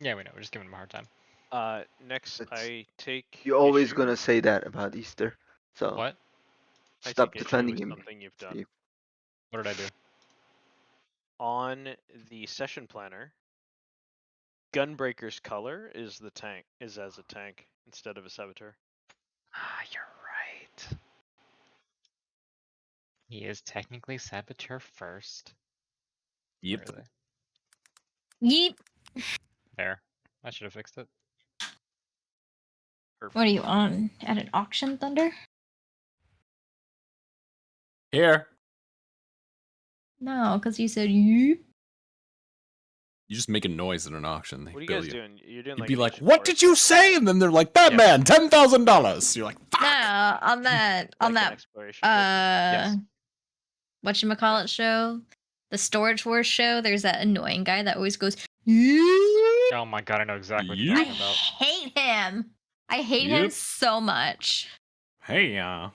Yeah, we know. We're just giving him a hard time. Next, It's- I take. You're always issue- gonna say that about Easter. So What? I stop take issue defending with him. something you've done. Steve. What did I do? On the session planner, Gunbreaker's color is the tank as a tank instead of a saboteur. Ah, you're right. He is technically Saboteur first. Yep. Where are Yeep. they? There. I should have fixed it. What are you on? At an auction, Thunder? Here. No, because you said yeep. You just make a noise at an auction. They What are you bill guys doing? You're doing You'd like be an like, ancient "What forest did you say?" And then they're like, "Batman, $10,000." You're like, "Fuck." No, on that, like on an that, exploration purpose? whatchamacallit show? The Storage Wars show, there's that annoying guy that always goes, Oh my god, I know exactly what you're I talking about. hate him. I hate him Yep. so much. Hey, Are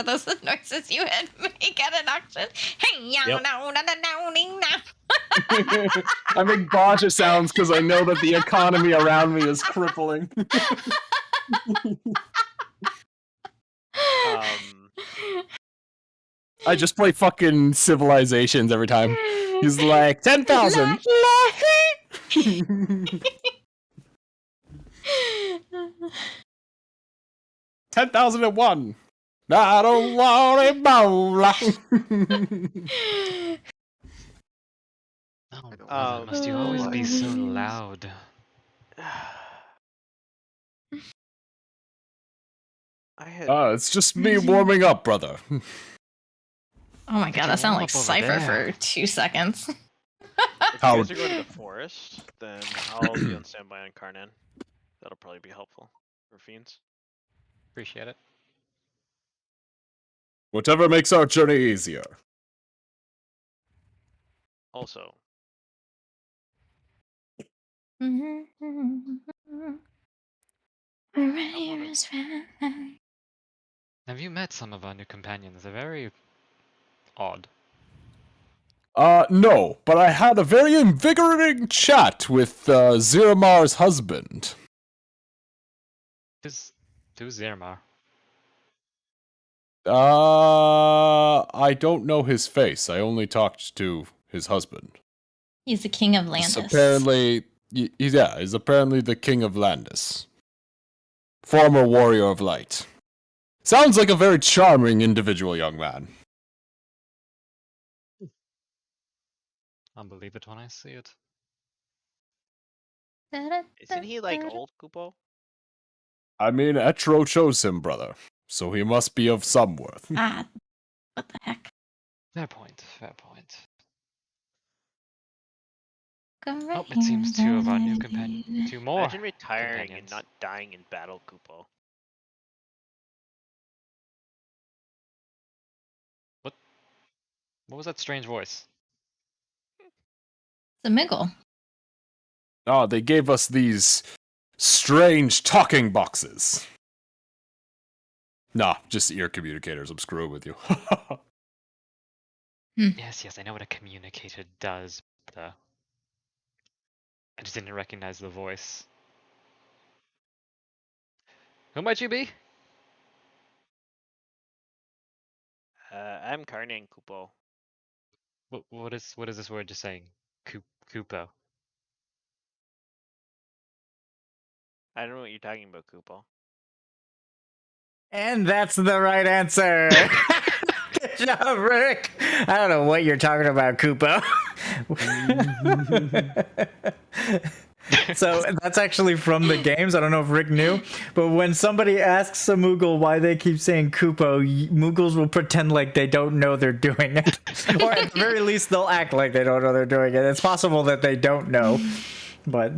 those the noises you had make at an auction? Hey, yeah, Yep. no. I make Baja sounds because I know that the economy around me is crippling. I just play fucking Civilizations every time. He's like, 10,000. 10,001. I don't want it, bowler. Oh, don't brother, must you always be so loud? I had. It's just me warming up, brother. Oh my god, can that sounded warm like up over Cypher there. for 2 seconds. If you How- guys are going to the forest, then I'll be on standby on Karnan. That'll probably be helpful for fiends. Appreciate it. Whatever makes our journey easier. Also, Have you met some of our new companions? They're very odd. No, but I had a very invigorating chat with Ziramar's husband. Who's Zermar? I don't know his face. I only talked to his husband. He's the king of He's Landis. apparently, he's apparently the king of Landis. Former warrior of light. Sounds like a very charming individual, young man. I'll believe it when I see it. isn't he like old Kupo? I mean, Etro chose him, brother. So he must be of some worth. Ah, what the heck? Fair point, fair point. Go right Oh, it seems here, two of our new go right here. companions. Two more. Imagine retiring and companions. not dying in battle, Kupo. What was that strange voice? It's a Miggle. Oh, they gave us these strange talking boxes. Nah, just ear communicators. I'm screwing with you. Yes, I know what a communicator does, but I just didn't recognize the voice. Who might you be? I'm Karnan Kupo. What is this word just saying? Kupo. I don't know what you're talking about, Kupo. And that's the right answer. Good job, Rick. I don't know what you're talking about, Kupo. So that's actually from the games. I don't know if Rick knew, but when somebody asks a Moogle why they keep saying Kupo, Moogles will pretend like they don't know they're doing it, or at the very least, they'll act like they don't know they're doing it. It's possible that they don't know, but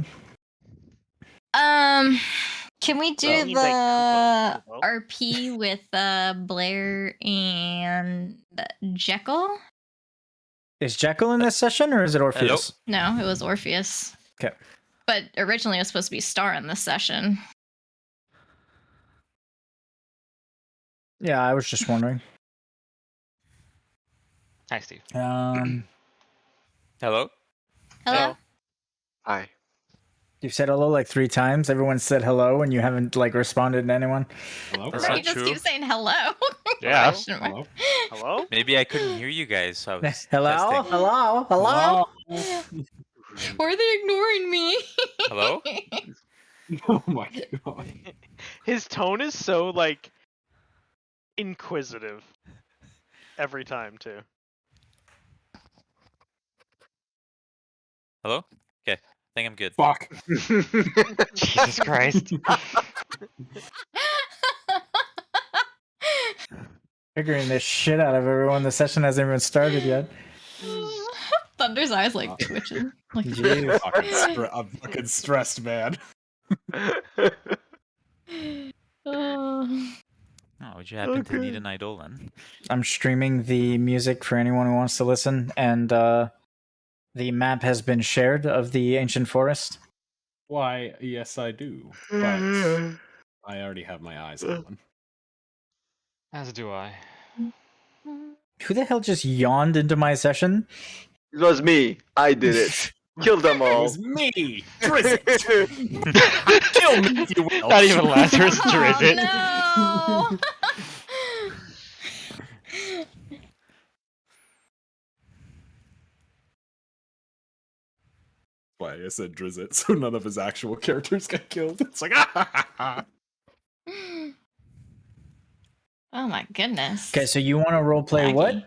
Can we do Well, he's the like Kupo. RP with Blair and Jekyll? is Jekyll in this session or is it Orpheus? No, it was Orpheus. Okay. But originally it was supposed to be Star in this session. Yeah, I was just wondering. Hi, Steve. Hello? Hello? Hi. You've said hello like 3 times. Everyone said hello, and you haven't like responded to anyone. Hello? That's You not just true. keep saying hello. Yeah. Question mark. Hello? Hello? Maybe I couldn't hear you guys, so I was Hello, testing. hello, hello. Were they ignoring me? Hello? Oh my god. His tone is so like inquisitive every time too. Hello? Okay, I think I'm good. Fuck. Jesus Christ. Figuring this shit out of everyone. The session hasn't even started yet. Thunder's eyes like twitching. Like, Jeez. I'm fucking stressed, man. oh. Oh, would you happen to need an Eidolon? I'm streaming the music for anyone who wants to listen, and the map has been shared of the ancient forest. Why, yes, I do. But I already have my eyes on one. As do I. Who the hell just yawned into my session? It was me. I did it. Kill them It all. was me! Drizzt! Kill me if you will! Not even Lazarus Drizzt. Oh, no. Why I said Drizzt, so none of his actual characters get killed. It's like, ah ha ha ha! Oh my goodness. Okay, so you want to roleplay what?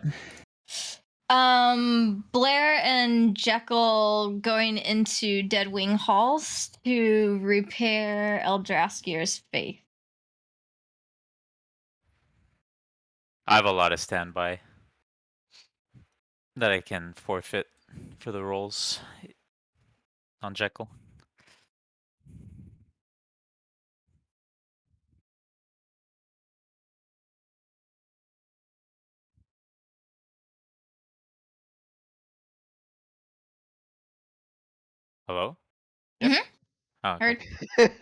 Blair and Jekyll going into Deadwing Halls to repair Eldraskir's faith. I have a lot of standby that I can forfeit for the rolls on Jekyll. Hello? Mhm. Oh, okay. Heard.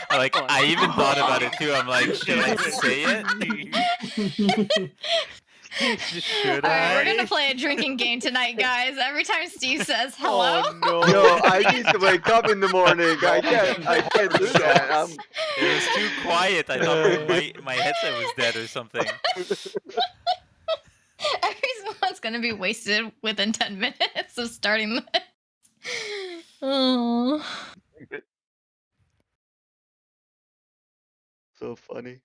I even thought about it too. I'm like, should I say it? Should Alright, we're I? gonna play a drinking game tonight, guys. Every time Steve says hello. Oh no. Yo, I need to wake up in the morning. I can't do that. It was too quiet. I thought my headset was dead or something. Everyone's gonna be wasted within 10 minutes of starting this. Oh. So funny.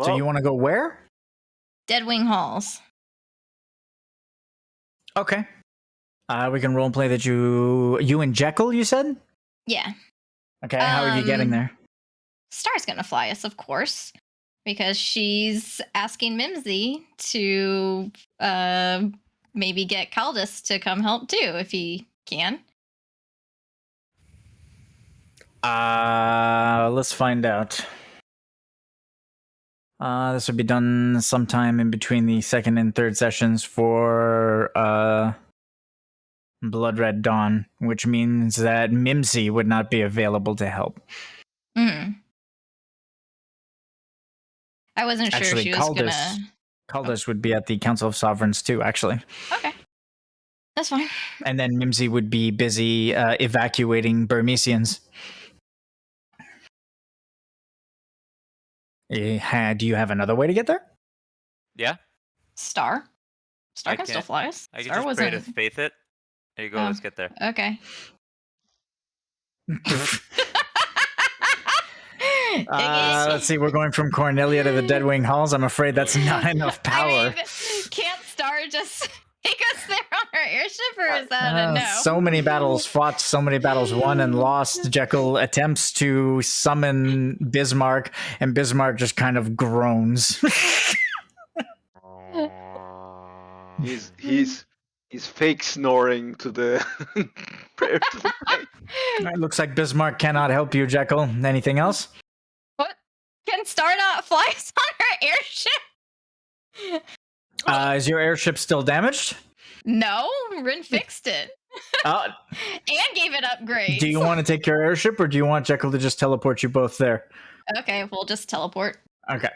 So you want to go where? Deadwing Halls. Okay. We can roleplay that you and Jekyll, you said? Yeah. Okay, how are you getting there? Star's gonna fly us, of course, because she's asking Mimsy to maybe get Caldus to come help too, if he can. Let's find out. This would be done sometime in between the 2nd and 3rd sessions for Blood Red Dawn, which means that Mimsy would not be available to help. Mm-hmm. I wasn't sure Actually, she was gonna. Caldus would be at the Council of Sovereigns too, actually. Okay, that's fine. And then Mimsy would be busy evacuating Burmesians. Do you have another way to get there? Yeah, Star I can still can- fly us. I can Star just pray wasn't to faith it. There you go. Oh. Let's get there. okay. Let's see, we're going from Cornelia to the Deadwing Halls. I'm afraid that's not enough power. I mean, can't Star just take us there on her airship, or is that a no? So many battles fought, so many battles won and lost. Jekyll attempts to summon Bismarck, and Bismarck just kind of groans. He's fake snoring to the prayer to the night. It looks like Bismarck cannot help you, Jekyll. Anything else? What? Can Star not fly us on her airship? Is your airship still damaged? No, Rin fixed it Uh, and gave it upgrades. do you want to take your airship, or do you want Jekyll to just teleport you both there? Okay, we'll just teleport. Okay.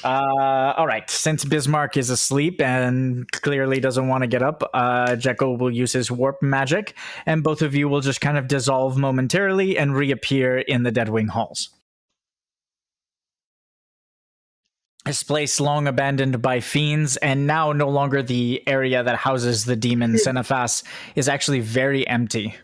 All right. Since Bismarck is asleep and clearly doesn't want to get up, Jekyll will use his warp magic, and both of you will just kind of dissolve momentarily and reappear in the Deadwing halls. This place, long abandoned by fiends, and now no longer the area that houses the demon Cenephas, is actually very empty.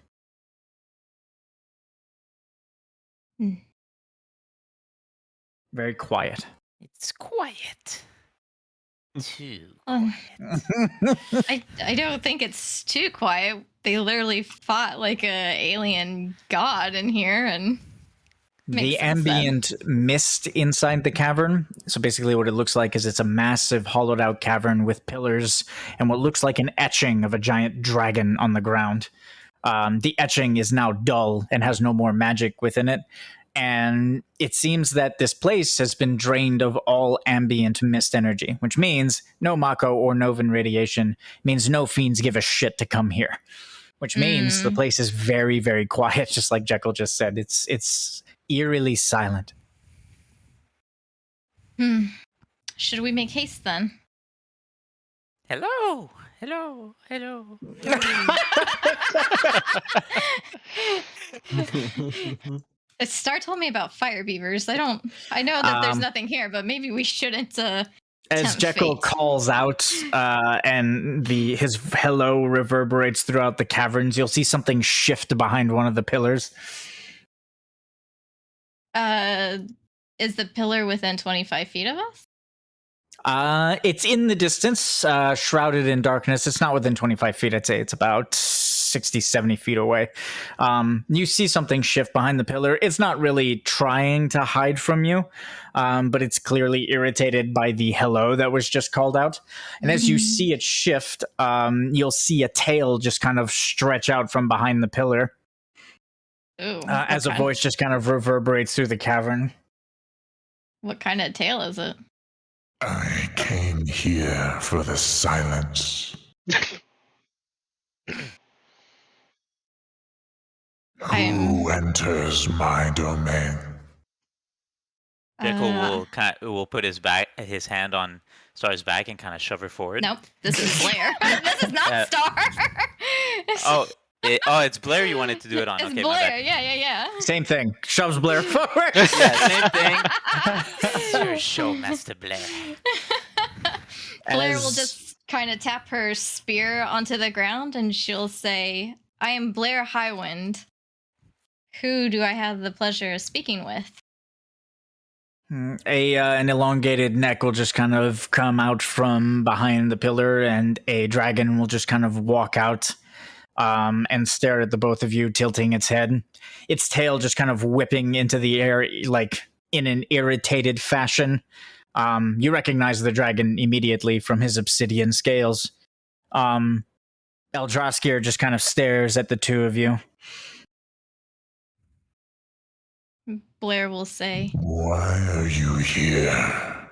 Very quiet. It's quiet. Too Um, quiet. I don't think it's too quiet. They literally fought like a alien god in here, and The makes sense then. ambient mist inside the cavern. So basically what it looks like is it's a massive hollowed out cavern with pillars and what looks like an etching of a giant dragon on the ground. The etching is now dull and has no more magic within it. And it seems that this place has been drained of all ambient mist energy, which means no Mako or Novan radiation, means no fiends give a shit to come here. Which means the place is very, very quiet, just like Jekyll just said. It's eerily silent. Should we make haste then? Hello. Hello. Hello. Star told me about fire beavers. I know that there's Um, nothing here, but maybe we shouldn't. As tempt Jekyll fate. calls out and his hello reverberates throughout the caverns, you'll see something shift behind one of the pillars. Is the pillar within 25 feet of us? It's in the distance, shrouded in darkness. It's not within 25 feet. I'd say it's about 60, 70 feet away. You see something shift behind the pillar. It's not really trying to hide from you, but it's clearly irritated by the hello that was just called out. And as you see it shift, you'll see a tail just kind of stretch out from behind the pillar Ooh, as a okay. voice just kind of reverberates through the cavern. What kind of tail is it? I came here for the silence. Who enters my domain? Jekyll will put his hand on Star's back and kind of shove her forward. Nope, this is Blair. This is not Star. It's Blair you wanted to do it on. It's Okay, my Blair. bad. Yeah. Same thing. Shoves Blair forward. Yeah, same thing. It's your show, Master Blair. Blair will just kind of tap her spear onto the ground and she'll say, I am Blair Highwind. Who do I have the pleasure of speaking with? An elongated neck will just kind of come out from behind the pillar, and a dragon will just kind of walk out and stare at the both of you, tilting its head. Its tail just kind of whipping into the air, like in an irritated fashion. You recognize the dragon immediately from his obsidian scales. Eldraskir just kind of stares at the two of you. Blair will say, Why are you here?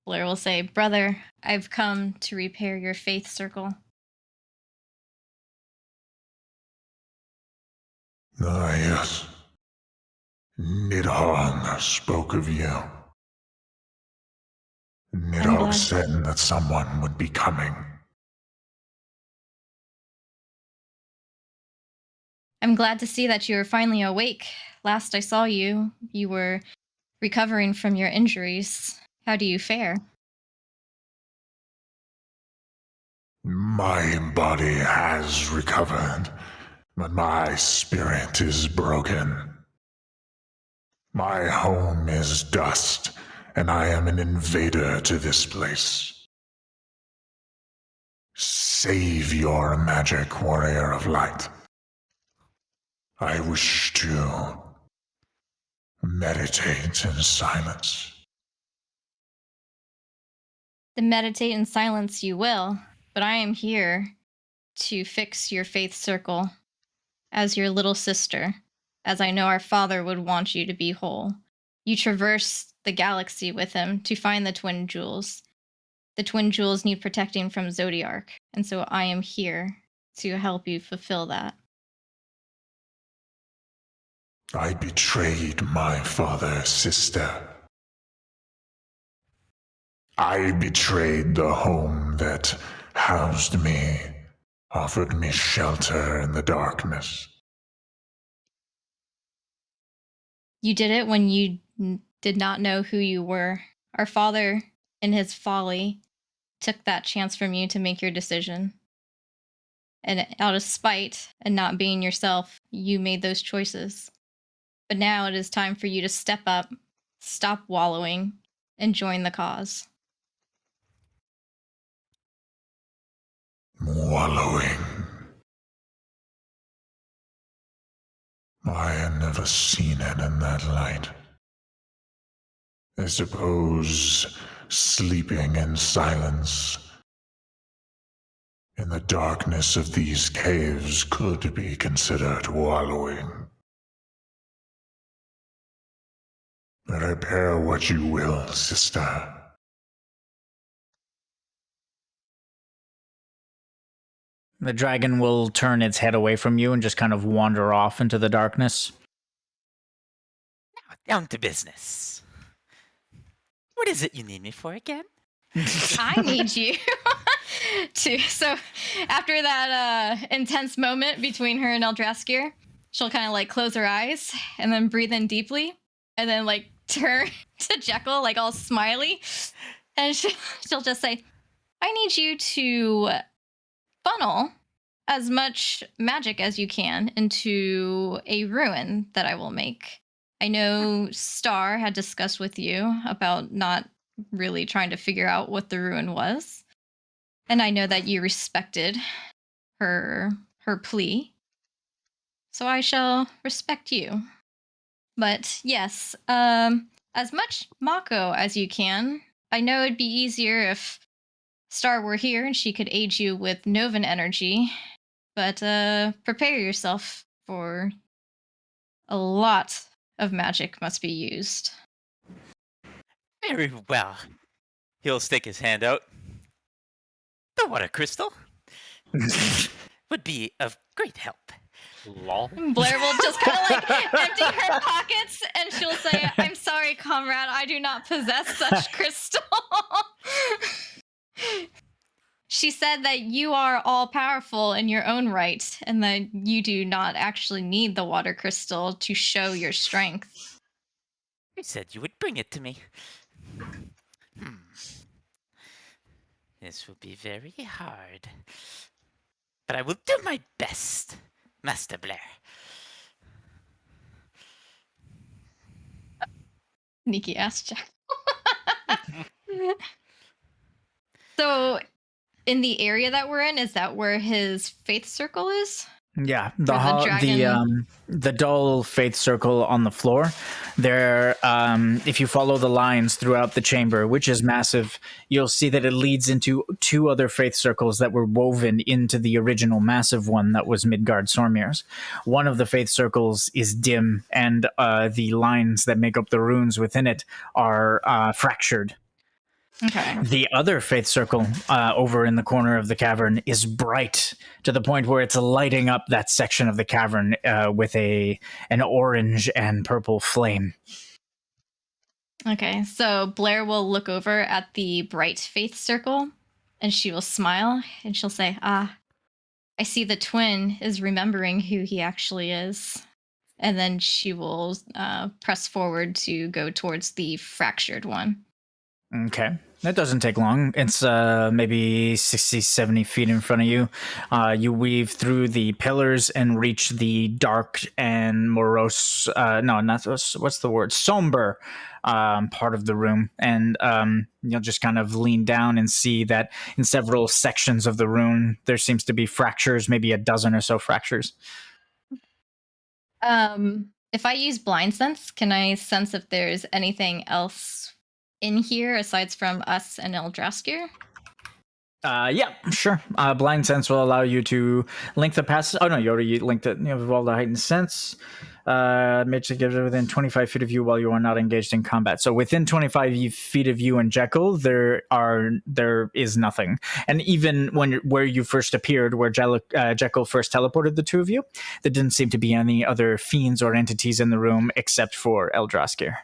Blair will say, Brother, I've come to repair your faith circle. Ah, yes. Nidhogg spoke of you. Nidhogg glad. said that someone would be coming. I'm glad to see that you are finally awake. Last I saw you, you were recovering from your injuries. How do you fare? My body has recovered, but my spirit is broken. My home is dust, and I am an invader to this place. Save your magic, warrior of light. I wish to meditate in silence. The meditate in silence you will, but I am here to fix your faith circle as your little sister, as I know our father would want you to be whole. You traverse the galaxy with him to find the twin jewels. The twin jewels need protecting from Zodiark, and so I am here to help you fulfill that. I betrayed my father, sister. I betrayed the home that housed me, offered me shelter in the darkness. You did it when you did not know who you were. Our father, in his folly, took that chance from you to make your decision. And out of spite and not being yourself, you made those choices. But now it is time for you to step up, stop wallowing, and join the cause. Wallowing. I had never seen it in that light. I suppose sleeping in silence in the darkness of these caves could be considered wallowing. Repair what you will, sister. The dragon will turn its head away from you and just kind of wander off into the darkness. Now, down to business. What is it you need me for again? I need you to. So, after that intense moment between her and Eldraskir, she'll kind of like close her eyes and then breathe in deeply, and then like turn to Jekyll, like all smiley, and she'll just say, "I need you to funnel as much magic as you can into a ruin that I will make. I know Star had discussed with you about not really trying to figure out what the ruin was. And I know that you respected her plea. So I shall respect you. But yes, as much Mako as you can. I know it'd be easier if Star were here and she could aid you with Novan energy. But prepare yourself, for a lot of magic must be used." Very well. He'll stick his hand out. The water crystal would be of great help. Lol. Blair will just kind of like empty her pockets and she'll say, "I'm sorry, comrade, I do not possess such crystal." She said that you are all-powerful in your own right, and that you do not actually need the water crystal to show your strength. You said you would bring it to me. This will be very hard. But I will do my best, Master Blair. Sneaky ass Jack. So, in the area that we're in, is that where his faith circle is? Yeah, the dull faith circle on the floor. There, if you follow the lines throughout the chamber, which is massive, you'll see that it leads into two other faith circles that were woven into the original massive one that was Midgard Sormir's. One of the faith circles is dim, and the lines that make up the runes within it are fractured. Okay. The other faith circle over in the corner of the cavern is bright to the point where it's lighting up that section of the cavern with an orange and purple flame. Okay, so Blair will look over at the bright faith circle and she will smile and she'll say, "Ah, I see the twin is remembering who he actually is." And then she will press forward to go towards the fractured one. Okay. That doesn't take long. It's maybe 60, 70 feet in front of you. You weave through the pillars and reach the dark and morose, what's the word? Somber part of the room. And you'll just kind of lean down and see that in several sections of the room, there seems to be fractures, maybe a dozen or so fractures. If I use blind sense, can I sense if there's anything else in here aside from us and Eldraskir? Yeah, sure. Blind sense will allow you to link the passage. Oh no, you already linked it. You have evolved a heightened sense. Mage to give it within 25 feet of you while you are not engaged in combat. So within 25 feet of you and Jekyll, there is nothing. And even where you first appeared, where Jekyll first teleported the two of you, there didn't seem to be any other fiends or entities in the room except for Eldraskir.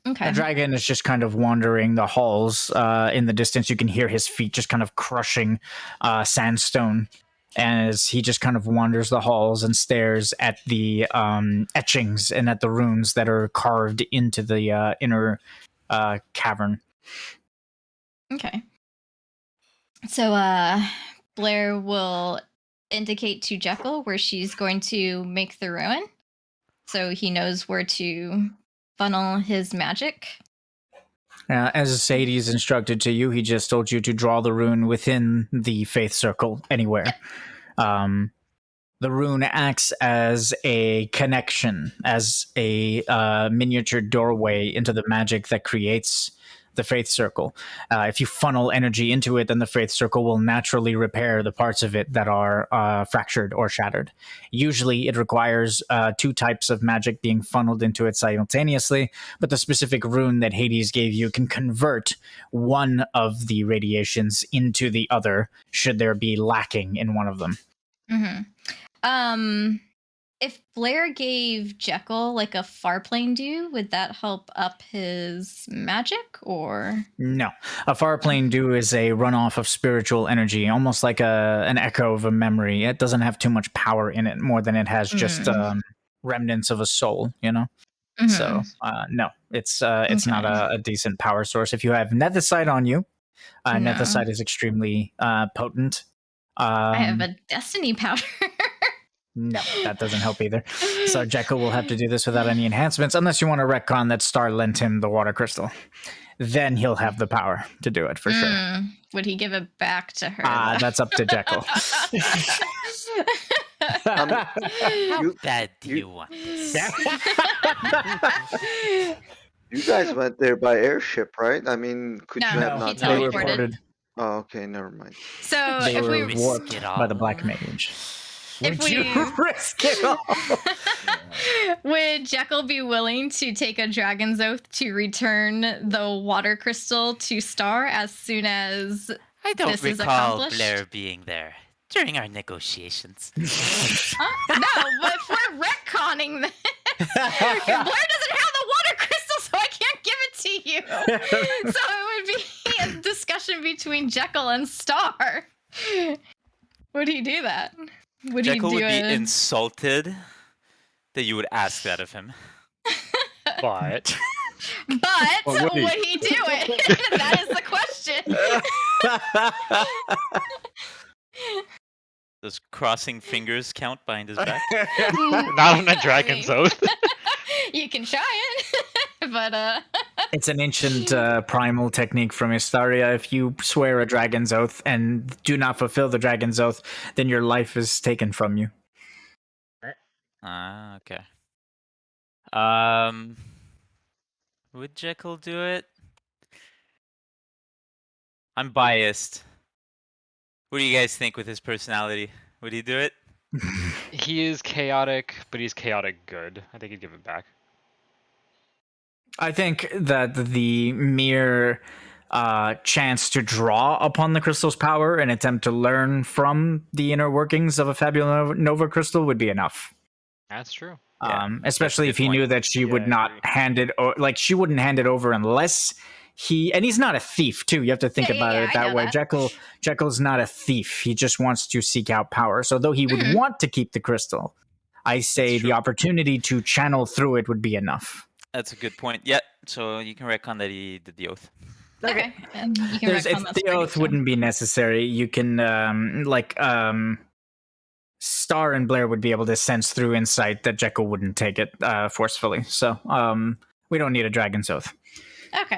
Okay. The dragon is just kind of wandering the halls. In the distance, you can hear his feet just kind of crushing sandstone as he just kind of wanders the halls and stares at the etchings and at the runes that are carved into the inner cavern. Okay. So Blair will indicate to Jekyll where she's going to make the ruin, so he knows where to funnel his magic. As Sadie's instructed to you, he just told you to draw the rune within the faith circle anywhere. The rune acts as a connection, as a miniature doorway into the magic that creates the faith circle. If you funnel energy into it, then the faith circle will naturally repair the parts of it that are fractured or shattered. Usually it requires 2 types of magic being funneled into it simultaneously, but the specific rune that Hades gave you can convert one of the radiations into the other, should there be lacking in one of them. Mm-hmm. If Blair gave Jekyll like a far plane dew, would that help up his magic, or? No. A far plane dew is a runoff of spiritual energy, almost like an echo of a memory. It doesn't have too much power in it, more than it has just remnants of a soul, you know? Mm-hmm. So, no, it's not a decent power source. If you have Nethicite on you, Nethicite is extremely potent. I have a destiny powder. No, that doesn't help either. So Jekyll will have to do this without any enhancements, unless you want to retcon that Star lent him the water crystal. Then he'll have the power to do it for sure. Would he give it back to her? That's up to Jekyll. How bad do you want this? You guys went there by airship, right? I mean, could you have not he teleported. Oh, okay, never mind. So they if were we warped by the Black Mage. If Would you risk it all? Would Jekyll be willing to take a dragon's oath to return the water crystal to Star as soon as I don't this is recall accomplished? Blair being there during our negotiations. No, but if we're retconning this, Blair doesn't have the water crystal, so I can't give it to you. So it would be a discussion between Jekyll and Star. Would he do that? Would Jekyll he do would be it? insulted that you would ask that of him. But Would he do it? That is the question. Does crossing fingers count behind his back? not on a dragon's oath. You can try it, but It's an ancient primal technique from Istaria. If you swear a dragon's oath and do not fulfill the dragon's oath, then your life is taken from you. Okay. Would Jekyll do it? I'm biased. What do you guys think with his personality? Would he do it? He is chaotic, but he's chaotic good. I think he'd give it back. I think that the mere chance to draw upon the crystal's power and attempt to learn from the inner workings of a Fabula Nova crystal would be enough. That's true. Especially if he point. knew that she would not hand it, she wouldn't hand it over unless and he's not a thief too. You have to think about it that way. Jekyll's not a thief. He just wants to seek out power. So though he would want to keep the crystal, I say the opportunity to channel through it would be enough. That's a good point. Yeah, so you can reckon that he did the oath. okay. And you can The oath wouldn't be necessary. You can Star and Blair would be able to sense through insight that Jekyll wouldn't take it forcefully. So we don't need a dragon's oath. Okay.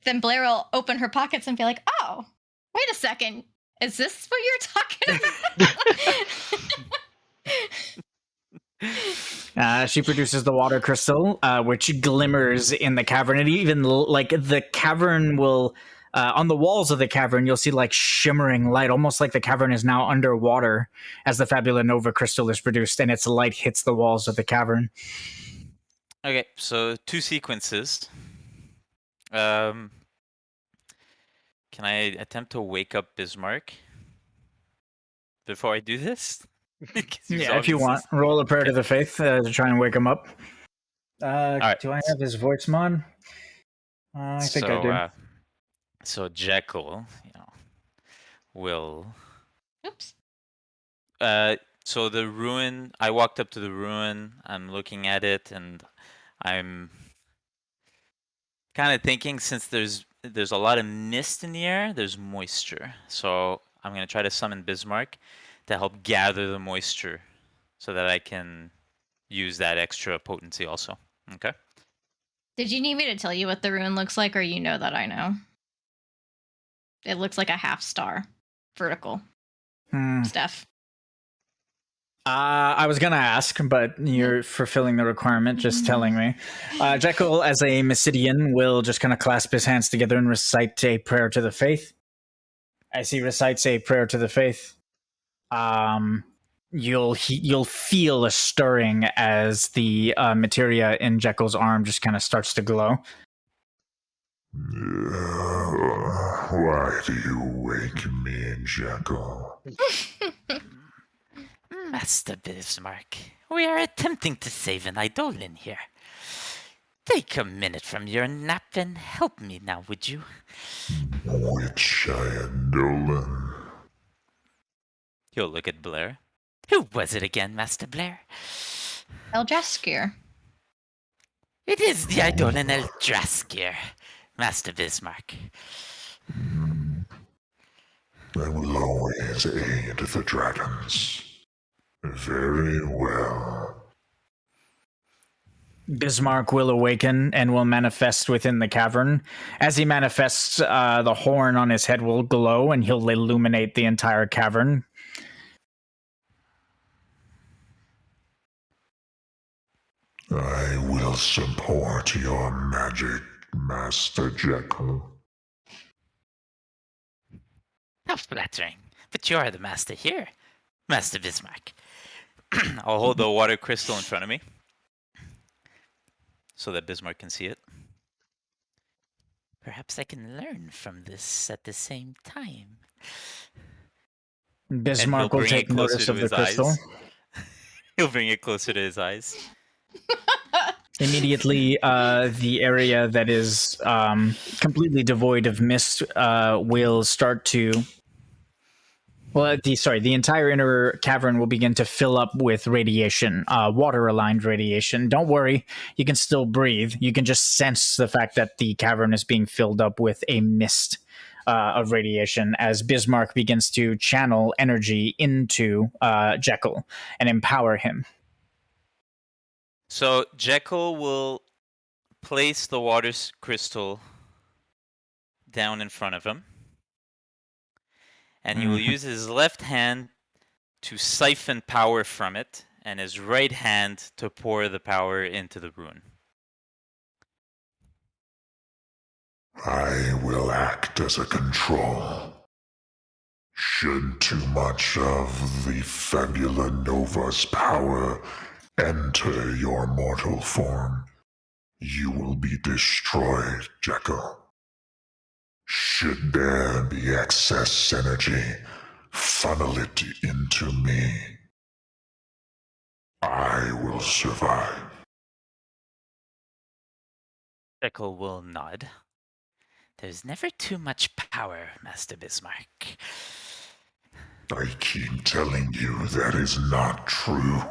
Then Blair will open her pockets and be like, "Oh, wait a second. Is this what you're talking about?" She produces the water crystal, which glimmers in the cavern. And even the cavern will, on the walls of the cavern, you'll see like shimmering light, almost like the cavern is now underwater as the Fabula Nova crystal is produced, and its light hits the walls of the cavern. Okay, so 2 sequences. Can I attempt to wake up Bismarck before I do this? Yeah, if you want. Roll a prayer to the faith to try and wake him up. right. Do I have his voice mod? I think I do. So Jekyll, will. Oops. So the ruin. I walked up to the ruin. I'm looking at it, and I'm kind of thinking, since there's a lot of mist in the air, there's moisture. So I'm gonna try to summon Bismarck to help gather the moisture, so that I can use that extra potency also. Okay. Did you need me to tell you what the rune looks like, or you know that I know? It looks like a half star, vertical. Steph. I was gonna ask, but you're fulfilling the requirement, just telling me. Jekyll, as a Mysidian, will just kind of clasp his hands together and recite a prayer to the faith. As he recites a prayer to the faith, you'll feel a stirring as the materia in Jekyll's arm just kind of starts to glow. Why do you wake me, Jekyll? Master Bismarck, we are attempting to save an Eidolon here. Take a minute from your nap and help me now, would you? Which Eidolon? He'll look at Blair. Who was it again, Master Blair? Eldraskir. It is the Eidolon Eldraskir, Master Bismarck. I will always aid the dragons. Very well. Bismarck will awaken and will manifest within the cavern. As he manifests, the horn on his head will glow and he'll illuminate the entire cavern. I will support your magic, Master Jekyll. How flattering. But you are the master here, Master Bismarck. I'll hold the water crystal in front of me so that Bismarck can see it. Perhaps I can learn from this at the same time. Bismarck will take notice of the crystal. He'll bring it closer to his eyes. Immediately, the area that is completely devoid of mist will start to... Well, the entire inner cavern will begin to fill up with radiation, water-aligned radiation. Don't worry, you can still breathe. You can just sense the fact that the cavern is being filled up with a mist of radiation as Bismarck begins to channel energy into Jekyll and empower him. So Jekyll will place the water crystal down in front of him. And he will use his left hand to siphon power from it, and his right hand to pour the power into the rune. I will act as a control. Should too much of the Fabula Nova's power enter your mortal form, you will be destroyed, Jekyll. Should there be excess energy, funnel it into me. I will survive. Jekyll will nod. There's never too much power, Master Bismarck. I keep telling you that is not true.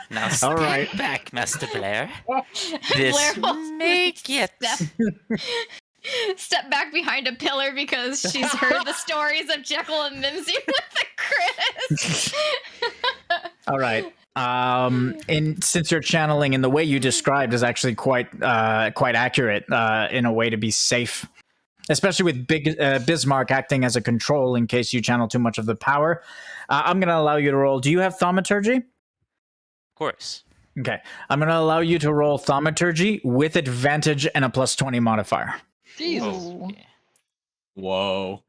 Now step back, Master Blair. This may get... Step back behind a pillar because she's heard the stories of Jekyll and Mimsy with the Chris. All right. And since you're channeling, and the way you described is actually quite accurate in a way to be safe, especially with Bismarck acting as a control in case you channel too much of the power. I'm going to allow you to roll. Do you have thaumaturgy? Of course. Okay. I'm going to allow you to roll thaumaturgy with advantage and a +20 modifier. Jesus. Okay. Whoa.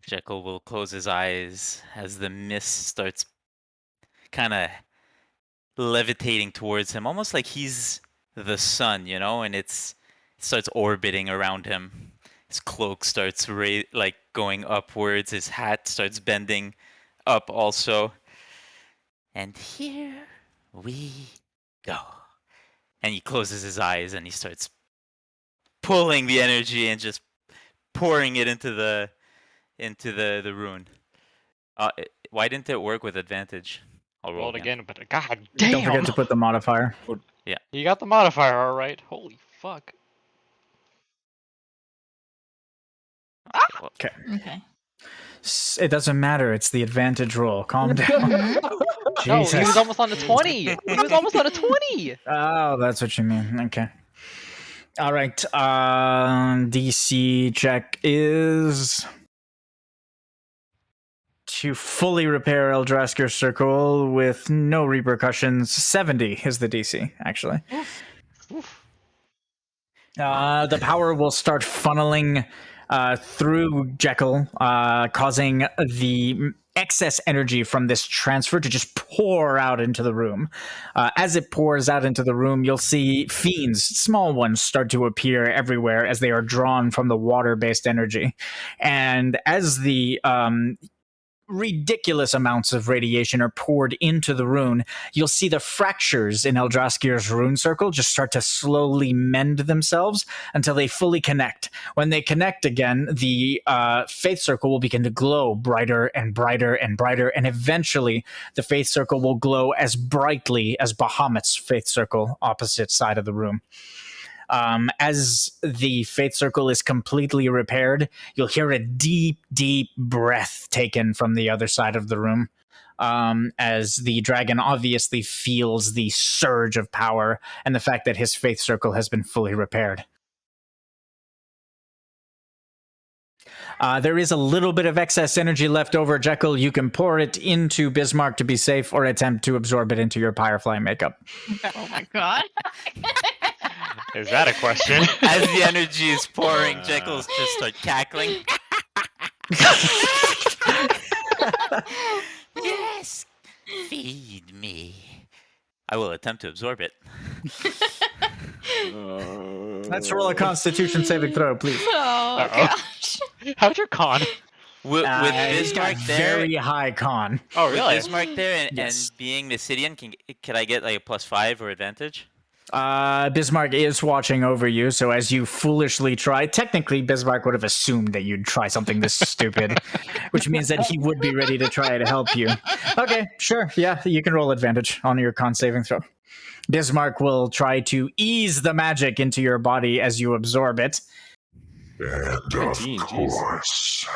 Jekyll will close his eyes as the mist starts kind of levitating towards him, almost like he's the sun, you know, and it starts orbiting around him. His cloak starts going upwards. His hat starts bending up also. And here we go. and he closes his eyes and he starts pulling the energy and just pouring it into the rune. Why didn't it work with advantage? I'll roll Roll it again. again, but god damn! Don't forget to put the modifier. You got the modifier, all right. Holy fuck. Okay. Okay. It doesn't matter. It's the advantage roll. Calm down. Mhm. No, he Jesus. was almost on a 20. He was almost on a 20. Oh, that's what you mean. Okay. All right. DC check is to fully repair Eldrasker's circle with no repercussions. 70 is the DC, actually. The power will start funneling through Jekyll, causing the excess energy from this transfer to just pour out into the room. As it pours out into the room, you'll see fiends, small ones, start to appear everywhere as they are drawn from the water-based energy. And as the ridiculous amounts of radiation are poured into the rune, you'll see the fractures in Eldraskir's rune circle just start to slowly mend themselves until they fully connect. When they connect again, the faith circle will begin to glow brighter and brighter and brighter, and eventually the faith circle will glow as brightly as Bahamut's faith circle opposite side of the room. As the faith circle is completely repaired, you'll hear a deep, deep breath taken from the other side of the room. As the dragon obviously feels the surge of power and the fact that his faith circle has been fully repaired. There is a little bit of excess energy left over, Jekyll. You can pour it into Bismarck to be safe or attempt to absorb it into your Firefly makeup. Oh my god. Is that a question? As the energy is pouring, Jekyll's just start cackling. Yes, feed me. I will attempt to absorb it. Let's roll a Constitution saving throw, please. Oh Uh-oh. gosh. How's your con? With He's got Bismarck there, very high con. Oh, with really? Bismarck there, Yes. and being Mysidian, can I get like a +5 or advantage? Bismarck is watching over you, so as you foolishly try, technically Bismarck would have assumed that you'd try something this stupid, which means that he would be ready to try to help you. Okay, sure, yeah, you can roll advantage on your con saving throw. Bismarck will try to ease the magic into your body as you absorb it. And 19, of jeez. course,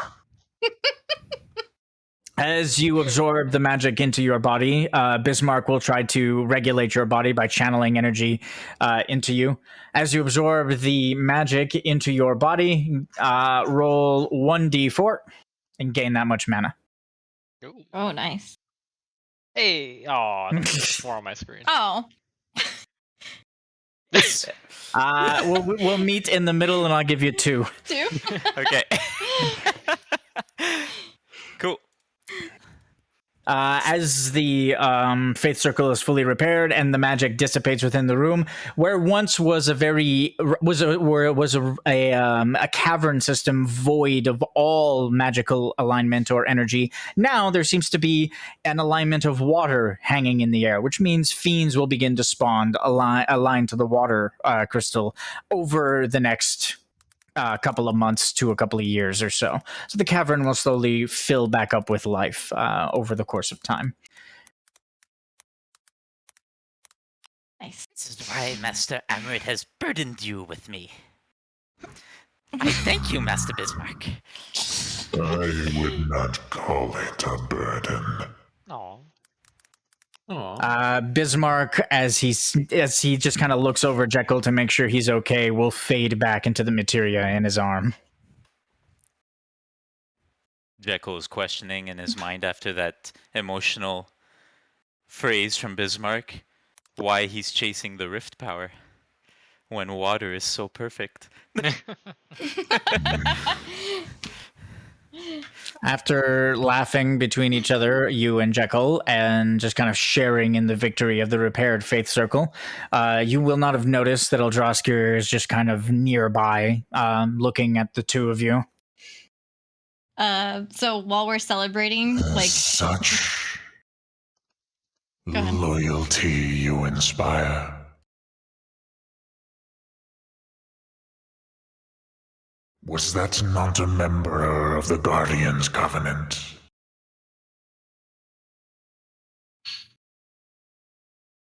As you absorb the magic into your body, Bismarck will try to regulate your body by channeling energy into you. As you absorb the magic into your body, roll 1d4 and gain that much mana. Ooh. Oh, nice. Hey, oh, there's more on my screen. Oh. We'll meet in the middle and I'll give you 2. 2. Okay. Cool. As the faith circle is fully repaired and the magic dissipates within the room, where once was a cavern system void of all magical alignment or energy, now there seems to be an alignment of water hanging in the air, which means fiends will begin to spawn aligned to the water crystal over the next couple of months to a couple of years or so. So the cavern will slowly fill back up with life over the course of time. Nice. This is why Master Amaret has burdened you with me. I thank you, Master Bismarck. I would not call it a burden. Oh. Bismarck, as he just kind of looks over Jekyll to make sure he's okay, will fade back into the materia in his arm. Jekyll is questioning in his mind after that emotional phrase from Bismarck why he's chasing the rift power when water is so perfect. After laughing between each other, you and Jekyll, and just kind of sharing in the victory of the repaired faith circle, you will not have noticed that Eldraskir is just kind of nearby, looking at the two of you. So while we're celebrating, like, Such Go ahead. loyalty you inspire. Was that not a member of the Guardian's Covenant?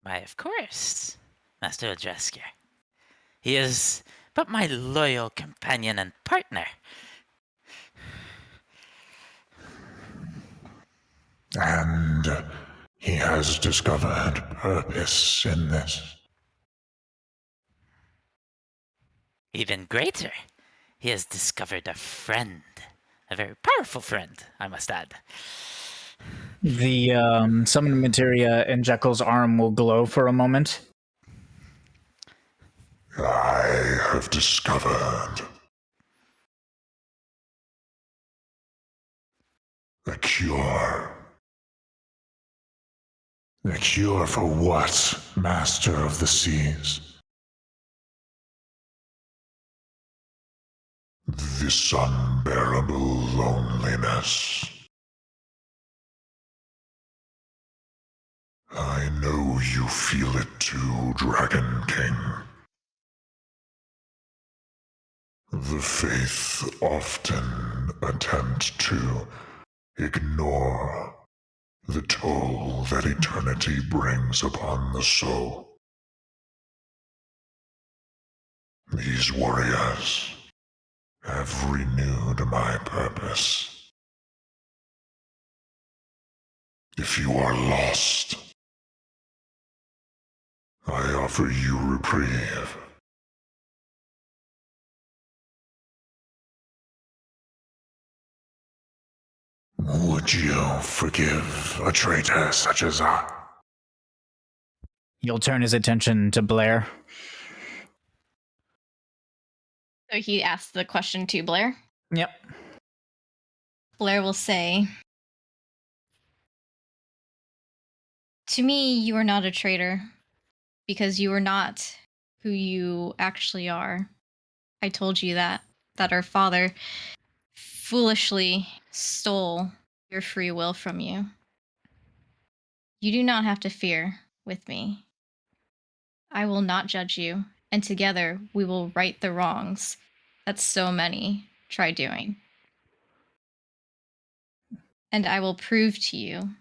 Why, of course, Master Eldrasir. He is but my loyal companion and partner. And he has discovered purpose in this. Even greater, he has discovered a friend. A very powerful friend, I must add. The summon materia in Jekyll's arm will glow for a moment. I have discovered a cure. A cure for what, Master of the Seas? This unbearable loneliness. I know you feel it too, Dragon King. The Faith often attempt to ignore the toll that eternity brings upon the soul. These warriors have renewed my purpose. If you are lost, I offer you reprieve. Would you forgive a traitor such as I? He'll turn his attention to Blair. So he asks the question to Blair. Yep. Blair will say, "To me, you are not a traitor, because you are not who you actually are. I told you that our father foolishly stole your free will from you. You do not have to fear with me. I will not judge you, and together we will right the wrongs that so many try doing. And I will prove to you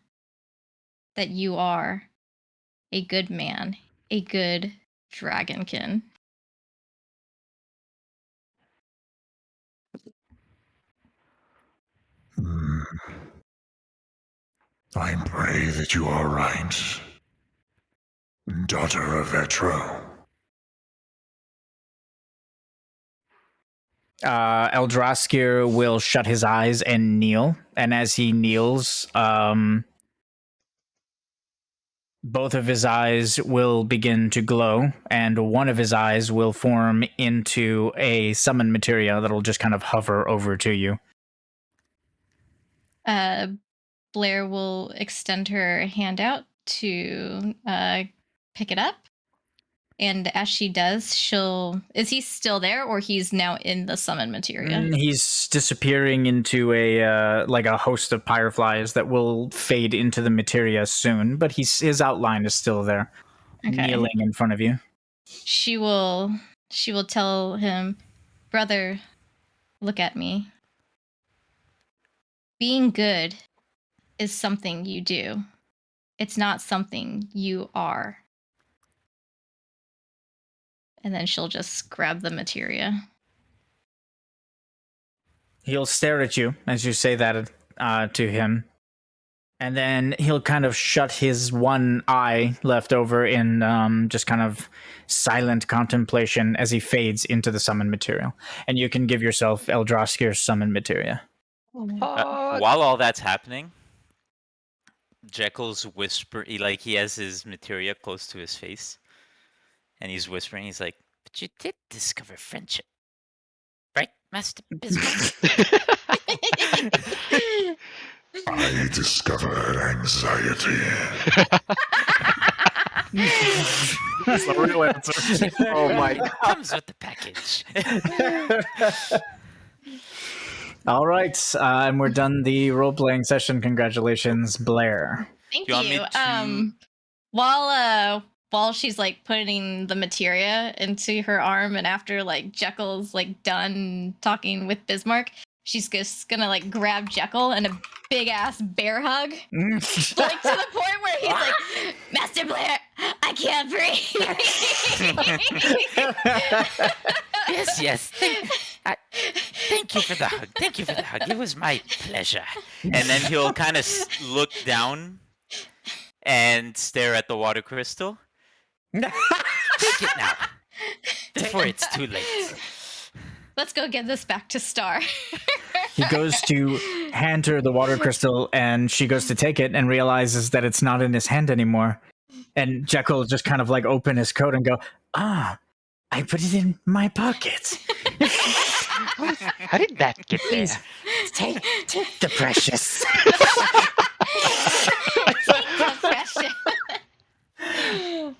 that you are a good man, a good dragonkin." I pray that you are right, daughter of Etro. Eldrasir will shut his eyes and kneel, and as he kneels, both of his eyes will begin to glow, and one of his eyes will form into a summon materia that'll just kind of hover over to you. Blair will extend her hand out to pick it up. And as she does, is he still there, or he's now in the summon materia? He's disappearing into a host of pyreflies that will fade into the materia soon, but his outline is still there, kneeling in front of you. She will tell him, "Brother, look at me. Being good is something you do. It's not something you are." And then she'll just grab the materia. He'll stare at you as you say that to him. And then he'll kind of shut his one eye left over in just kind of silent contemplation as he fades into the summon material. And you can give yourself Eldrasir's summon materia. While all that's happening, Jekyll's he has his materia close to his face. And he's whispering, he's like, "But you did discover friendship. Right, Master Bismarck?" I discovered anxiety. That's the real answer. Oh my god. Comes with the package. All right, and we're done the role-playing session. Congratulations, Blair. Thank Do you want me you. to- While while she's like putting the materia into her arm, and after like Jekyll's like done talking with Bismarck, she's just gonna like grab Jekyll and a big ass bear hug, like to the point where he's like, Master Blair, I can't breathe. Yes. Thank you for the hug. Thank you for the hug. It was my pleasure. And then he'll kind of look down and stare at the water crystal. Take it now, before it's too late. Let's go get this back to Star. He goes to hand her the water crystal, and she goes to take it and realizes that it's not in his hand anymore. And Jekyll just kind of like open his coat and go, I put it in my pocket. How did that get there? Take the precious.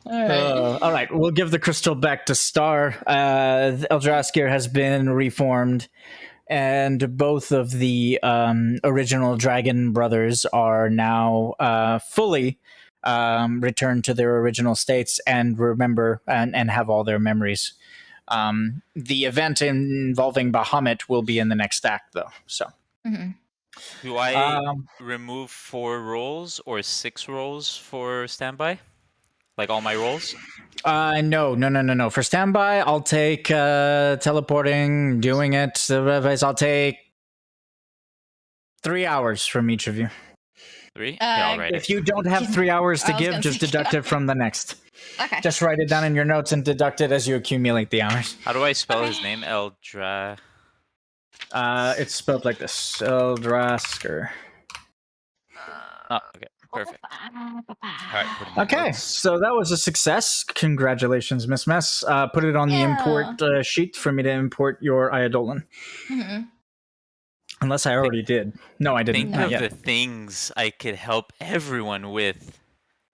All right, we'll give the crystal back to Star. Eldraskir has been reformed, and both of the original dragon brothers are now fully returned to their original states and remember and have all their memories. The event involving Bahamut will be in the next act, though. So, do I remove 4 rolls or 6 rolls for standby? Like all my rolls? No. For standby, I'll take teleporting, doing it. I'll take 3 hours from each of you. 3? Yeah, I'll write it. If you don't have 3 hours to give, just deduct it from the next. Okay. Just write it down in your notes and deduct it as you accumulate the hours. How do I spell his name? It's spelled like this. Eldraskir. Oh, okay. Perfect. All right, okay, so that was a success. Congratulations, Miss Mess. Put it on the import sheet for me to import your Eidolon. Unless I already did. No, I didn't. Think of the things I could help everyone with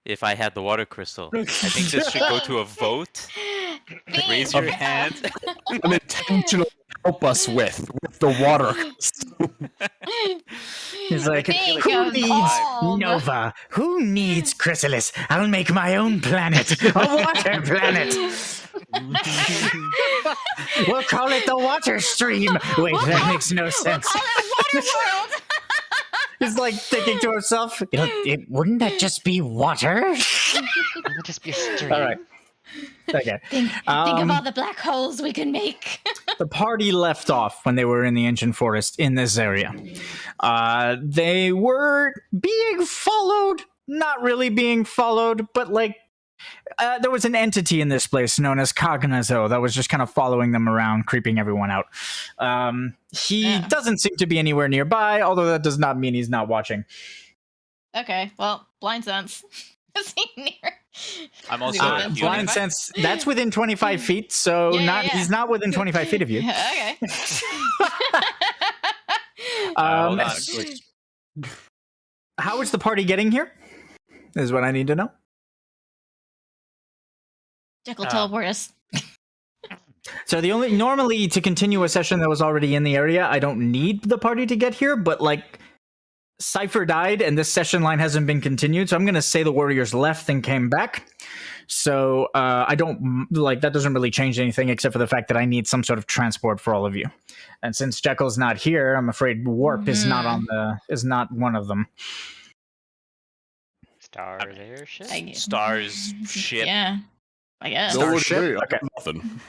if I had the water crystal. I think this should go to a vote. Raise your hand. An intentional help us with the water crystal. He's like, who needs Nova? Who needs Chrysalis? I'll make my own planet. A water planet. We'll call it the water stream. Wait, that makes no sense. Call it Water World. He's like thinking to himself, wouldn't that just be water? It would just be a stream. All right. Okay. Think of all the black holes we can make. The party left off when they were in the ancient forest in this area. They were being followed, not really being followed, but like there was an entity in this place known as Cognizo that was just kind of following them around, creeping everyone out. He doesn't seem to be anywhere nearby, although that does not mean he's not watching. Okay, well, blind sense. Is he near? I'm also blind sense. That's within 25 feet, so he's not within 25 feet of you. Okay. How is the party getting here? Is what I need to know. Jekyll, teleport us. So normally to continue a session that was already in the area, I don't need the party to get here, but like Cypher died and this session line hasn't been continued, so I'm going to say the warriors left and came back. So I don't like that doesn't really change anything except for the fact that I need some sort of transport for all of you. And since Jekyll's not here, I'm afraid warp is not one of them. Star's airship? Star's ship. Yeah. I guess. Starship? Okay. Nothing.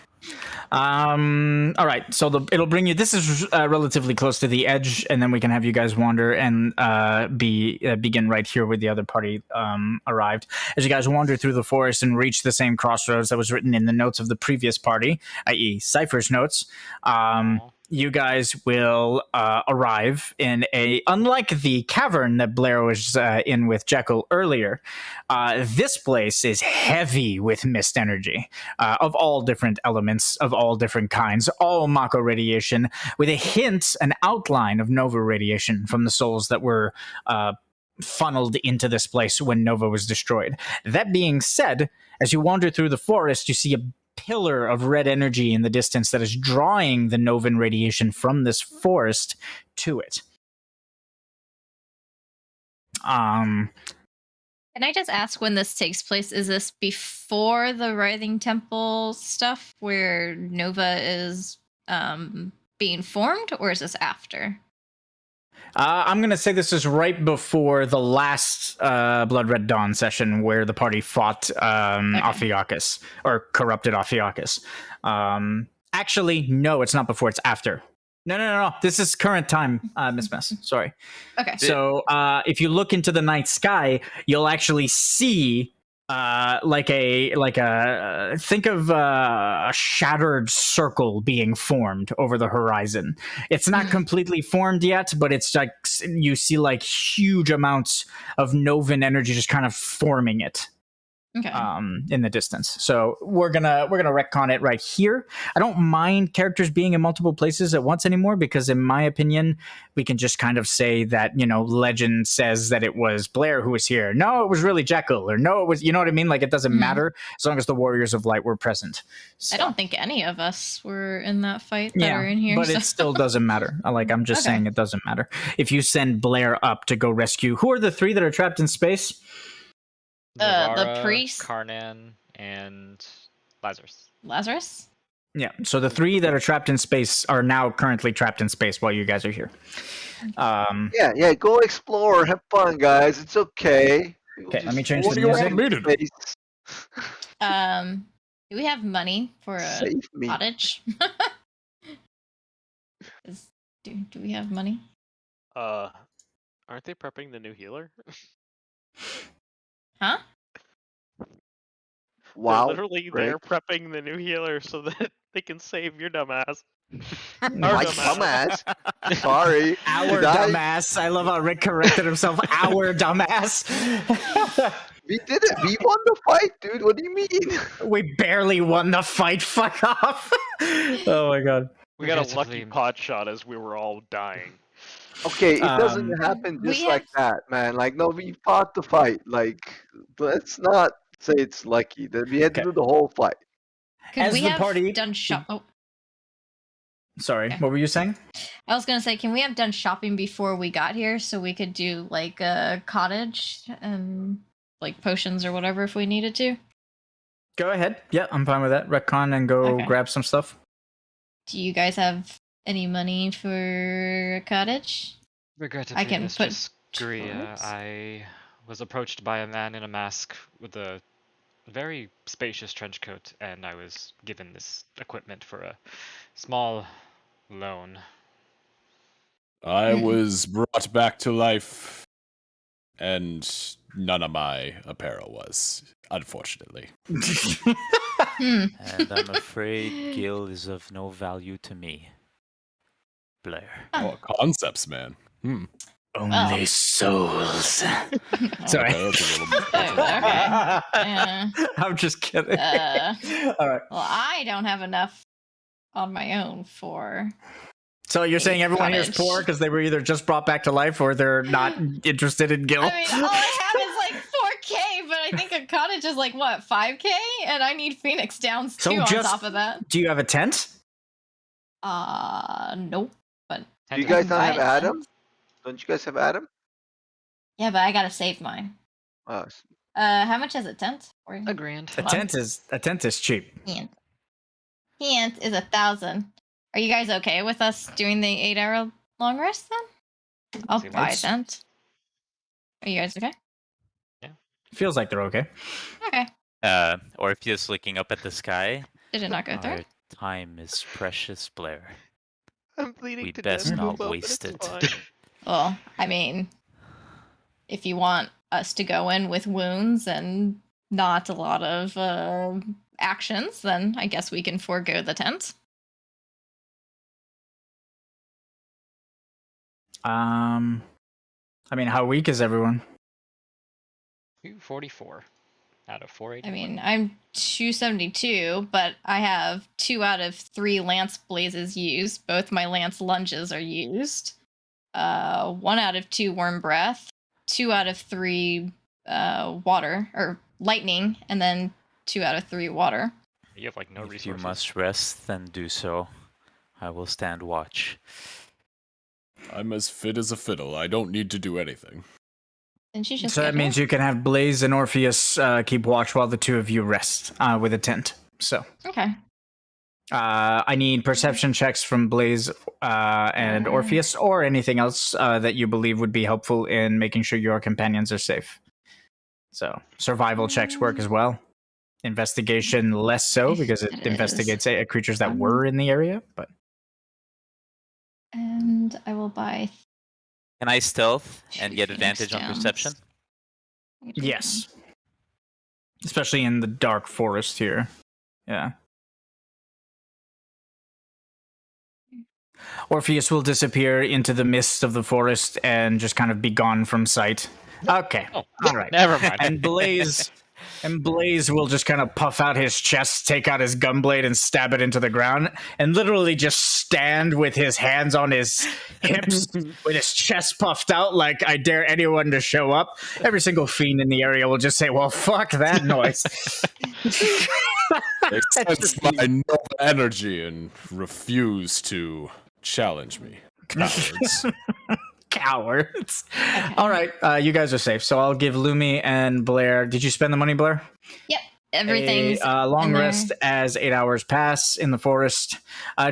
All right, so it'll bring you. This is relatively close to the edge, and then we can have you guys wander and begin right here where the other party arrived. As you guys wander through the forest and reach the same crossroads that was written in the notes of the previous party, i.e., Cypher's notes. You guys will arrive in unlike the cavern that Blair was in with Jekyll earlier, this place is heavy with mist energy of all different elements, of all different kinds, all Mako radiation, with a hint, an outline of Nova radiation from the souls that were funneled into this place when Nova was destroyed. That being said, as you wander through the forest, you see a pillar of red energy in the distance that is drawing the Novan radiation from this forest to it. Can I just ask when this takes place? Is this before the Writhing Temple stuff where Nova is being formed, or is this after? I'm going to say this is right before the last Blood Red Dawn session where the party fought Ophiuchus, or corrupted Ophiuchus. Actually, no, it's not before, it's after. No. This is current time, Miss Mess. Sorry. Okay. So if you look into the night sky, you'll actually see think of a shattered circle being formed over the horizon. It's not completely formed yet, but it's like you see like huge amounts of Novan energy just kind of forming it. Okay. In the distance. So we're gonna retcon it right here. I don't mind characters being in multiple places at once anymore, because in my opinion, we can just kind of say that, legend says that it was Blair who was here. No, it was really Jekyll, or no, it was, you know what I mean? Like, it doesn't matter as long as the Warriors of Light were present. So, I don't think any of us were in that fight that are in here. But it still doesn't matter. I'm just saying it doesn't matter. If you send Blair up to go rescue, who are the 3 that are trapped in space? The priest, Karnan, and Lazarus. Lazarus? Yeah, so the 3 that are trapped in space are now currently trapped in space while you guys are here. Yeah, go explore, have fun, guys. It's okay. Okay, let me change What the do you music. want me to do? Do we have money for a Save me. cottage? Do we have money? Aren't they prepping the new healer? Huh? Wow. They're literally they're prepping the new healer so that they can save your dumbass. My dumbass. Sorry. Our dumbass. I love how Rick corrected himself. Our dumbass. We did it. We won the fight, dude. What do you mean? We barely won the fight. Fuck off. Oh my god. We got a lucky pot shot as we were all dying. Okay, it doesn't happen just like that, man. Like, no, we fought the fight. Like, let's not say it's lucky. That we had to do the whole fight. Could we have done Sorry, what were you saying? I was gonna say, can we have done shopping before we got here so we could do like a cottage and like potions or whatever if we needed to? Go ahead. Yeah, I'm fine with that. Retcon and go grab some stuff. Do you guys have any money for a cottage? Regrettably, I can Mistress put Gria, I was approached by a man in a mask with a very spacious trench coat, and I was given this equipment for a small loan. I was brought back to life, and none of my apparel was, unfortunately. And I'm afraid Gil is of no value to me. Blair. Oh, concepts, man. Only souls. Sorry. I'm just kidding. All right. Well, I don't have enough on my own for. So you're saying everyone here is poor because they were either just brought back to life or they're not interested in Gil? I mean, all I have is like 4K, but I think a cottage is like, what, 5K? And I need Phoenix Downs too on top of that. Do you have a tent? Nope. But do you guys not have Adam? Don't you guys have Adam? Yeah, but I gotta save mine. Oh. How much is a tent? $1,000. A tent is cheap. Tent is 1,000. Are you guys okay with us doing the 8-hour long rest then? I'll buy a tent. Are you guys okay? Yeah. Feels like they're okay. Okay. Orpheus looking up at the sky. Did it not go through? Our time is precious, Blair. I'm bleeding We to best death, not but waste it's it. fine. Well, I mean, if you want us to go in with wounds and not a lot of actions, then I guess we can forego the tent. I mean, how weak is everyone? 244 out of 480. I mean, I'm 272, but I have 2 out of 3 lance blazes used. Both my lance lunges are used. 1 out of 2 worm breath. 2 out of 3 water or lightning, and then 2 out of 3 water. You have like no resources. If you must rest, then do so. I will stand watch. I'm as fit as a fiddle. I don't need to do anything. Didn't you just So get that means here? you can have Blaze and Orpheus keep watch while the two of you rest with a tent. So Okay. I need perception checks from Blaze and Orpheus, or anything else that you believe would be helpful in making sure your companions are safe. So survival checks work as well. Investigation less so, because it investigates creatures that were in the area. But And I will buy. Can I stealth and Two get Phoenix advantage on Stones. perception? yes, especially in the dark forest here. Yeah. Orpheus will disappear into the mist of the forest and just kind of be gone from sight. Okay. Oh, All right. never mind. And Blaze will just kind of puff out his chest, take out his gunblade, and stab it into the ground, and literally just stand with his hands on his hips, with his chest puffed out, like I dare anyone to show up. Every single fiend in the area will just say, "Well, fuck that noise." They sense my noble energy and refuse to challenge me. Cowards. Cowards. Okay. All right, you guys are safe. So I'll give Lumi and Blair. Did you spend the money, Blair? Yep. Everything's a long in there. rest as 8 hours pass in the forest.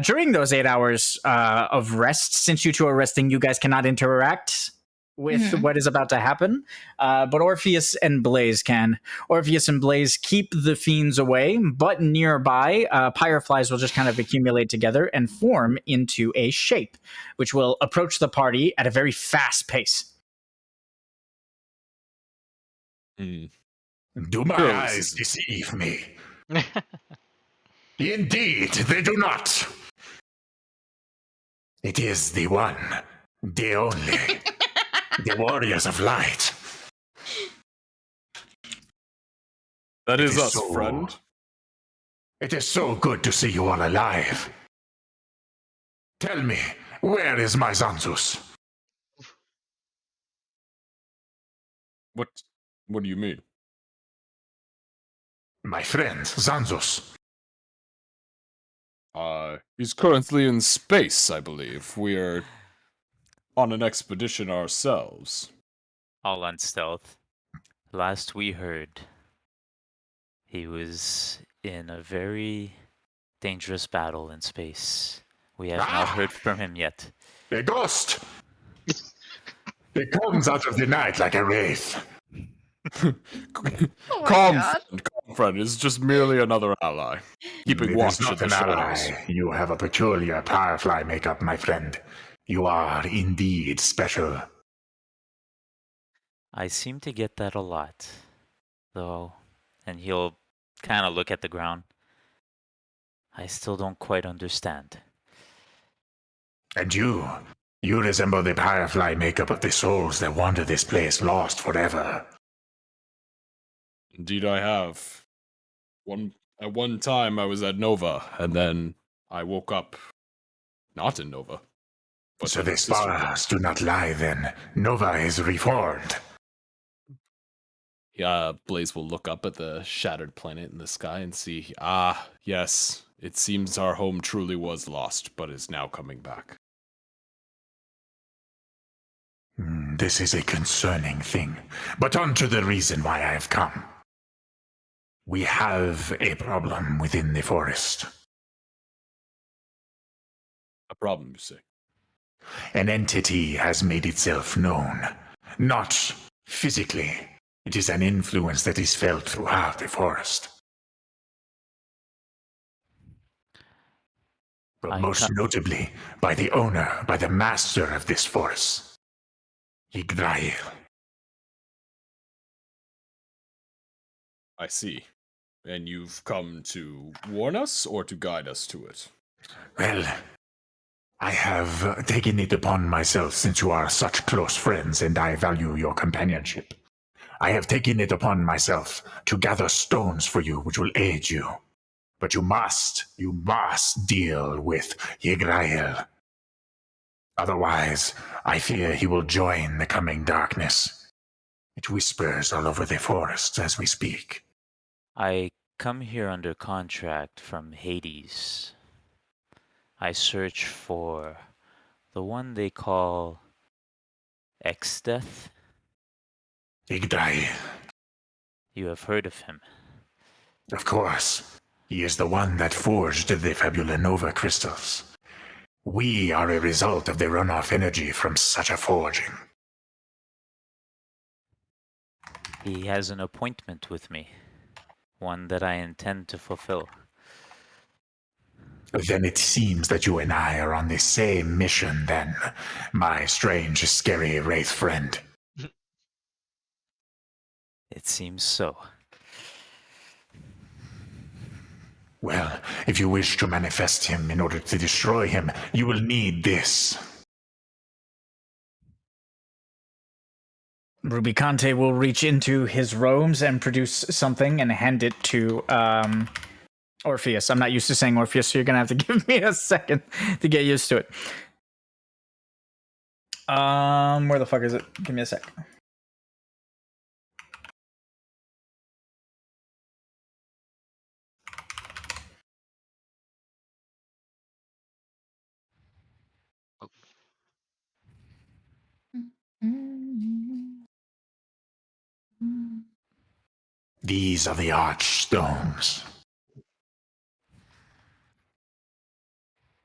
During those 8 hours of rest, since you two are resting, you guys cannot interact with what is about to happen. But Orpheus and Blaze can. Orpheus and Blaze keep the fiends away, but nearby, pyreflies will just kind of accumulate together and form into a shape, which will approach the party at a very fast pace. Do my eyes deceive me? Indeed, they do not. It is the one, the only, the warriors of light. That is us, so, friend. It is so good to see you all alive. Tell me, where is my Zanzus? What do you mean? My friend, Zanzus. He's currently in space, I believe. We're on an expedition ourselves. All on stealth. Last we heard, he was in a very dangerous battle in space. We have not heard from him yet. A ghost! It comes out of the night like a wraith. Calm, friend. It's just merely another ally. Keeping It watch is of not the an shadows. ally. You have a peculiar firefly makeup, my friend. You are indeed special. I seem to get that a lot, though, and he'll kind of look at the ground. I still don't quite understand. And you resemble the firefly makeup of the souls that wander this place lost forever. Indeed, I have. At one time, I was at Nova, and then I woke up not in Nova. But So in the sister stars do not lie then. Nova is reformed. Yeah, Blaze will look up at the shattered planet in the sky and see, yes, it seems our home truly was lost, but is now coming back. This is a concerning thing. But on to the reason why I have come. We have a problem within the forest. A problem, you say? An entity has made itself known. Not physically. It is an influence that is felt throughout the forest. But most notably, by the owner, by the master of this force, Exdeath. I see. And you've come to warn us or to guide us to it? Well, I have taken it upon myself, since you are such close friends and I value your companionship. I have taken it upon myself to gather stones for you, which will aid you. But you must deal with Exdeath. Otherwise, I fear he will join the coming darkness. It whispers all over the forest as we speak. I come here under contract from Hades. I search for the one they call Exdeath. Igdai. You have heard of him. Of course. He is the one that forged the Fabula Nova Crystals. We are a result of the runoff energy from such a forging. He has an appointment with me. One that I intend to fulfill. Then it seems that you and I are on the same mission then, my strange, scary wraith friend. It seems so. Well, if you wish to manifest him in order to destroy him, you will need this. Rubicante will reach into his robes and produce something and hand it to Orpheus. I'm not used to saying Orpheus, so you're going to have to give me a second to get used to it. Where the fuck is it? Give me a sec. These are the Archstones.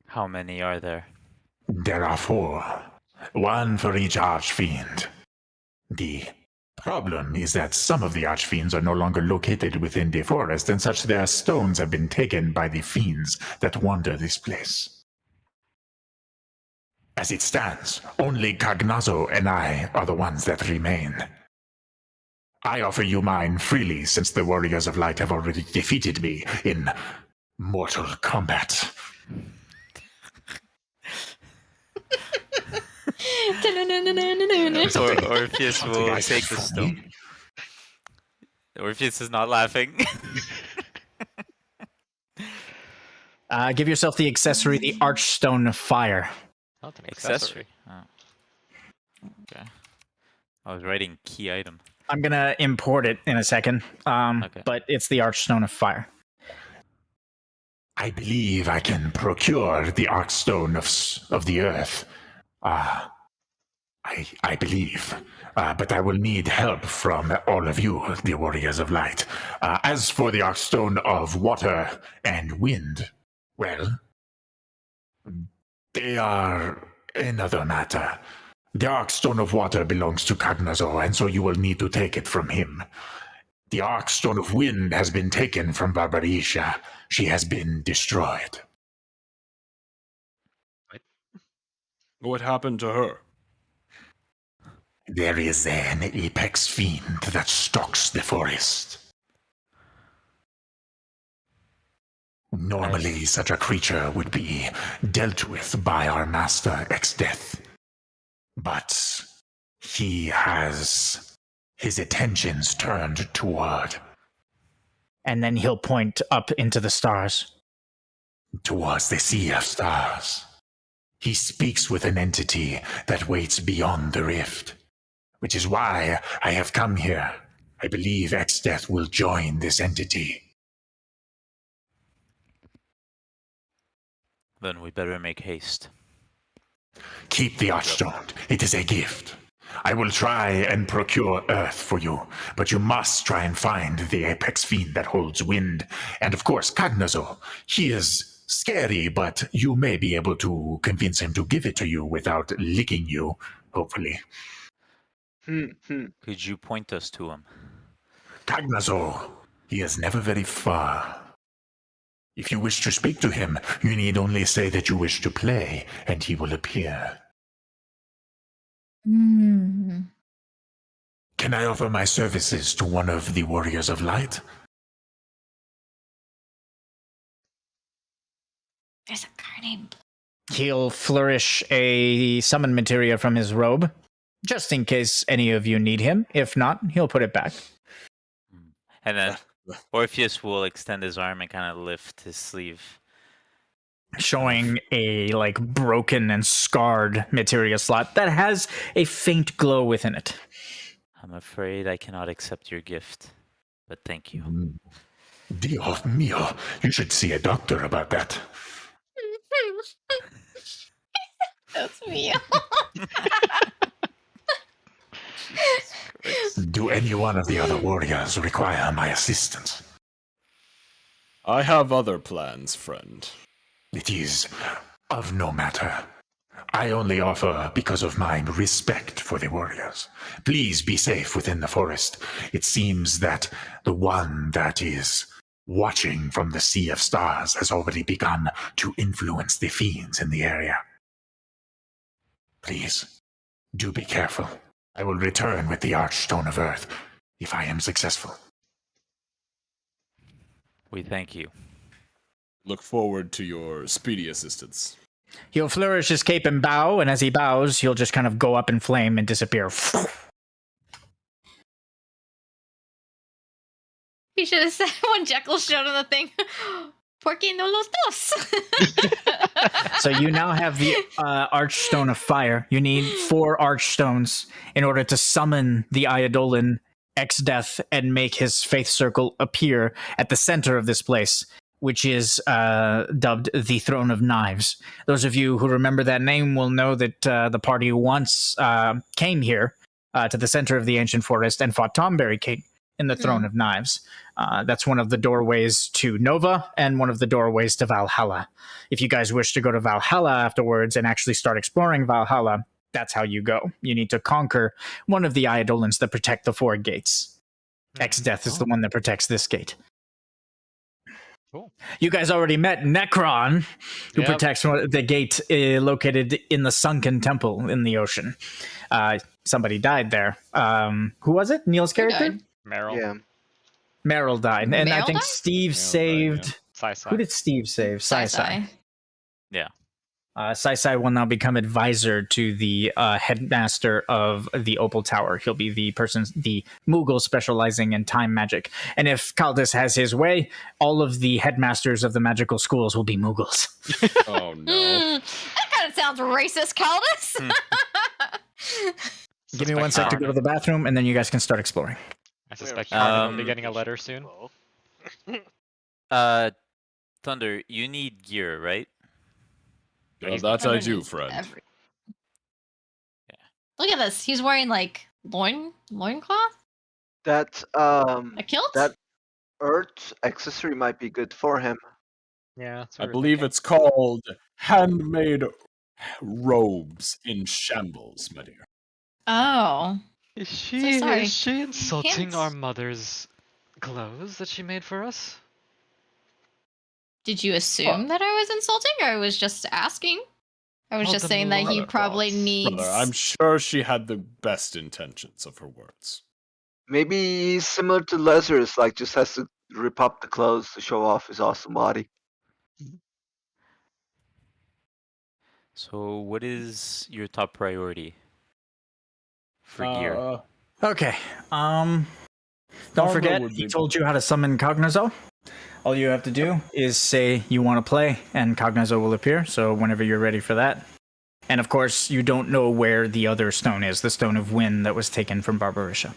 How many are there? There are 4. 1 for each Archfiend. The problem is that some of the Archfiends are no longer located within the forest, and such their stones have been taken by the fiends that wander this place. As it stands, only Cognizo and I are the ones that remain. I offer you mine freely, since the Warriors of Light have already defeated me in mortal combat. Orpheus will take the stone. Orpheus is not laughing. Give yourself the accessory, the Archstone of Fire. Not an Accessory. Oh. Okay. I was writing key item. I'm going to import it in a second, Okay. but it's the Archstone of Fire. I believe I can procure the Archstone of the Earth. I believe. But I will need help from all of you, the Warriors of Light. As for the Archstone of Water and Wind, well, they are another matter. The Archstone of Water belongs to Cognizo, and so you will need to take it from him. The Archstone of Wind has been taken from Barbarisha. She has been destroyed. What happened to her? There is an apex fiend that stalks the forest. Normally, such a creature would be dealt with by our master, Exdeath. But he has his attentions turned toward... And then he'll point up into the stars. Towards the sea of stars. He speaks with an entity that waits beyond the rift. Which is why I have come here. I believe Exdeath will join this entity. Then we better make haste. Keep the Archstone. It is a gift. I will try and procure Earth for you, but you must try and find the apex fiend that holds wind. And of course, Cognizo. He is scary, but you may be able to convince him to give it to you without licking you, hopefully. Could you point us to him? Cognizo. He is never very far. If you wish to speak to him, you need only say that you wish to play, and he will appear. Can I offer my services to one of the Warriors of Light? There's a car named. He'll flourish a summon materia from his robe, just in case any of you need him. If not, he'll put it back. And then Orpheus will extend his arm and kind of lift his sleeve. Showing a broken and scarred materia slot that has a faint glow within it. I'm afraid I cannot accept your gift, but thank you. Dios mío, you should see a doctor about that. That's me. Do any one of the other warriors require my assistance? I have other plans, friend. It is of no matter. I only offer because of my respect for the warriors. Please be safe within the forest. It seems that the one that is watching from the Sea of Stars has already begun to influence the fiends in the area. Please, do be careful. I will return with the Archstone of Earth if I am successful. We thank you. Look forward to your speedy assistance. He'll flourish his cape and bow, and as he bows, he'll just kind of go up in flame and disappear. He should have said when Jekyll showed him the thing, Porque no los dos. So you now have the Archstone of Fire. You need 4 Archstones in order to summon the Eidolon Exdeath and make his faith circle appear at the center of this place, which is dubbed the Throne of Knives. Those of you who remember that name will know that the party once came here to the center of the ancient forest and fought Tomberry King in the Throne of Knives. That's one of the doorways to Nova and one of the doorways to Valhalla. If you guys wish to go to Valhalla afterwards and actually start exploring Valhalla, that's how you go. You need to conquer one of the Eidolons that protect the 4 gates. Exdeath is the one that protects this gate. Cool. You guys already met Necron, who protects the gate located in the sunken temple in the ocean. Somebody died there. Who was it? Neil's character? Meryl. Yeah. Meryl died. And I Meryl think died? Steve Meryl saved... died, Sai-Sai. Who did Steve save? Sai-Sai. Yeah. Sai-Sai will now become advisor to the headmaster of the Opal Tower. He'll be the Moogle specializing in time magic. And if Kaldis has his way, all of the headmasters of the magical schools will be Moogles. Oh no. That kind of sounds racist, Caldus. Give me 1 sec to go to the bathroom, and then you guys can start exploring. I suspect Carmen will be getting a letter soon. Thunder, you need gear, right? Well, that I do, friend. Look at this. He's wearing like loincloth? That A kilt? that earth accessory might be good for him. Yeah, that's I what we're believe thinking. it's called handmade robes in shambles, my dear. Oh. Is she sorry. is she insulting Hints. our mother's clothes that she made for us? Did you assume that I was insulting, or I was just asking? I was Oh, just the saying that he Brother probably boss. needs. Brother, I'm sure she had the best intentions of her words. Maybe he's similar to Lazarus, like just has to rip up the clothes to show off his awesome body. So, what is your top priority for gear? Okay. Don't Armor forget, would he be- told you how to summon Cognizo. All you have to do is say you want to play, and Cognizo will appear. So whenever you're ready for that. And of course, you don't know where the other stone is, the Stone of Wind that was taken from Barbarisha.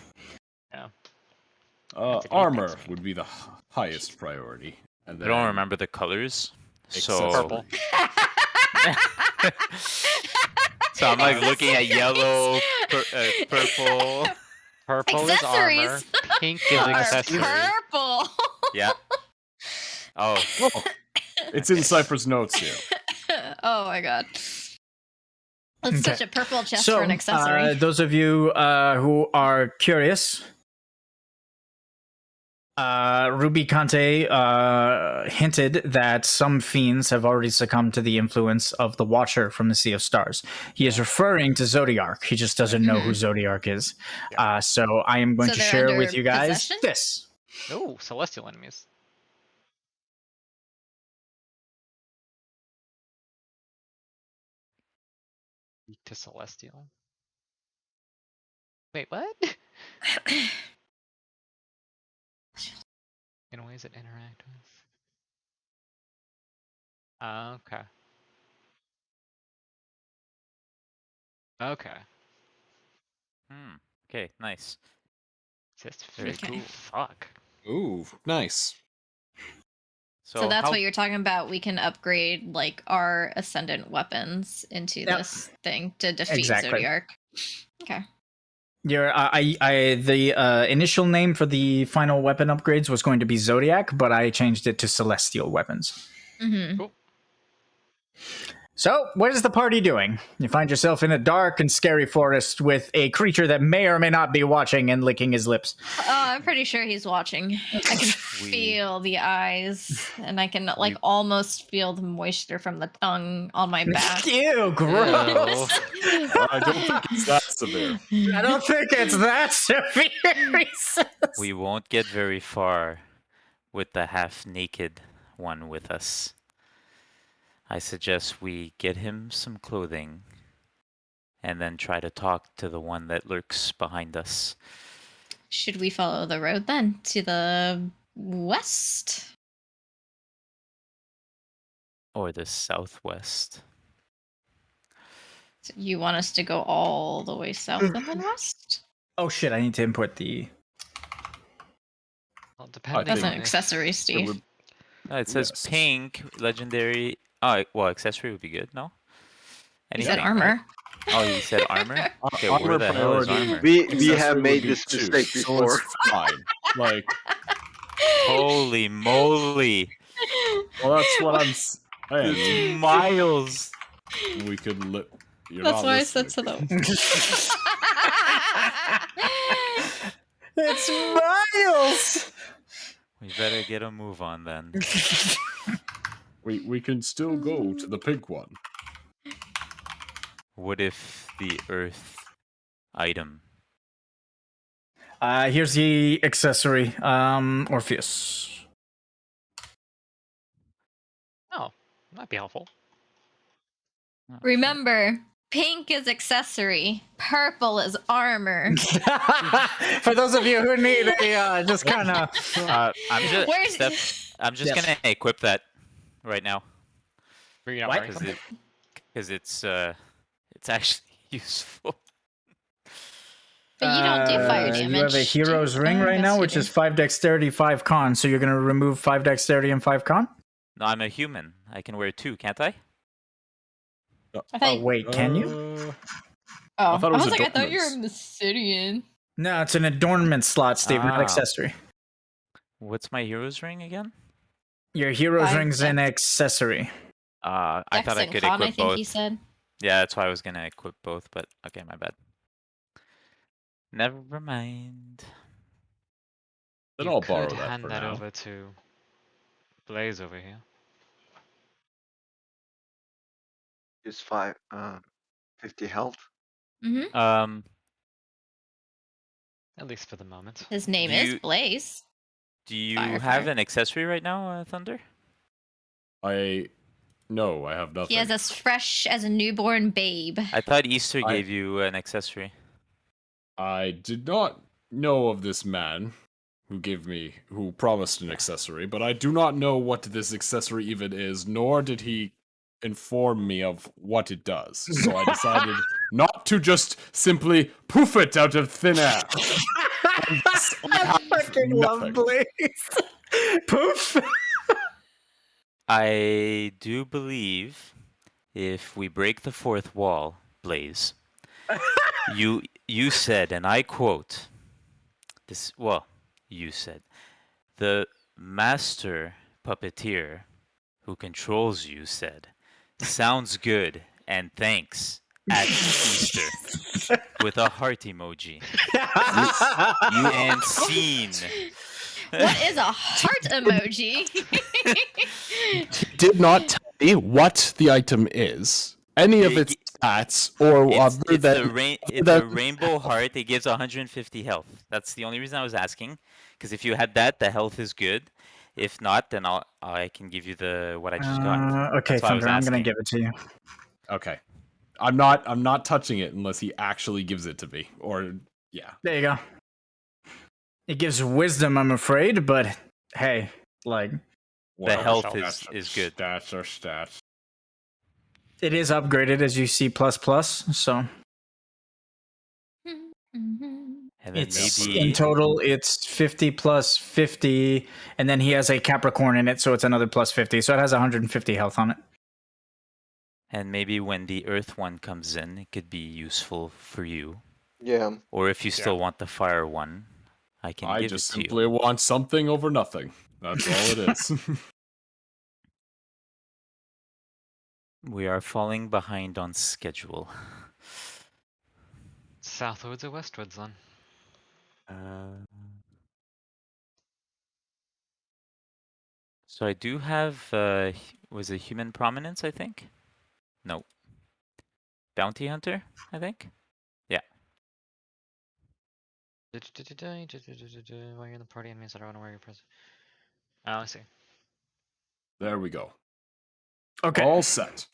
Armor would be the highest priority. And I don't remember the colors, so Purple. so I'm like looking at yellow, purple. Purple is armor. Accessories. Pink is Are accessories. purple. Yeah. Oh, It's in Cypher's notes here. Oh my god. That's Okay. such a purple chest for an accessory. Those of you who are curious, Ruby Conte hinted that some fiends have already succumbed to the influence of the Watcher from the Sea of Stars. He is referring to Zodiark. He just doesn't know who Zodiark is. So I am going So to they're share under with you guys possession? this. Oh, celestial enemies. Weak to celestial. Wait, what? In ways that interact with. Okay. Okay. okay, nice. Just Very Okay. cool. Fuck. Ooh, nice. So that's how- what you're talking about. We can upgrade like our ascendant weapons into Yep. this thing to defeat Exactly. Zodiark. Okay. The initial name for the final weapon upgrades was going to be Zodiac, but I changed it to Celestial Weapons. Mm-hmm. Cool. So, what is the party doing? You find yourself in a dark and scary forest with a creature that may or may not be watching and licking his lips. I'm pretty sure he's watching. I can feel the eyes, and I can almost feel the moisture from the tongue on my back. Ew, gross. I don't think it's that severe. I don't think it's that severe. He says. We won't get very far with the half-naked one with us. I suggest we get him some clothing and then try to talk to the one that lurks behind us. Should we follow the road then to the west? Or the southwest. So you want us to go all the way south and then west? Oh shit, I need to input the... Well, depending That's on an accessory, Steve. It says Yes. pink, legendary... Oh, well, accessory would be good, no? He said Anything, armor. right? Oh, you said armor? Okay, Armor where the hell is priority. armor? We Accessory have would made be this 2, mistake so before. it's fine. Like, Holy moly! well, that's what I'm saying. It's miles! We could You're That's not why I said listening. to them. It's Miles! We better get a move on then. We can still go to the pink one. What if the earth item? Here's the accessory. Orpheus. Oh, might be helpful. Remember, pink is accessory, purple is armor. For those of you who need a just kind of... I'm just gonna equip that right now Bring it out, What? Mari. because it's actually useful. But you don't do fire damage. You have a hero's ring right now, which is 5 dexterity, 5 con. So you're going to remove 5 dexterity and 5 con? No, I'm a human. I can wear 2, can't I? Oh, wait, can you? I thought it was was like, I thought you were adornments. Obsidian. No, it's an adornment slot, Steve, not Ah. accessory. What's my hero's ring again? Your hero's 5 ring's an accessory. I thought I could con, I equip think both. he said. Yeah, that's why I was gonna equip both, but okay, my bad. Never mind. Then You I'll could borrow that hand for that now. over to Blaze over here. Just 50 health. Mm-hmm. At least for the moment. His name Do is you- Blaze. Do you Fire, have fire. an accessory right now, Thunder? No, I have nothing. He is as fresh as a newborn babe. I thought Easter I- gave you an accessory. I did not know of this man who promised an accessory, but I do not know what this accessory even is, nor did he inform me of what it does. So I decided not to just simply poof it out of thin air. I fucking love nothing. Blaze. Poof. I do believe if we break the fourth wall, Blaze, you said, and I quote, you said, the master puppeteer who controls you said, sounds good and thanks at Easter with a heart emoji. And scene. What is a heart emoji? Did not tell me what the item is, any of its stats, or other It's than a rainbow heart. It gives 150 health. That's the only reason I was asking. Because if you had that, the health is good. If not, then I can give you what I just got. Okay, That's why I was Thunder, I'm going asking. to give it to you. Okay. I'm not touching it unless he actually gives it to me. Or yeah. There you go. It gives wisdom, I'm afraid, but hey, like, The health Stats is good. Stats are stats. it is upgraded as you see so And then it's maybe in total it's 50 plus 50, and then he has a Capricorn in it, so it's another plus 50, so it has 150 health on it. And maybe when the Earth one comes in, it could be useful for you Yeah. Or if you still want the fire one, I can I give just it to simply you. want something over nothing. That's all it is. We are falling behind on schedule. Southwards or westwards then? So I do have, was it human prominence, I think? No. Bounty hunter, I think? Yeah. While you're in the party, it means I don't want to wear your present. Oh, I see. There we go. Okay. All set.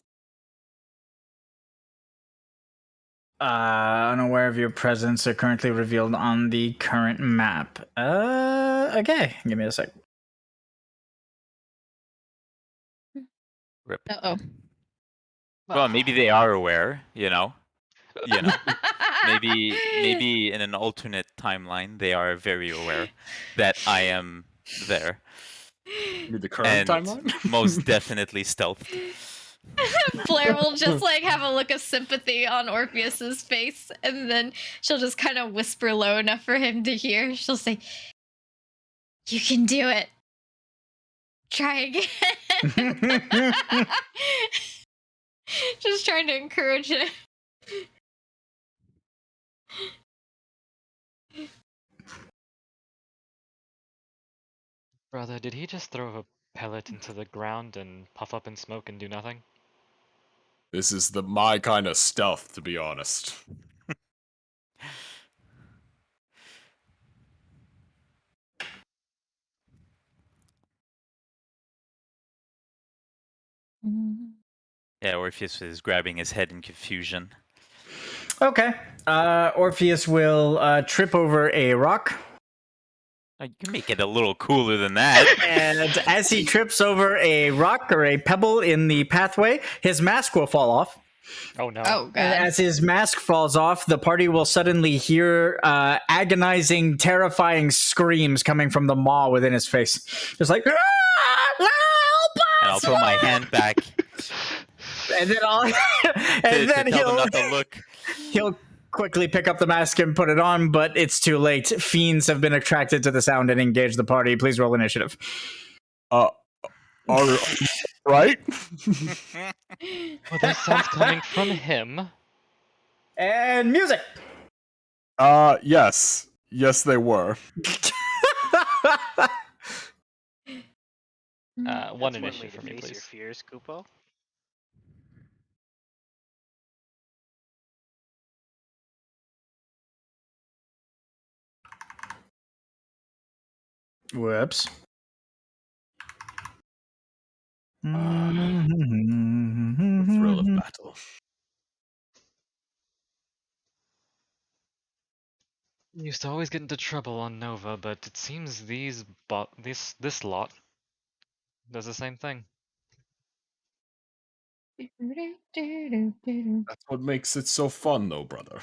Unaware of your presence are currently revealed on the current map. Okay. Give me a sec. Rip. Uh-oh. Well, maybe they are aware, you know? Maybe in an alternate timeline, they are very aware that I am there. Maybe the current And timeline? most definitely stealthed. Blair will just like have a look of sympathy on Orpheus's face, and then she'll just kind of whisper low enough for him to hear. She'll say, "You can do it. Try again." Just trying to encourage him. Brother, did he just throw a pellet into the ground and puff up in smoke and do nothing? This is my kind of stealth, to be honest. Yeah, Orpheus is grabbing his head in confusion. Okay. Orpheus will trip over a rock. You can make it a little cooler than that. And as he trips over a rock or a pebble in the pathway, his mask will fall off. Oh no. Oh, God. And as his mask falls off, the party will suddenly hear agonizing, terrifying screams coming from the maw within his face. Just like, "Ah, help And I'll us!" put my hand back And then I'll, to tell them not to look. he'll quickly pick up the mask and put it on, but it's too late. Fiends have been attracted to the sound and engage the party. Please roll initiative. All right. Well, that sounds coming from him. And music. Yes. Yes, they were. One That's one initiative way for to me, face your please. fears, Kupo. Whoops. The thrill of battle. You used to always get into trouble on Nova, but it seems this lot does the same thing. That's what makes it so fun, though, brother.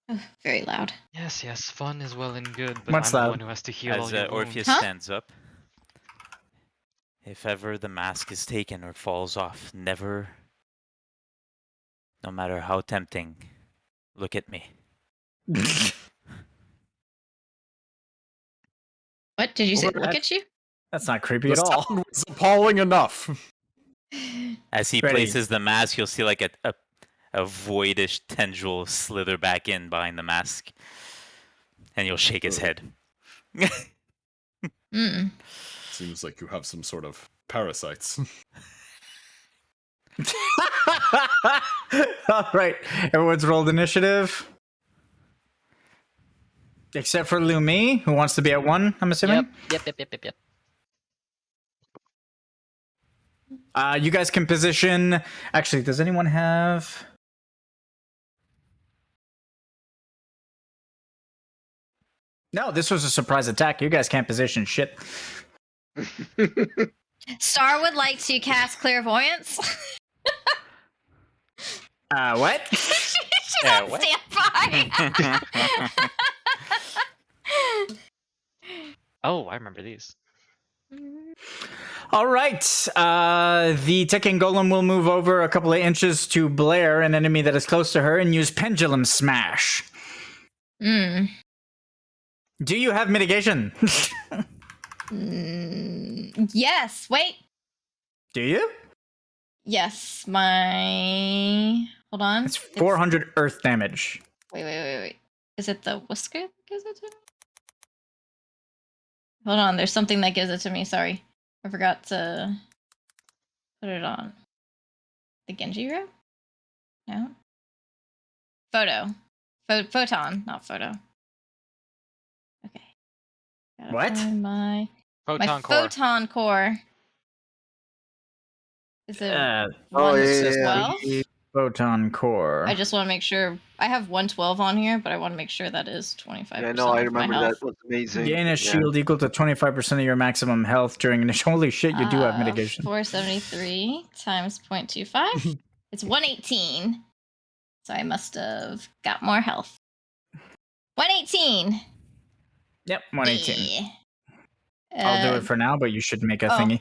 Oh, very loud. Yes, fun is well and good, but What's I'm loud? the one who has to heal all As your wounds. Orpheus Huh? stands up. If ever the mask is taken or falls off, never, no matter how tempting, look at me. What did you say? What? Look at you? That's not creepy The at all. sound was appalling enough. As he Ready. places the mask, you'll see like a voidish tendril slither back in behind the mask. And you'll shake his head. Mm. Seems like you have some sort of parasites. All right. Everyone's rolled initiative. Except for Lumi, who wants to be at 1, I'm assuming. Yep. You guys can position. Actually, does anyone have? No, this was a surprise attack. You guys can't position shit. Star would like to cast clairvoyance. What? She's Yeah, on what? standby. Oh, I remember these. All right. The ticking golem will move over a couple of inches to Blair, an enemy that is close to her, and use pendulum smash. Mm. Do you have mitigation? Yes. Wait. Do you? Yes. My. Hold on. It's 400 earth damage. Wait. Is it the whisker that gives it to me? Hold on. There's something that gives it to me. Sorry. I forgot to put it on. The Genji robe? No. Photo. Photon, not photo. Okay. Gotta What? find my Photon core. photon core. Is it Oh, 112? Photon core. I just want to make sure. I have 112 on here, but I want to make sure that is 25%. Yeah, no, I of my remember health. that was amazing. Gain a Yeah. shield equal to 25% of your maximum health during initial. Holy shit, you do have mitigation. 473 times 0.25. It's 118. So I must have got more health. 118. Yep, 118. Yeah. I'll do it for now, but you should make a thingy.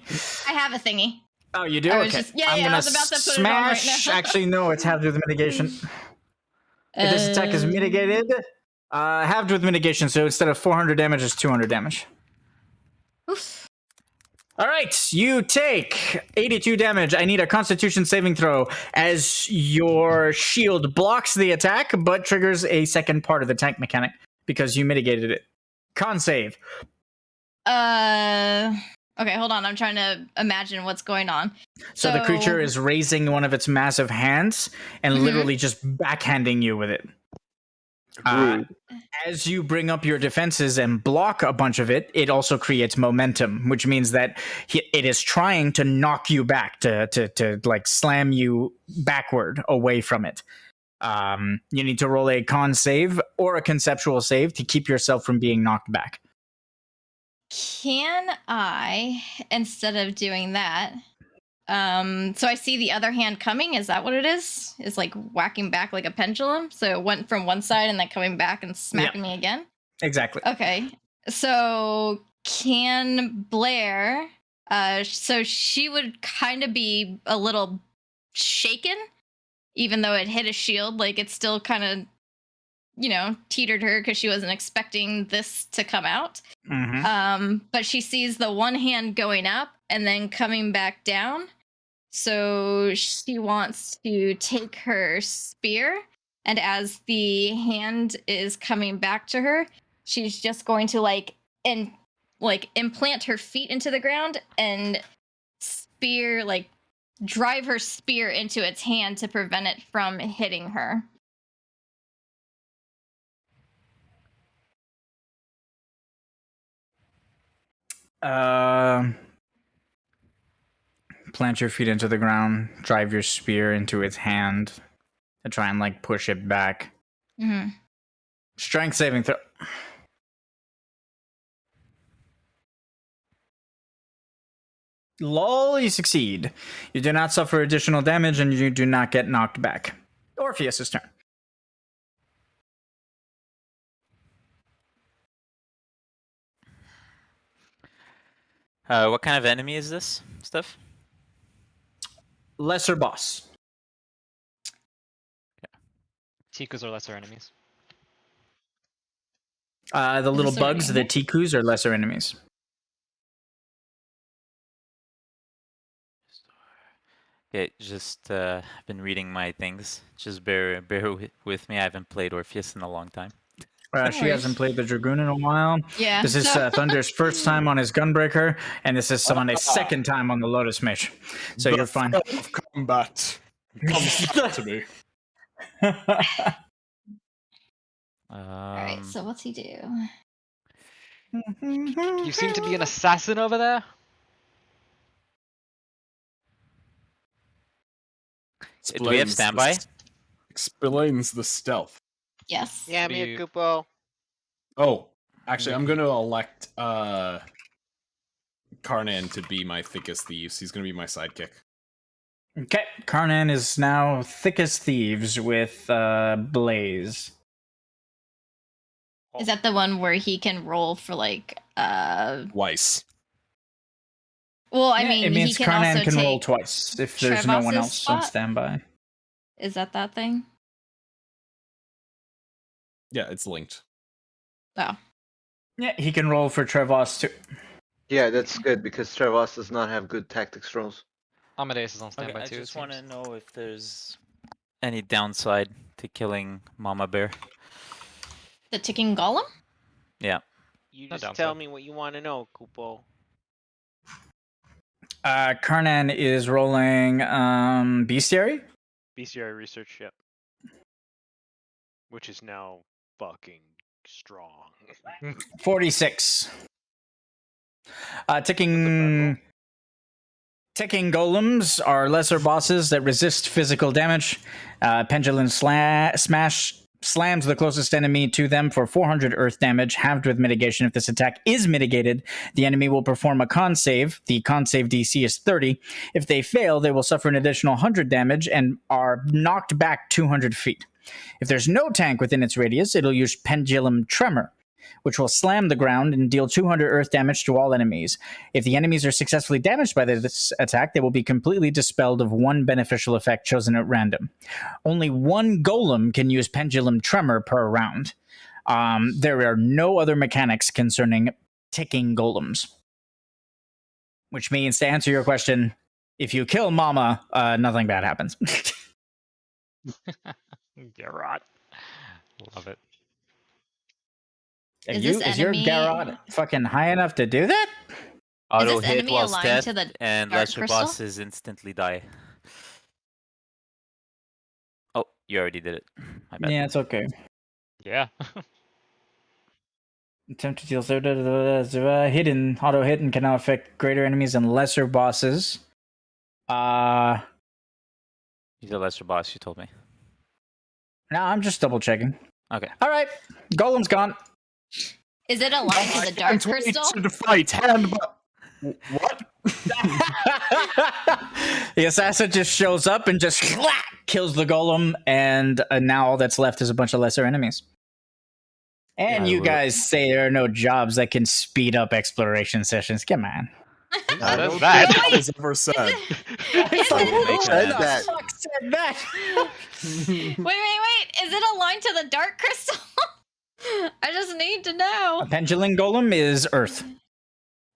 I have a thingy. Oh, you do? I Okay. was just- yeah, I'm I gonna was about to put it on right smash. now. Actually, no, it's halved with mitigation. If this attack is mitigated, halved with mitigation, so instead of 400 damage, it's 200 damage. Oof. All right, you take 82 damage. I need a Constitution saving throw as your shield blocks the attack, but triggers a second part of the tank mechanic because you mitigated it. Con save. Okay, hold on. I'm trying to imagine what's going on. So the creature is raising one of its massive hands and literally just backhanding you with it. As you bring up your defenses and block a bunch of it, it also creates momentum, which means that it is trying to knock you back, to like slam you backward away from it. You need to roll a con save or a conceptual save to keep yourself from being knocked back. Can I, instead of doing that, so I see the other hand coming, is that what it is? It's like whacking back like a pendulum? So it went from one side and then coming back and smacking me again? Exactly. Okay. So can Blair, so she would kind of be a little shaken, even though it hit a shield, like it still kind of, teetered her because she wasn't expecting this to come out. But she sees the one hand going up and then coming back down. So she wants to take her spear, and as the hand is coming back to her, she's just going to implant her feet into the ground and drive her spear into its hand to prevent it from hitting her. Plant your feet into the ground, drive your spear into its hand to try and push it back. Strength saving throw. Lol, you succeed. You do not suffer additional damage and you do not get knocked back. Orpheus' turn. What kind of enemy is this stuff? Lesser boss. Tikus are lesser enemies. The little Lesser bugs, the enemy? tikus, are lesser enemies. Yeah, just I've been reading my things. Just bear with me. I haven't played Orpheus in a long time. She hasn't played the Dragoon in a while. Yeah. This is Thunder's first time on his Gunbreaker, and this is Summon's second time on the Lotus Mage. So you're fine. Of combat comes back to me. Alright, so what's he do? You seem to be an assassin over there. Do we have standby? Explains the stealth. Yes. Yeah, Do me you- a Kupo. Oh, actually, I'm gonna elect Karnan to be my thickest thieves. He's gonna be my sidekick. Okay, Karnan is now thick as thieves with Blaze. Is that the one where he can roll for Weiss. Well, I Yeah, mean, it means he can Karnan also can take roll twice if there's no one Trevos's else on spot? standby. Is that thing? Yeah, it's linked. Oh. Yeah, he can roll for Trevos too. Yeah, that's good because Trevos does not have good tactics rolls. Amadeus is on Okay, standby I too. just want to know if there's any downside to killing Mama Bear. The ticking golem? Yeah. You No just tell downside. me what you want to know, Kupo. Karnan is rolling Bestiary. BCI research, yep. Which is now fucking strong. 46. What's the Ticking golems are lesser bosses that resist physical damage. Pendulum Smash slams the closest enemy to them for 400 earth damage, halved with mitigation. If this attack is mitigated, the enemy will perform a con save. The con save DC is 30. If they fail, they will suffer an additional 100 damage and are knocked back 200 feet. If there's no tank within its radius, it'll use Pendulum Tremor, which will slam the ground and deal 200 earth damage to all enemies. If the enemies are successfully damaged by this attack, they will be completely dispelled of one beneficial effect chosen at random. Only one golem can use Pendulum Tremor per round. There are no other mechanics concerning ticking golems. Which means, to answer your question, if you kill Mama, nothing bad happens. Garrot. Love it. Are Is you, this is your enemy- Garrot fucking high enough to do that? Auto this hit enemy while aligned death, to the and dark lesser crystal? bosses instantly die. Oh, you already did it. My bad. Yeah, it's okay. Yeah. Attempt to deal hidden auto hit and can now affect greater enemies and lesser bosses. He's a lesser boss, you told me. No, I'm just double checking. Okay. All right, Golem's gone. Is it aligned to the dark crystal? To fight hand. What? The assassin just shows up and just kills the golem, and now all that's left is a bunch of lesser enemies. And I you will- guys say there are no jobs that can speed up exploration sessions. Come on. Who I says don't that? That was ever said. Is Like, it- make said sense. that? Fuck said that? Wait. Is it aligned to the dark crystal? I just need to A know. pendulum golem is Earth.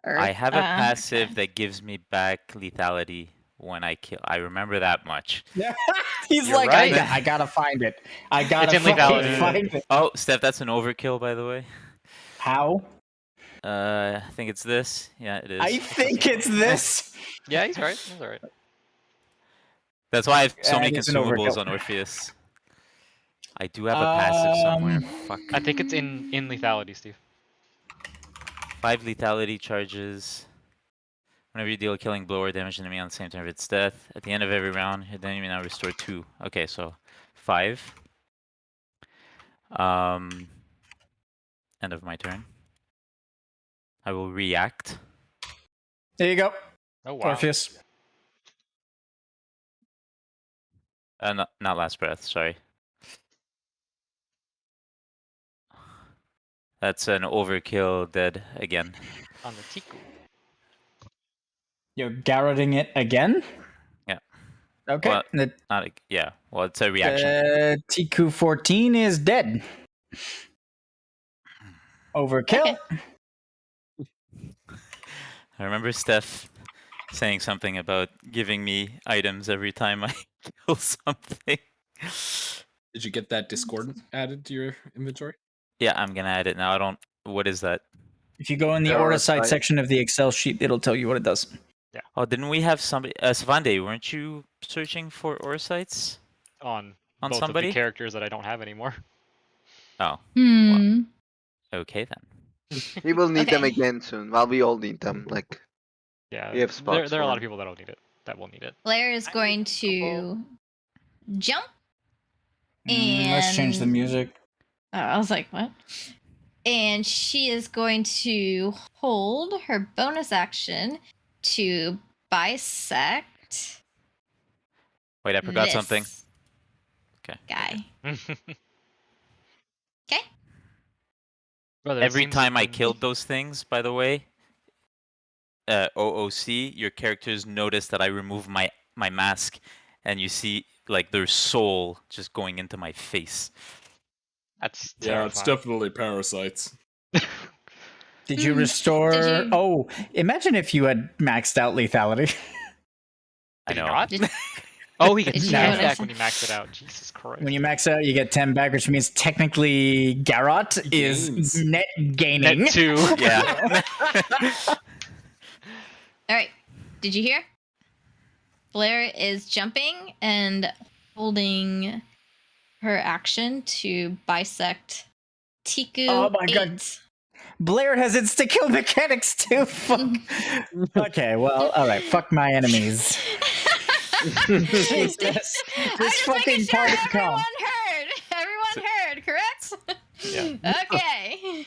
I have a Uh, passive that gives me back lethality when I kill. I remember that much. He's You're like, right. I gotta find it. I gotta in fucking lethality. find it. Oh, Steph, that's an overkill, by the way. How? I think it's this. Yeah, it is. I think it's this. Yeah, he's right. He's alright. That's why I have so many It's an consumables overkill. on Orpheus. I do have a passive somewhere. Fuck. I think it's in lethality, Steve. 5 lethality charges. Whenever you deal a killing blow or damage enemy on the same turn of its death, at the end of every round, the enemy now restore 2. Okay, so 5. End of my turn. I will react. There you go. Oh wow. Orpheus. Not last breath, sorry. That's an overkill dead again. On the Tiku. You're garroting it again? Yeah. Okay. Well, The Not a, yeah, well, it's a reaction. TQ14 is dead. Overkill. Okay. I remember Steph saying something about giving me items every time I kill something. Did you get that Discord added to your inventory? Yeah, I'm gonna add it now. I don't. What is that? If you go in the There are order site sites. section of the Excel sheet, it'll tell you what it does. Oh, didn't we have somebody? Savande, weren't you searching for ore sites? On On both somebody? of the characters that I don't have anymore. Oh, okay then. We will need them Okay. again soon. Well, we all need them. Like, Yeah. We have spots There are a for lot of them. people that don't need it. That will need it. Blair is going to jump. Let's change the And- music. Oh, I was like, what? And she is going to hold her bonus action to bisect. Wait, I forgot something. this Okay. Guy. Okay. Brother, it Every seems time I like- killed those things, by the way, OOC, your characters notice that I remove my mask, and you see like their soul just going into my face. That's Yeah, it's terrifying. definitely parasites. Did you restore? Did you- Oh, imagine if you had maxed out lethality. I Did he know. not? Did- Oh, he gets Did you 10 notice back it? when you max it out. Jesus Christ. When you max out, you get 10 back, which means technically Garrot is Gains. net gaining. Net 2. Yeah. All right. Did you hear? Blair is jumping and holding her action to bisect Tiku. Oh my God. 8. Blair has insta-kill mechanics too. Fuck. Okay, well, all right. Fuck my enemies. Jesus. This I'm just fucking making sure party everyone comp. heard. Everyone heard, correct? Yeah. Okay.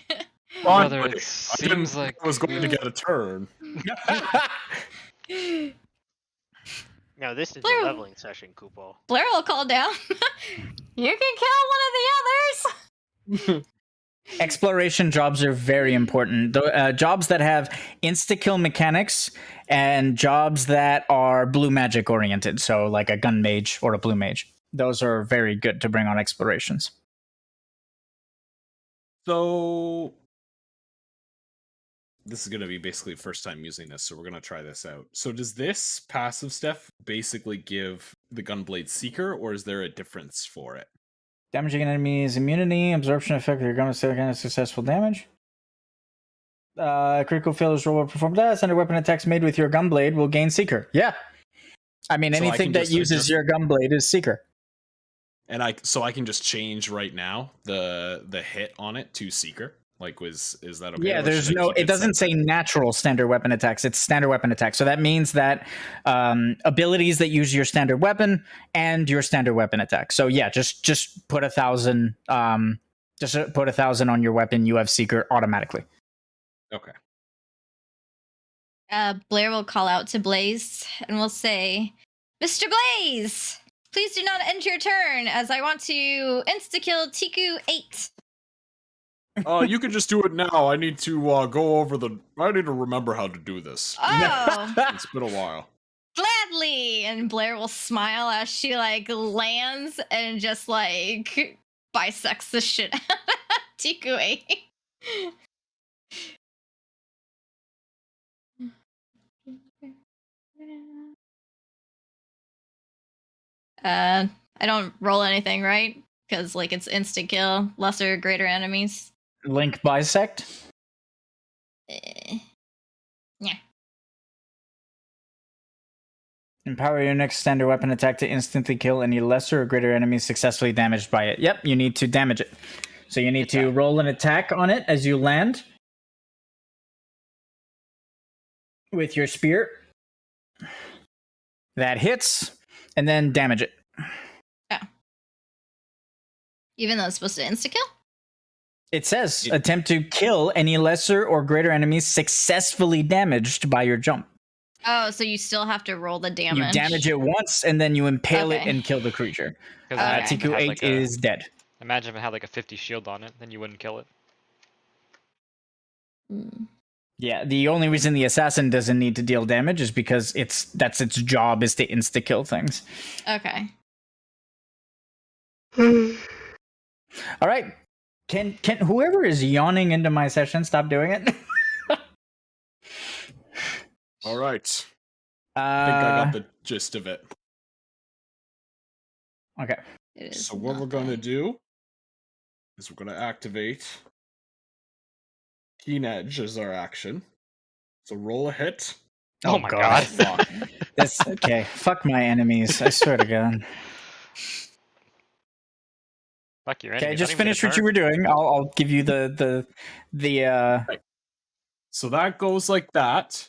Brother, Wait, it I seems didn't like think I was going to get a turn. No, this is Blair- a leveling session, Kupo. Blair will call down. You can kill one of the others. Exploration jobs are very important. The jobs that have insta-kill mechanics and jobs that are blue magic oriented, so like a gun mage or a blue mage. Those are very good to bring on explorations. So this is going to be basically first time using this, so we're going to try this out. So does this passive stuff basically give the Gunblade Seeker, or is there a difference for it? Damaging enemies immunity, absorption effect, you're going to say again successful damage. Critical failures roll performed. Standard weapon attacks made with your gunblade will gain Seeker. Yeah. I mean, So I anything can that just uses adjust- your gunblade is Seeker. And I can just change right now the hit on it to Seeker. Like, is that okay? Yeah, or there's should I no. keep It doesn't say separate? natural standard weapon attacks. It's standard weapon attacks. So that means that abilities that use your standard weapon and your standard weapon attack. So yeah, just put 1,000. Just put 1,000 on your weapon. You have Seeker automatically. Okay. Blair will call out to Blaze and will say, Mr. Blaze, please do not end your turn as I want to insta-kill Tiku 8. You can just do it now. I need to go over I need to remember how to do this. Oh, It's been a while. gladly! And Blair will smile as she, like, lands and just, like, bisects the shit out of Tiku 8. I don't roll anything, right? Because, like, it's instant kill, lesser, greater enemies. Link bisect. Yeah. Empower your next standard weapon attack to instantly kill any lesser or greater enemies successfully damaged by it. Yep, you need to damage it. So you need to roll an attack on it as you land with your spear. That hits, and then damage it. Even though it's supposed to insta kill? It says attempt to kill any lesser or greater enemies successfully damaged by your jump. Oh, so you still have to roll the damage. You damage it once, and then you impale it Okay. and kill the creature. Because Okay. Tiku 8 is dead. Imagine if it had like a 50 shield on it, then you wouldn't kill it. Yeah, the only reason the assassin doesn't need to deal damage is because that's its job is to insta kill things. Okay. All right, can whoever is yawning into my session stop doing it? All right. I think I got the gist of it. Okay. It is So what not we're going to that. do is we're going to activate Keen Edge as our action. So roll a hit. Oh my god. Fuck. This okay. Fuck my enemies. I swear to God. Fuck your Okay, enemies. just I don't even finish get a what you were doing. I'll give you the So that goes like that.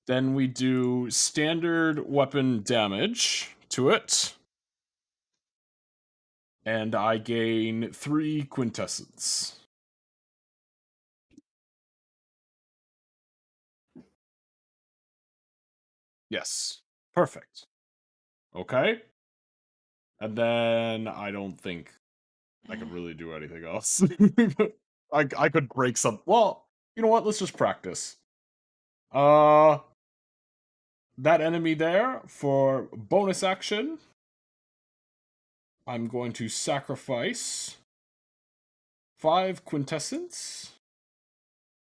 Then we do standard weapon damage to it. And I gain 3 quintessence. Yes. Perfect. Okay. And then I don't think I could really do anything else. I could break some. Well, you know what? Let's just practice. that enemy there for bonus action. I'm going to sacrifice 5 quintessence.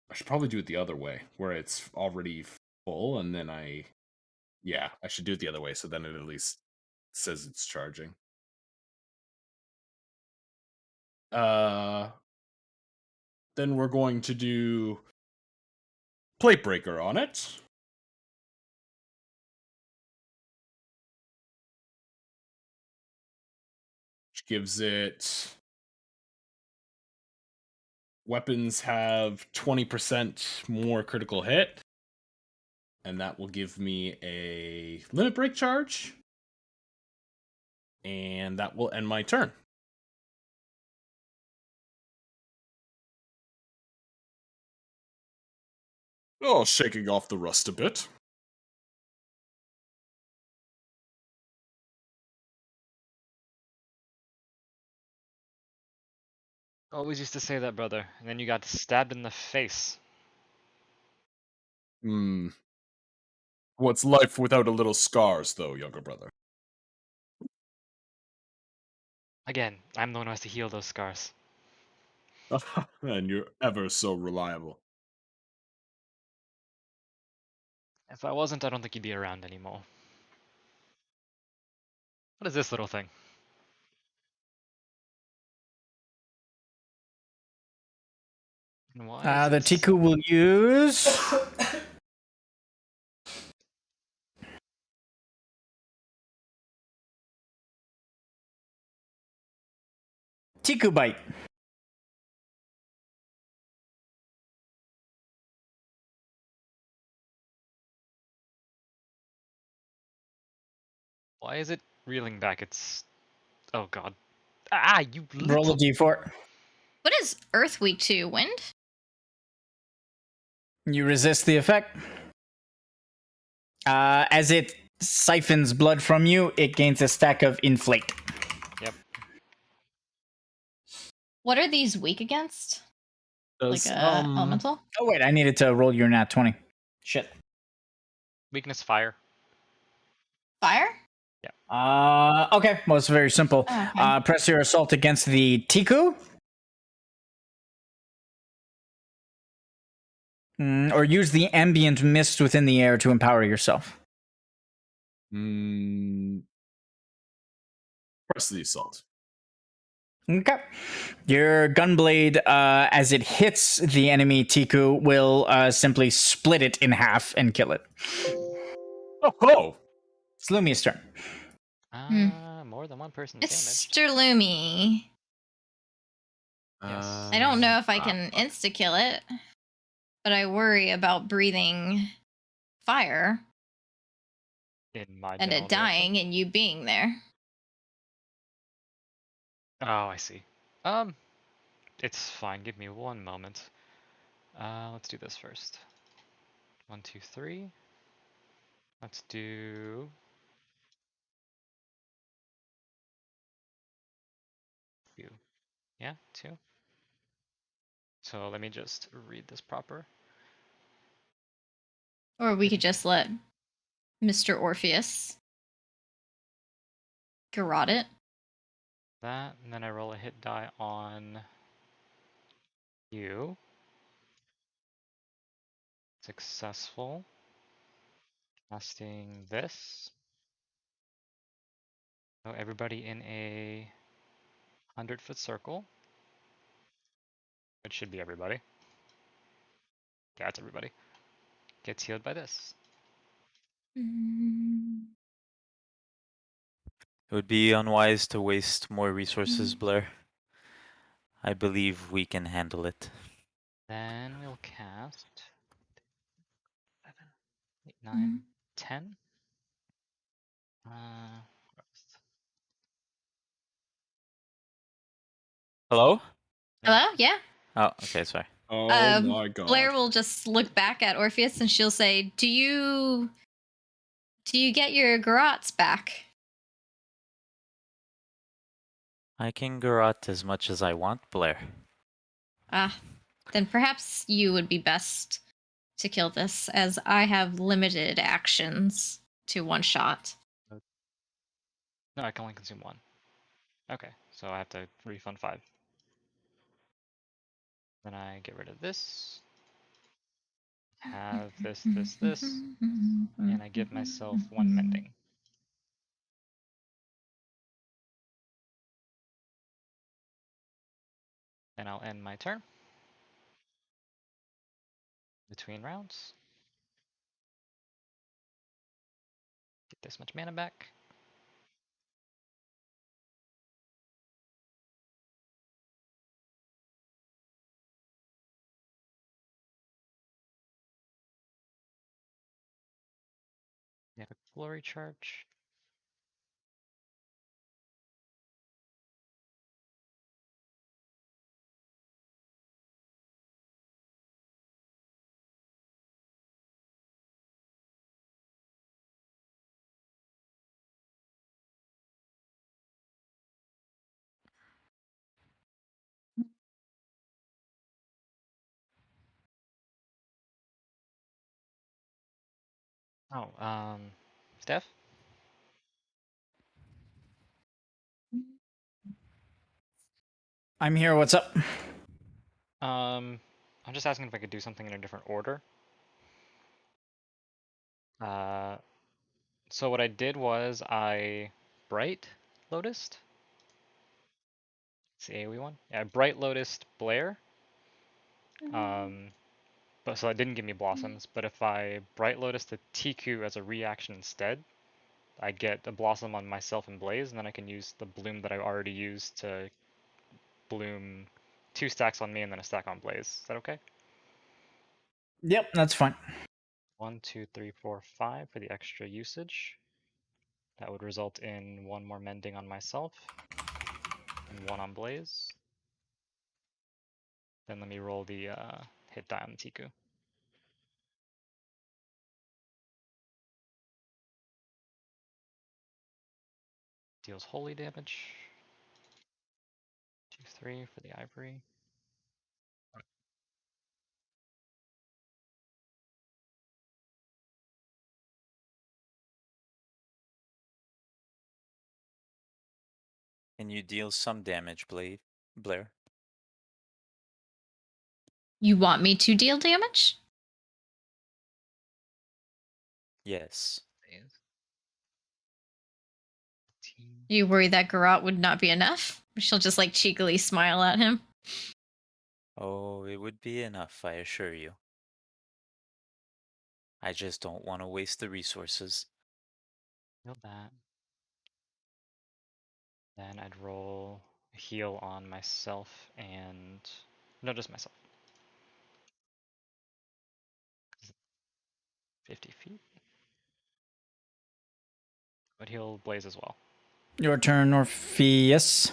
I should probably do it the other way, where it's already full, and then yeah, I should do it the other way, so then it at least says it's charging. Then we're going to do Plate Breaker on it. Which gives it... Weapons have 20% more critical hit. And that will give me a limit break charge. And that will end my turn. Oh, shaking off the rust a bit. Always used to say that, brother. And then you got stabbed in the face. What's life without a little scars, though, younger brother? Again, I'm the one who has to heal those scars. And you're ever so reliable. If I wasn't, I don't think you'd be around anymore. What is this little thing? And why The is this... Tiku will use Tiku Bite. Why is it reeling back? It's... Oh god. Ah, you Roll a little... d4. What is Earth weak to? Wind? You resist the effect. As it siphons blood from you, it gains a stack of inflate. Yep. What are these weak against? Does, Like a elemental? Oh wait, I needed to roll your nat 20. Shit. Weakness fire. Fire? Okay, well it's very simple. Oh, okay. Press your assault against the Tiku. Or use the ambient mist within the air to empower yourself. Press the assault. Okay. Your gunblade, as it hits the enemy Tiku, will simply split it in half and kill it. Oh! It's Lumi's turn. More than one person's damage. Mr. Lumi. Yes. I don't know if I can insta-kill it, but I worry about breathing fire In my and general it dying and you being there. direction. Oh, I see. It's fine. Give me one moment. Let's do this first. 1, 2, 3. Let's do... Two. Yeah, 2. So let me just read this proper. Or we could just let Mr. Orpheus garrot it. That, and then I roll a hit die on you. Successful. Casting this. So everybody in a 100-foot circle. It should be everybody. Yeah, it's everybody. Gets healed by this. It would be unwise to waste more resources, Blair. I believe we can handle it. Then we'll cast 7, 8, 9, 10. Hello? Hello? Yeah? Oh, okay, sorry. Oh my god. Blair will just look back at Orpheus and she'll say, Do you get your garrots back? I can garrot as much as I want, Blair. Then perhaps you would be best to kill this, as I have limited actions to one shot. No, I can only consume 1. Okay, so I have to refund 5. Then I get rid of this. Have this, and I give myself 1 mending. And I'll end my turn. Between rounds. Get this much mana back. Get a glory charge. Oh, Steph? I'm here. What's up? I'm just asking if I could do something in a different order. So what I did was I Bright Lotused. It's the AoE one. Yeah, Bright Lotused Blair. But so that didn't give me blossoms, but if I Bright Lotus the Tiku as a reaction instead, I get a blossom on myself and Blaze, and then I can use the bloom that I already used to bloom 2 stacks on me and then a stack on Blaze. Is that okay? Yep, that's fine. 1, 2, 3, 4, 5 for the extra usage. That would result in 1 more mending on myself and 1 on Blaze. Then let me roll the hit die on the Tiku. Deals holy damage. 2, 3 for the Ivory. Can you deal some damage, Blair? You want me to deal damage? Yes. You worry that Garrote would not be enough? She'll just like cheekily smile at him. Oh, it would be enough, I assure you. I just don't want to waste the resources. Heal that. Then I'd roll a heal on myself and... No, just myself. 50 feet. But heal Blaze as well. Your turn, Orpheus.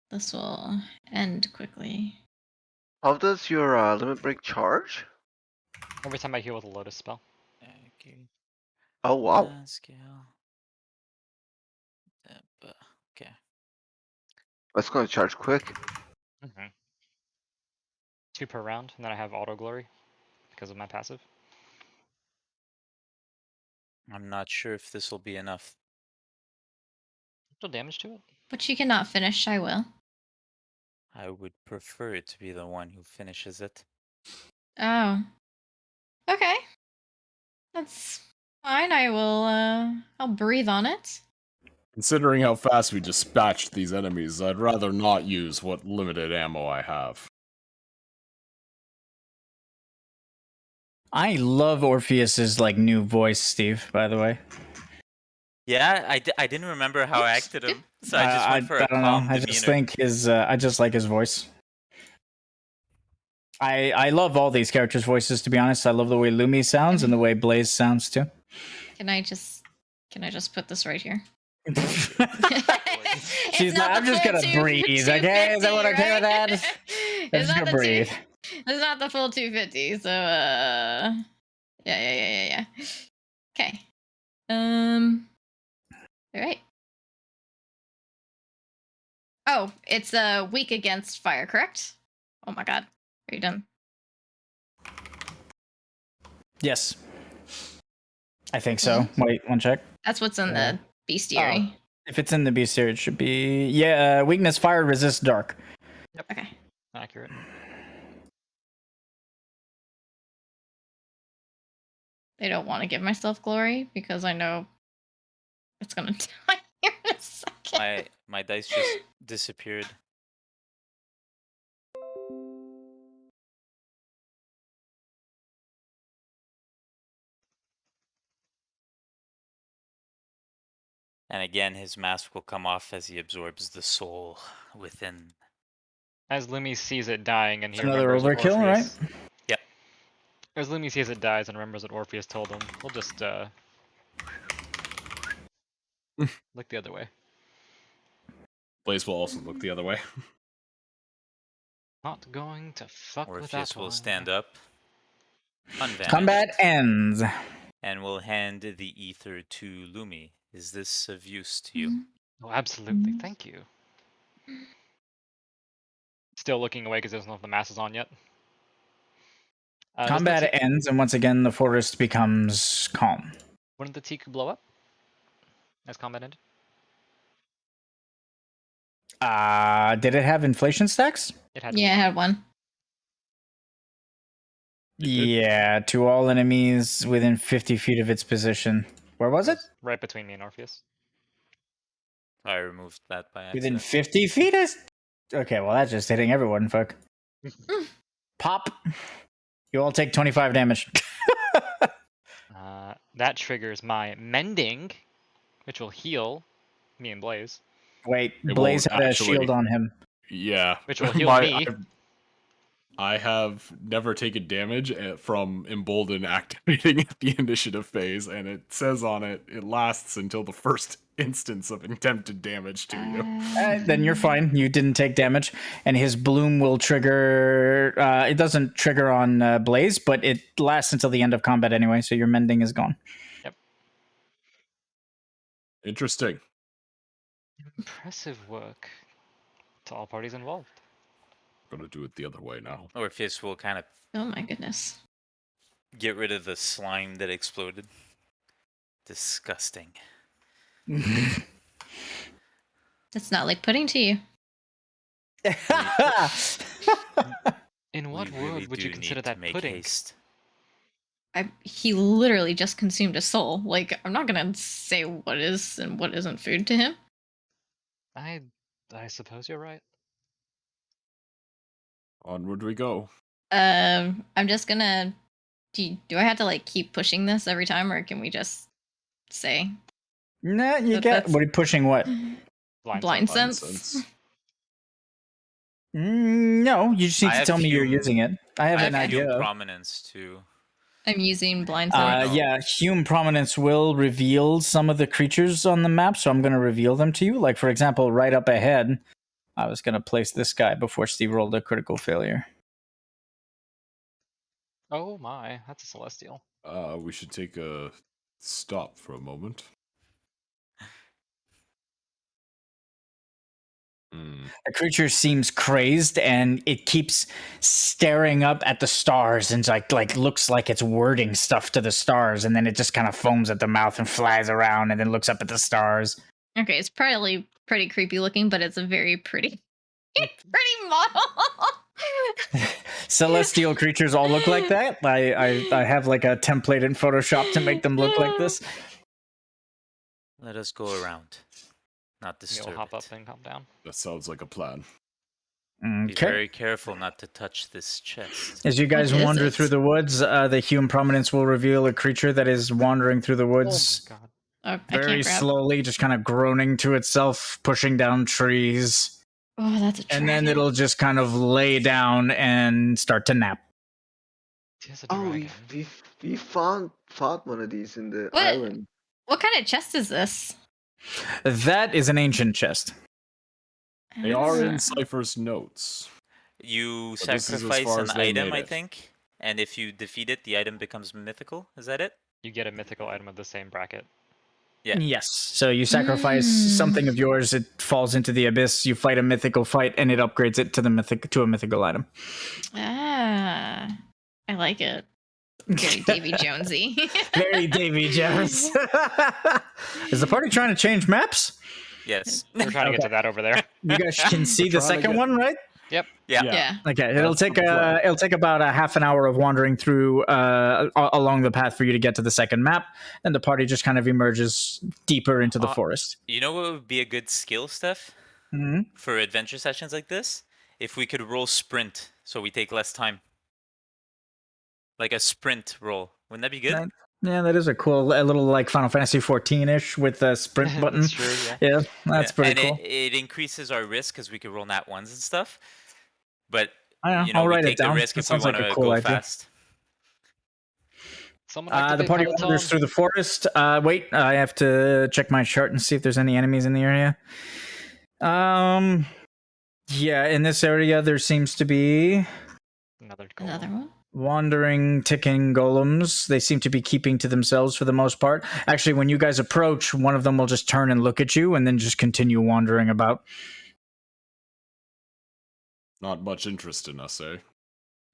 This will end quickly. How does your limit break charge? Every time I heal with a Lotus spell. Oh wow. Scale. Okay. That's going to charge quick. 2 per round, and then I have auto glory because of my passive. I'm not sure if this will be enough. Still damage to it? But you cannot finish, I will. I would prefer it to be the one who finishes it. Oh. Okay. That's fine. I will, I'll breathe on it. Considering how fast we dispatched these enemies, I'd rather not use what limited ammo I have. I love Orpheus's like new voice, Steve, by the way. Yeah, I didn't remember how I acted him, so I just went for a don't calm know. I just think his I just like his voice. I love all these characters' voices, to be honest. I love the way Lumi sounds and the way Blaze sounds too. Can I Can I just put this right here? She's It's like, not I'm the just full gonna breathe, okay? Is that what okay with that? I'm It's just not gonna the breathe. It's not the full 250, so yeah. Okay. All right. Oh, it's weak against fire, correct? Oh my god. Are you done? Yes. I think so. Wait, one check. That's what's in the bestiary. Oh, if it's in the bestiary, it should be weakness fire resist dark. Yep. Okay. Accurate. I don't want to give myself glory because I know it's gonna die here in a second. My dice just disappeared. And again, his mask will come off as he absorbs the soul within. As Lumi sees it dying and he Another remembers what overkill, Orpheus, right? Yep. As Lumi sees it dies and remembers what Orpheus told him, we'll just look the other way. Blaze will also look the other way. Not going to fuck with Orpheus that will one. stand up. Unvanished, Combat ends. and will hand the ether to Lumi. Is this of use to you? Oh, absolutely. Thank you. Still looking away because he doesn't know if the mask is on yet. Combat ends, and once again, the forest becomes calm. Wouldn't the Tiku blow up as combat ended? Did it have inflation stacks? It had Yeah, I had one. Yeah, to all enemies within 50 feet of its position. Where was it? Right between me and Orpheus. I removed that by accident. Within 50 feet? Okay, well, that's just hitting everyone, fuck. Pop. You all take 25 damage. That triggers my mending, which will heal me and Blaze. Wait, It Blaze won't had a actually. shield on him. Yeah. Which will heal me. I have never taken damage from Embolden activating at the initiative phase, and it says on it, it lasts until the first instance of attempted damage to you. Then you're fine. You didn't take damage. And his bloom will trigger... it doesn't trigger on Blaze, but it lasts until the end of combat anyway, so your mending is gone. Yep. Interesting. Impressive work to all parties involved. Gonna do it the other way now. Orpheus will kind of Oh my goodness. get rid of the slime that exploded. Disgusting. That's not like pudding to you. In what We world really would you do consider need to that make pudding? haste. He literally just consumed a soul. Like, I'm not gonna say what is and what isn't food to him. I suppose you're right. Onward we go. I'm just gonna. Do I have to like keep pushing this every time, or can we just say Nah, you That- get... that's- What are you pushing what? blind sense. sense? No, you just need I to have tell me you're Hume- using it. I have an Hume idea. prominence too. I'm using blind sense. Yeah, Hume Prominence will reveal some of the creatures on the map, so I'm going to reveal them to you. Like, for example, right up ahead, I was going to place this guy before Steve rolled a critical failure. Oh my, that's a celestial. We should take a stop for a moment. The creature seems crazed, and it keeps staring up at the stars and like looks like it's wording stuff to the stars, and then it just kind of foams at the mouth and flies around and then looks up at the stars. Okay, it's probably pretty creepy looking, but it's a very pretty, pretty model. Celestial creatures all look like that. I have like a template in Photoshop to make them look like this. Let us go around. Not You'll disturb hop it. up and hop down. That sounds like a plan. Be Okay. very careful not to touch this chest. As you guys What is wander it? through the woods, the Hume Prominence will reveal a creature that is wandering through the woods Oh my god. Oh, I very can't grab. slowly, just kind of groaning to itself, pushing down trees. Oh, that's a And then dragon. it'll just kind of lay down and start to nap. It is a Oh, dragon. we fought one of these in the What? island. What kind of chest is this? That is an ancient chest. They are in Ah. Cypher's notes. You But this is as sacrifice far an as they item, made I it. think, and if you defeat it, the item becomes mythical. Is that it? You get a mythical item of the same bracket. Yeah. Yes. So you sacrifice something of yours, it falls into the abyss. You fight a mythical fight, and it upgrades it to a mythical item. Ah, I like it. Very Davy Jonesy. Very Davy Jones. Is the party trying to change maps? Yes. We're trying to get to that over there. You guys can see the Trying to second get- one, right? Yep. Yeah. Yeah. Okay, it'll That's take the plan. it'll take about a half an hour of wandering through along the path for you to get to the second map, and the party just kind of emerges deeper into the forest. You know what would be a good skill, Steph, Mhm. for adventure sessions like this? If we could roll sprint, so we take less time. Like a sprint roll. Wouldn't that be good? Right. Yeah, that is a little like Final Fantasy 14-ish with the sprint button. That's true, yeah. Yeah, that's Yeah, pretty and cool. it increases our risk because we could roll nat ones and stuff. But Yeah, you know, I'll we write take it down. the risk That if we sounds like want a to cool go idea. fast. Someone The activate party Peloton. wanders through the forest. Wait, I have to check my chart and see if there's any enemies in the area. Yeah, in this area there seems to be Another goal. Another one. wandering, ticking golems. They seem to be keeping to themselves for the most part. Actually, when you guys approach, one of them will just turn and look at you and then just continue wandering about. Not much interest in us, eh?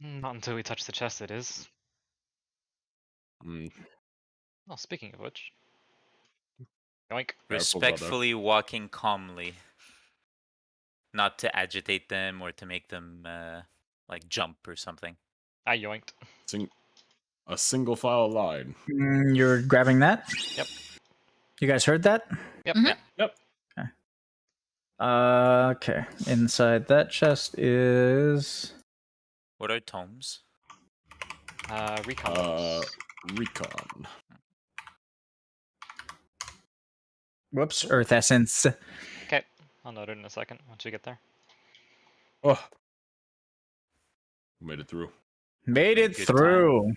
Not until we touch the chest, it is. Hmm. Oh, speaking of which. Yoink. Careful, brother. Respectfully walking calmly. Not to agitate them or to make them like jump or something. I yoinked. A single file line. You're grabbing that? Yep. You guys heard that? Yep. Mhm. Yep. Okay. Inside that chest is... What are tomes? Recon. Recon. Whoops, Earth Essence. Okay. I'll note it in a second once we get there. Oh. Made it through. Made it Good through.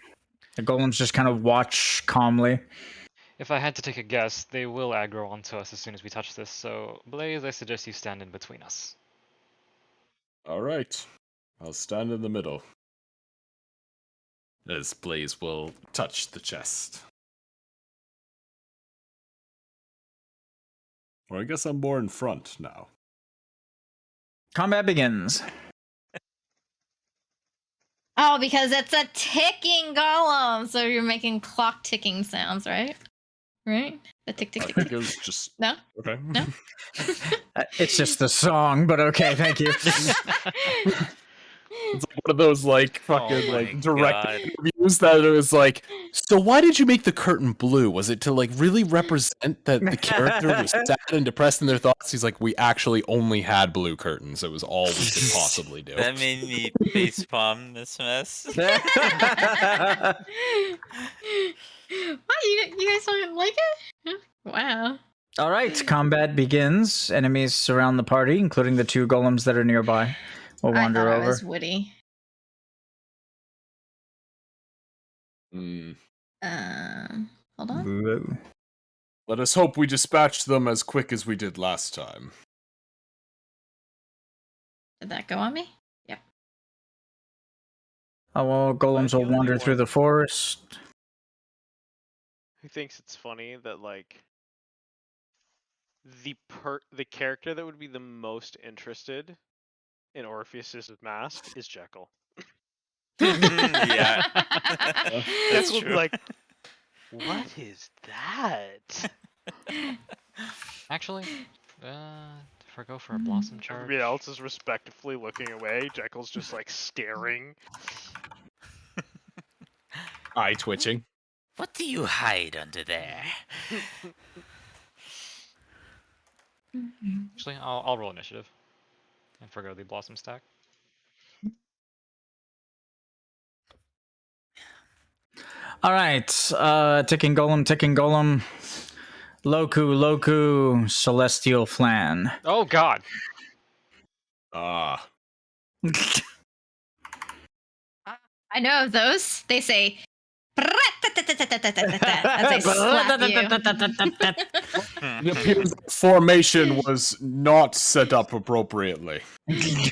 The golems just kind of watch calmly. If I had to take a guess, they will aggro onto us as soon as we touch this, so Blaze, I suggest you stand in between us. Alright. I'll stand in the middle. As Blaze will touch the chest. Or I guess I'm more in front now. Combat begins. Oh, because it's a ticking golem, so you're making clock ticking sounds, right? Right? The tick tick I tick think tick. it was just No? okay. No? It's just the song, but okay, thank you. It's like one of those like fucking my like direct God. interviews that it was like, so why did you make the curtain blue? Was it to like really represent that the character was sad and depressed in their thoughts? He's like, we actually only had blue curtains. It was all we could possibly do. That made me facepalm this mess. What? You guys don't like it? Wow. All right, combat begins. Enemies surround the party, including the two golems that are nearby. We'll wander I thought over. it was Woody. Hold on. Whoa. Let us hope we dispatched them as quick as we did last time. Did that go on me? Well, golems the will only wander through one? the forest. Who thinks it's funny that like the character that would be the most interested in Orpheus's mask is Jekyll. Yeah. That's Jekyll would be true. like, what is that? Actually, if I go for a blossom charge. Everybody else is respectfully looking away. Jekyll's just like staring. Eye twitching. What do you hide under there? Actually, I'll roll initiative and forgo the blossom stack. All right, ticking golem. Loku, celestial flan. Oh God! Ah. I know of those. They say As I slap you. It appears that formation was not set up appropriately. It's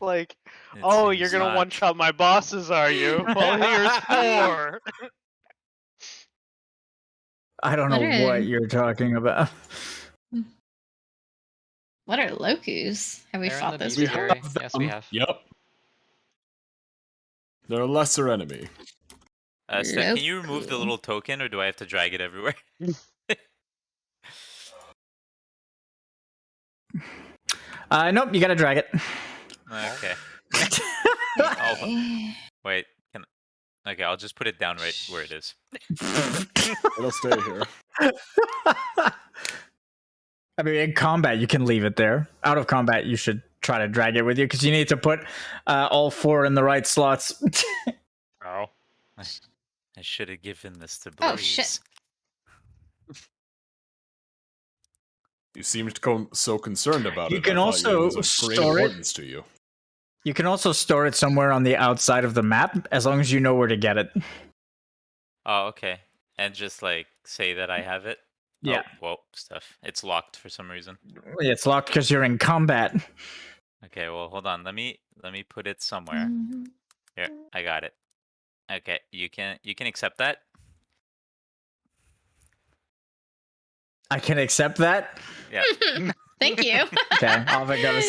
like, It oh, you're seems gonna not. one-shot my bosses, are you? Well, here's 4. I don't know what you're talking about. What are Lokus? Have we They're in fought the this before? bestiary. Yes, we have. Yep. They're a lesser enemy. Steph, can you remove the little token, or do I have to drag it everywhere? Nope, you gotta drag it. Okay. Okay. Wait. Okay, I'll just put it down right where it is. It'll stay here. I mean, in combat, you can leave it there. Out of combat, you should try to drag it with you because you need to put all 4 in the right slots. Oh. I should have given this to Blaze. Oh, shit. You seemed so concerned about You it. can I thought also it was of great store it. importance to you. You can also store it somewhere on the outside of the map as long as you know where to get it. Oh, okay. And just like say that I have it. Yeah. Oh, whoa, stuff. It's locked for some reason. It's locked because you're in combat. Okay, well, hold on. Let me put it somewhere. Here, I got it. Okay, you can accept that. I can accept that. Yeah. Thank you. Okay, off it goes.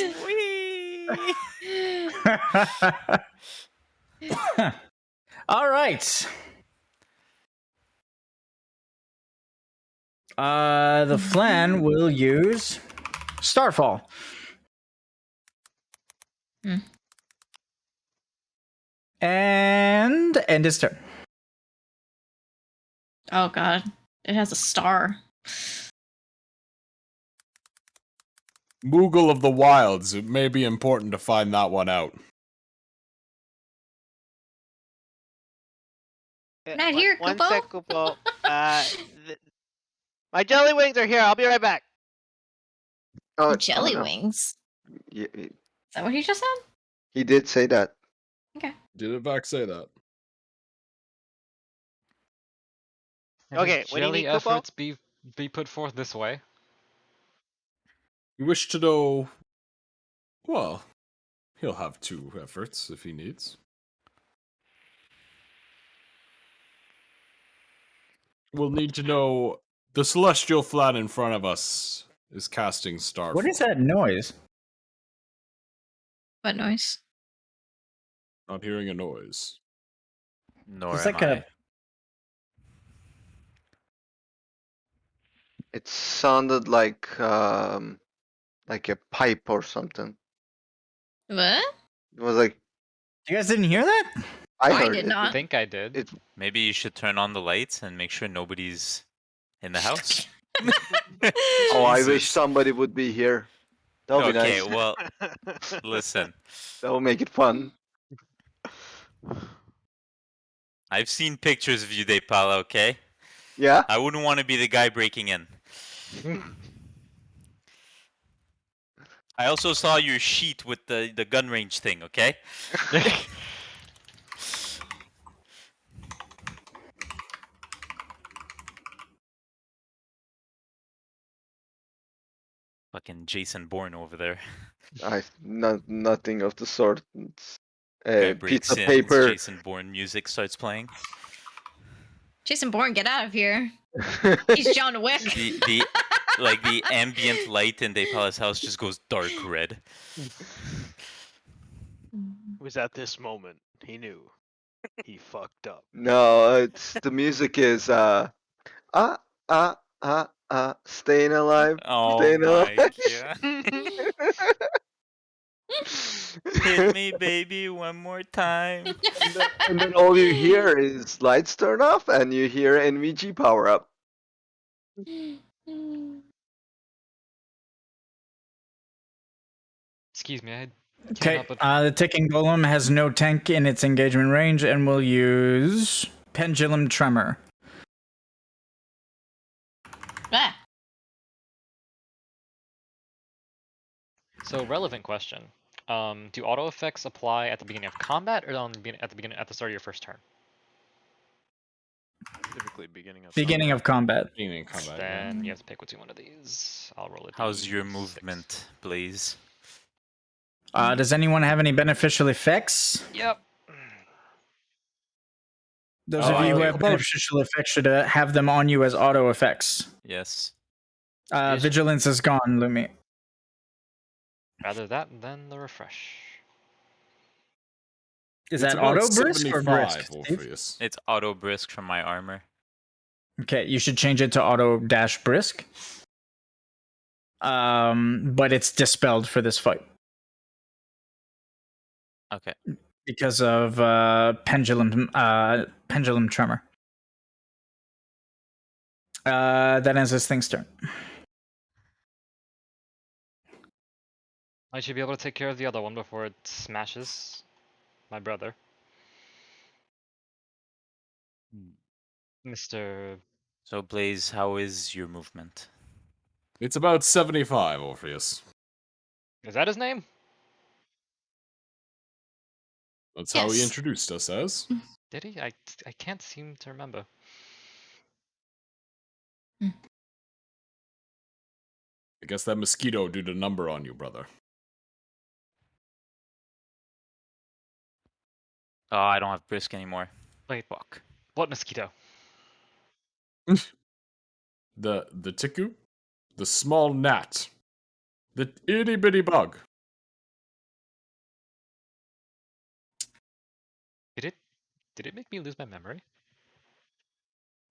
All right. The Flan will use Starfall. And end his turn. Oh god. It has a star. Moogle of the Wilds. It may be important to find that one out. Not here, One Kupo. sec, Kupo. My jelly wings are here. I'll be right back. Oh, Jelly oh, no. wings. Yeah, Is that what he just said? he did say that. Did in fact say that. Okay, what do you Jelly need, Kupo? efforts be put forth this way. You wish to know... Well, he'll have 2 efforts if he needs. We'll need to know... The celestial flan in front of us is casting Starfall. What is that noise? What noise? Not hearing a noise. Nor It's am like I. a- It sounded like a pipe or something. What? It was like You guys didn't hear that? I I heard did it. not. I think I did. It, Maybe you should turn on the lights and make sure nobody's in the house. oh, I wish Jesus. somebody would be here. That would be Okay, nice. well, listen. That would make it fun. I've seen pictures of you, Depala, okay? Yeah. I wouldn't want to be the guy breaking in. I also saw your sheet with the gun range thing, okay? Fucking Jason Bourne over there. Nothing of the sort. It's, Guy breaks pizza in, paper. Jason Bourne music starts playing. Jason Bourne, get out of here. He's John Wick. The like the ambient light in Depala's house just goes dark red. It was at this moment he knew he fucked up. No, it's the music is staying alive. Oh Staying my alive. god. Hit me, baby, one more time. And then all you hear is lights turn off, and you hear NVG power up. Excuse me, I Okay, can't help but the ticking golem has no tank in its engagement range and will use Pendulum Tremor. Ah. So, relevant question. Do auto effects apply at the beginning of combat or at the start of your first turn? Typically beginning of Beginning of combat. Beginning of combat. Then you have to pick which one of these. I'll roll it. How's your movement, Blaze? Does anyone have any beneficial effects? Yep. Those of you who have beneficial effects should have them on you as auto effects. Yes. Vigilance is gone, Lumi. Rather that than the refresh. Is that auto brisk or 75, brisk? Orpheus. It's auto brisk from my armor. Okay, you should change it to auto dash brisk. But it's dispelled for this fight Okay. because of pendulum tremor. That ends this thing's turn. I should be able to take care of the other one before it smashes my brother. Mr. So Blaze, how is your movement? It's about 75, Orpheus. Is that his name? That's how he Yes. introduced us as. Did he? I can't seem to remember. I guess that mosquito did a number on you, brother. Oh, I don't have brisk anymore. Wait, Fuck. what mosquito? The tiku? The small gnat. The itty bitty bug. Did it make me lose my memory?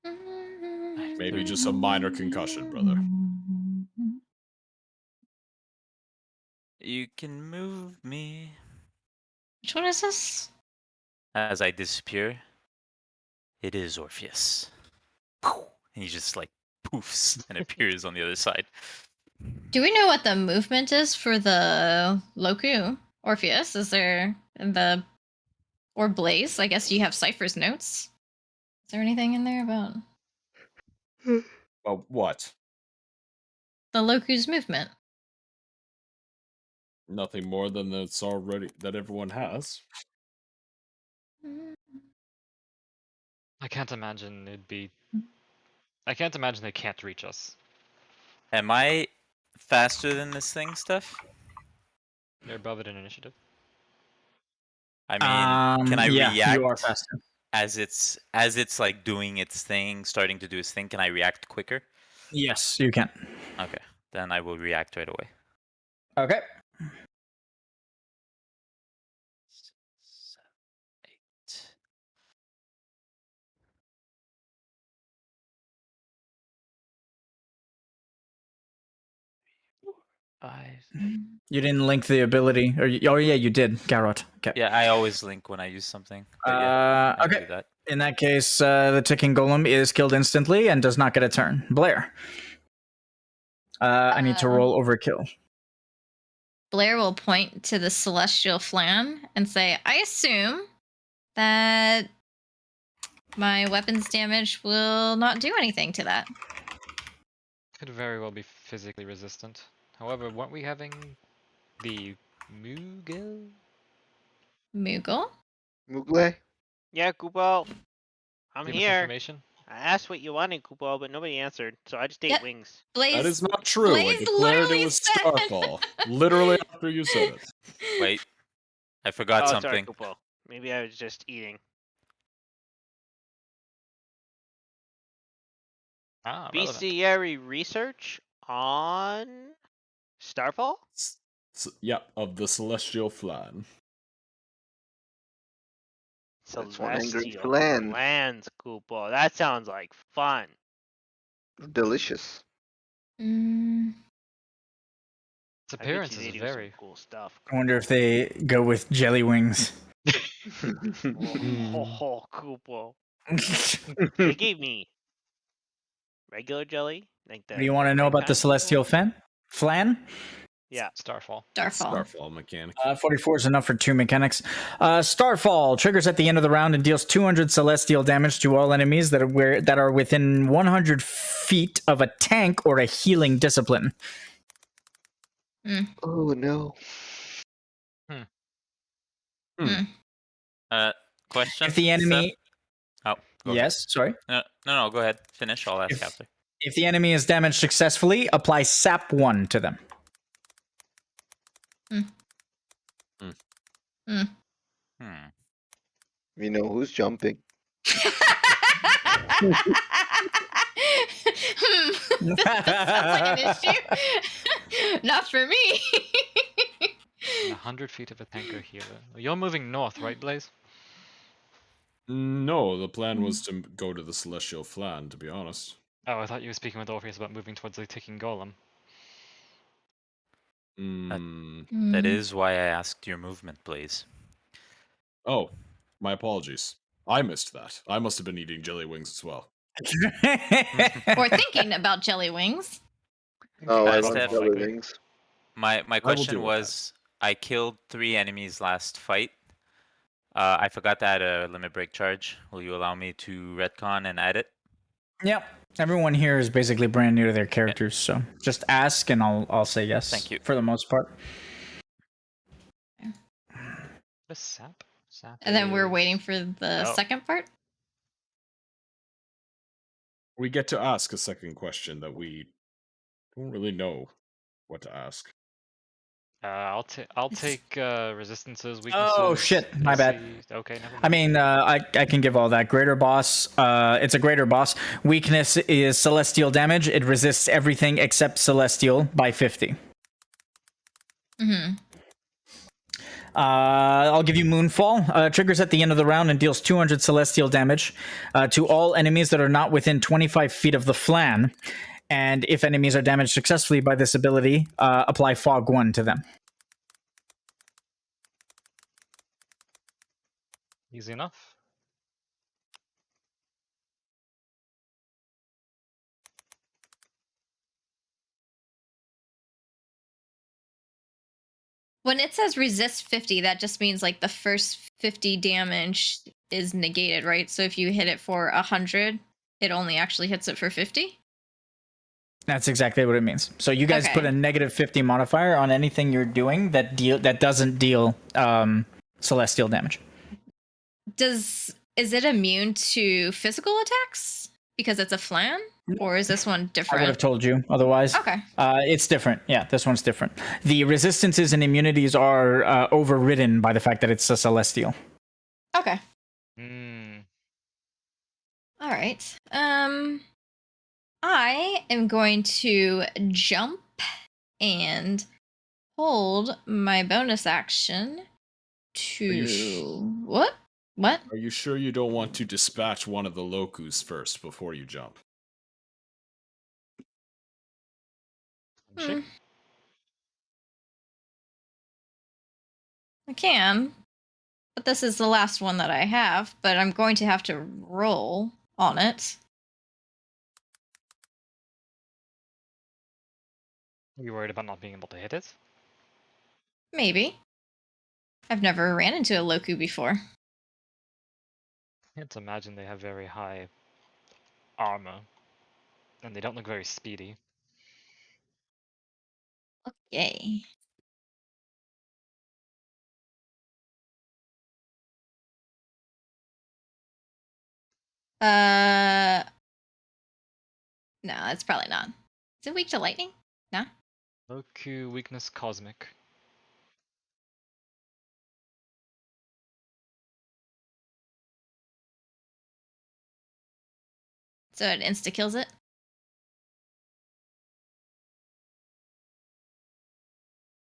Maybe just a minor concussion, brother. You can move me. Which one is this? As I disappear, it is Orpheus. And he just like poofs and appears on the other side. Do we know what the movement is for the Loku? Orpheus? Is there the or Blaze? I guess you have Cypher's notes. Is there anything in there about Well, what? the Loku's movement? Nothing more than that's already that everyone has. I can't imagine it'd be. I can't imagine they can't reach us. Am I faster than this thing stuff? You're above it in initiative. I mean, can I react You are faster. as it's like doing its thing, starting to do its thing? Can I react quicker? Yes, you can. Okay, then I will react right away. Okay. 6, 7, 8. You didn't link the ability, or oh yeah, you did, Garrot. Okay. Yeah, I always link when I use something. But yeah, I okay. do that. In that case, the ticking golem is killed instantly and does not get a turn. Blair. I need to roll overkill. Blair will point to the celestial flan and say, I assume that my weapons damage will not do anything to that. Could very well be physically resistant. However, weren't we having the Moogle? Moogle? Mugle? Yeah, Kupo. I'm Give us here. information. I asked what you wanted, Kupo, but nobody answered, so I just ate Yep. wings. Blaze. That is not true. I Blaze declared literally it was said- Starfall. Literally after you said it. Wait, I forgot Sorry, something. Kupo. Maybe I was just eating. Ah, relevant. Bestiary research on Starfall? Yep, of the Celestial Flan. That's one angry Celestial flan. Lands, Kupo. That sounds like fun. Delicious. Mm, Its I bet appearance you is they do some very. cool stuff. I wonder if they go with jelly wings. Oh, Kupo. They gave me regular jelly. Like Do you want to know about the celestial flan? Yeah. Starfall. Starfall. Starfall mechanic. 44 is enough for 2 mechanics. Starfall triggers at the end of the round and deals 200 celestial damage to all enemies that are within 100 feet of a tank or a healing discipline. Oh no. Question. If the enemy, Oh, go Yes, sorry. ahead. No, go ahead. Finish. I'll ask after. If the enemy is damaged successfully, apply sap 1 to them. We know who's jumping. That sounds like an issue. Not for me. 100 feet of a tanker healer. You're moving north, right, Blaze? No, the plan was to go to the Celestial Flan, to be honest. Oh, I thought you were speaking with Orpheus about moving towards the ticking golem. That is why I asked your movement, Blaze. Oh, my apologies. I missed that. I must have been eating jelly wings as well. Or thinking about jelly wings. Oh, I That's love definitely jelly good. wings. My deal question with was, I killed 3 enemies last fight. I forgot to add a limit break charge. Will you allow me to retcon and add it? Yep. Everyone here is basically brand new to their characters, so just ask and I'll say yes. Thank you. For the most part. The sap? Sap And then we're is- waiting for the Oh. second part. We get to ask a second question that we don't really know what to ask. I'll take resistances, weaknesses. Oh, shit, my bad. AC. Okay, never mind. I mean, I can give all that. Greater boss, it's a greater boss. Weakness is celestial damage. It resists everything except celestial by 50. Mm-hmm. I'll give you Moonfall. Triggers at the end of the round and deals 200 celestial damage to all enemies that are not within 25 feet of the flan. And if enemies are damaged successfully by this ability, apply Fog 1 to them. Easy enough. When it says resist 50, that just means like the first 50 damage is negated, right? So if you hit it for 100, it only actually hits it for 50? That's exactly what it means. So you guys Okay. put a negative 50 modifier on anything you're doing that doesn't deal celestial damage. Is it immune to physical attacks because it's a flan? Or is this one I would different? have told you otherwise. Okay. It's different. Yeah, this one's different. The resistances and immunities are overridden by the fact that it's a celestial. Okay. Hmm. All right. I am going to jump and hold my bonus action to what? What? Are you sure you don't want to dispatch one of the locus first before you jump? Hmm. I can, but this is the last one that I have, but I'm going to have to roll on it. Are you worried about not being able to hit it? Maybe. I've never ran into a Loku before. I can't imagine they have very high armor. And they don't look very speedy. Okay. No, it's probably not. Is it weak to lightning? No. Loku weakness cosmic. So it insta kills it.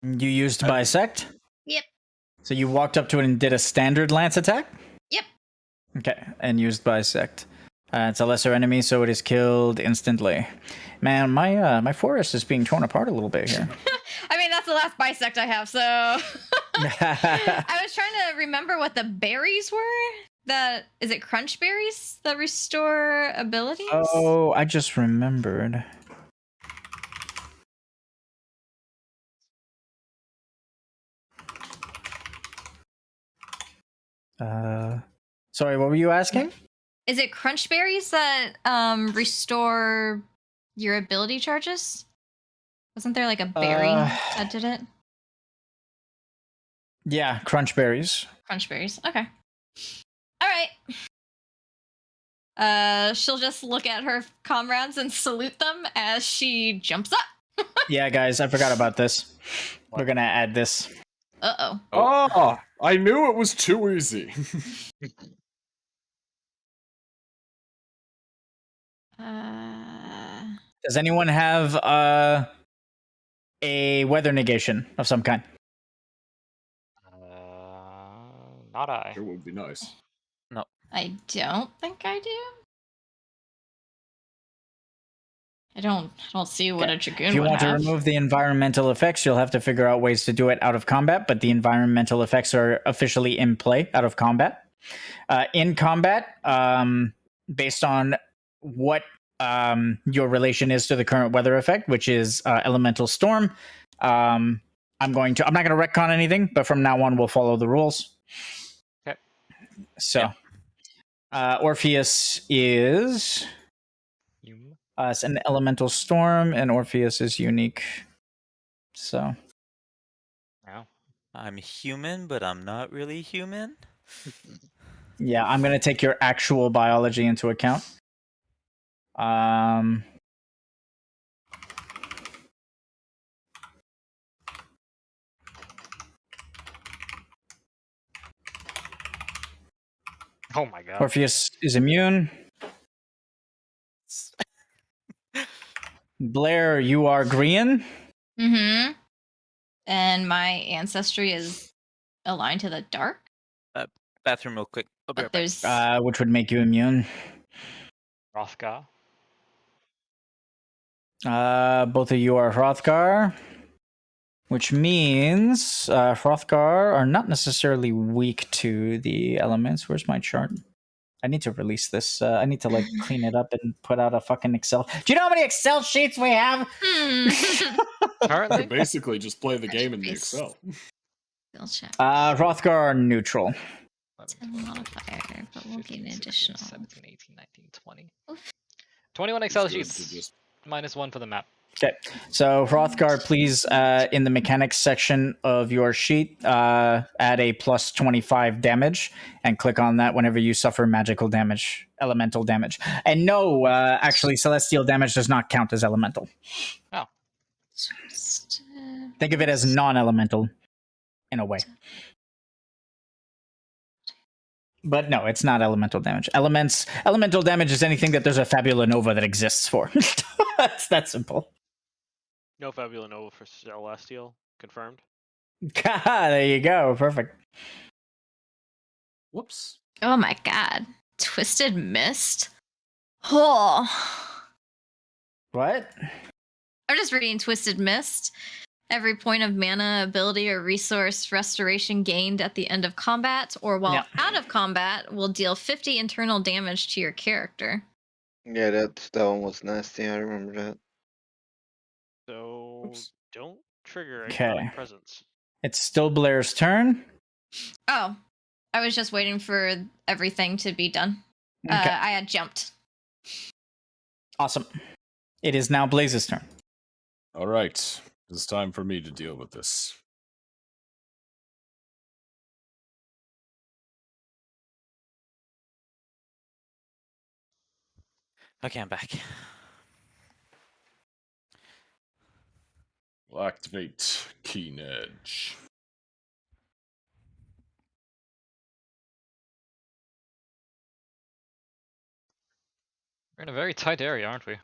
You used bisect? Yep. So you walked up to it and did a standard lance attack? Yep. Okay, and used bisect. It's a lesser enemy, so it is killed instantly. Man, my forest is being torn apart a little bit here. I mean, that's the last bisect I have, so I was trying to remember what the berries were. Is it crunch berries that restore abilities? Oh, I just remembered. Sorry, what were you asking? Is it crunch berries that restore your ability charges? Wasn't there like a berry that did it? Yeah, crunch berries. Crunch berries. Okay. All right. She'll just look at her comrades and salute them as she jumps up. Yeah, guys, I forgot about this. We're gonna add this. Uh-oh. Oh, I knew it was too easy. Does anyone have a weather negation of some kind? Not I. It would be nice. No. I don't think I do. I don't see what a dragoon If you would want have. to remove the environmental effects, you'll have to figure out ways to do it out of combat, but the environmental effects are officially in play out of combat. In combat, based on what your relation is to the current weather effect, which is elemental storm, I'm not going to retcon anything, but from now on we'll follow the rules. Okay. So, Orpheus is it's an elemental storm, and Orpheus is unique. So, I'm human, but I'm not really human. yeah, I'm going to take your actual biology into account. Oh my god. Orpheus is immune. Blair, you are green. Mm-hmm. And my ancestry is aligned to the dark. Bathroom real quick. I'll be But right back. there's Which would make you immune. Hrothgar. Both of you are Hrothgar, which means Hrothgar are not necessarily weak to the elements. Where's my chart? I need to release this. I need to clean it up and put out a fucking Excel. Do you know how many Excel sheets we have? Currently? Basically, just play the game in the Excel. Hrothgar are neutral. 10 modifier, but we'll gain an additional. 17, 18, 19, 20. 21 Excel It's good to sheets. just- -1 for the map. Okay, so Hrothgar, please, in the mechanics section of your sheet, add a plus 25 damage and click on that whenever you suffer magical damage, elemental damage. And no, actually, celestial damage does not count as elemental. Oh. Think of it as non-elemental, in a way. But no, it's not elemental damage. Elemental damage is anything that there's a Fabula Nova that exists for. It's that simple. No Fabula Nova for Celestial. Confirmed. There you go. Perfect. Whoops. Oh my god. Twisted Mist? Oh. What? I'm just reading Twisted Mist. Every point of mana, ability, or resource restoration gained at the end of combat or while out of combat will deal 50 internal damage to your character. Yeah, that one was nasty. I remember that. So Oops. don't trigger Okay. exotic presence. It's still Blair's turn. Oh. I was just waiting for everything to be done. Okay. I had jumped. Awesome. It is now Blaze's turn. All right. It's time for me to deal with this. Okay, I'm back. We'll activate Keen Edge. We're in a very tight area, aren't we?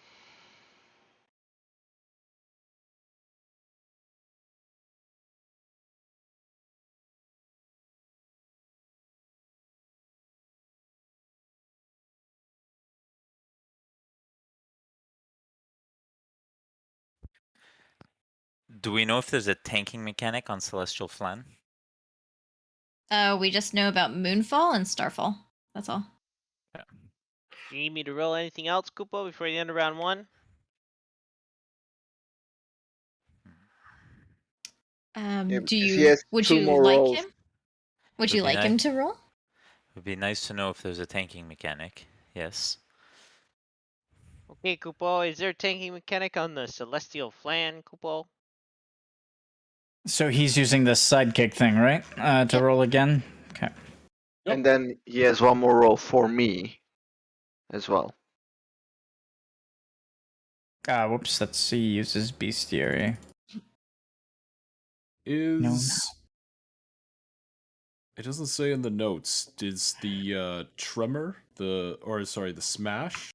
Do we know if there's a tanking mechanic on Celestial Flan? We just know about Moonfall and Starfall. That's all. You need me to roll anything else, Koopo, before the end of round 1? Yeah, Do because he you has would two you more like rolls. him? Would Would you be like him nice. to roll? It would be nice to know if there's a tanking mechanic. Yes. Okay, Koopo, is there a tanking mechanic on the Celestial Flan, Koopo? So he's using the sidekick thing, right? To roll again? Okay. And then he has one more roll for me. as well. Whoops. Let's see. Uses bestiary. Is it doesn't say in the notes? Is the tremor the smash?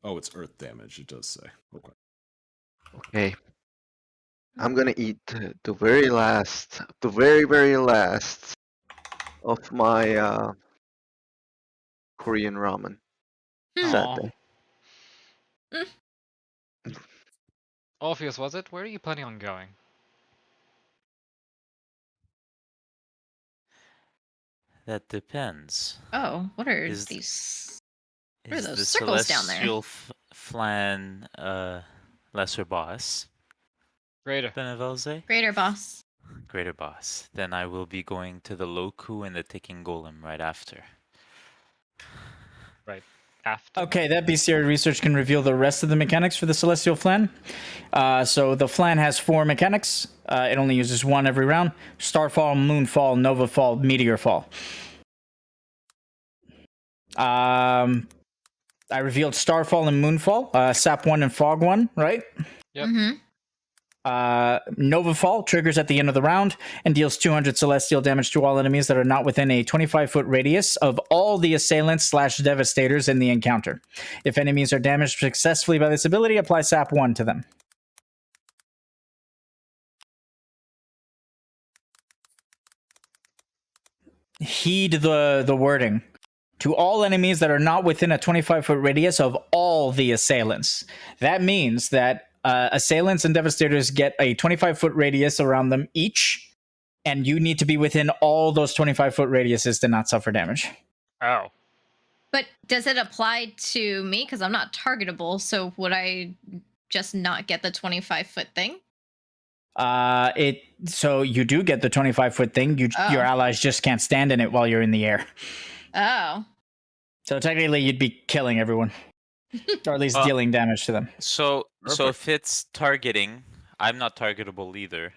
Oh, it's earth damage. It does say. Okay. Okay. I'm gonna eat the very last, very last of my Korean ramen. Sad Aw. day. Orpheus, was it? Where are you planning on going? That depends. Oh, what are Is- these? What are Is those the circles down there? celestial flan lesser boss? Greater. Benevelze? Greater boss. Greater boss. Then I will be going to the Loku and the ticking golem right after. After. Okay, that bestiary research can reveal the rest of the mechanics for the celestial flan. So the flan has 4 mechanics. It only uses 1 every round: starfall, moonfall, nova fall, meteor fall. I revealed starfall and moonfall, sap 1 and fog 1, right? Yep. Mm-hmm. Nova Fall triggers at the end of the round and deals 200 celestial damage to all enemies that are not within a 25-foot radius of all the assailants / devastators in the encounter. If enemies are damaged successfully by this ability, apply sap 1 to them. Heed the wording. To all enemies that are not within a 25-foot radius of all the assailants. That means that assailants and devastators get a 25-foot radius around them each, and you need to be within all those 25-foot radiuses to not suffer damage. Oh. But does it apply to me? Because I'm not targetable, so would I just not get the 25-foot thing? So you do get the 25-foot thing. Your allies just can't stand in it while you're in the air. Oh. So technically, you'd be killing everyone, or at least dealing damage to them. So if it's targeting, I'm not targetable either.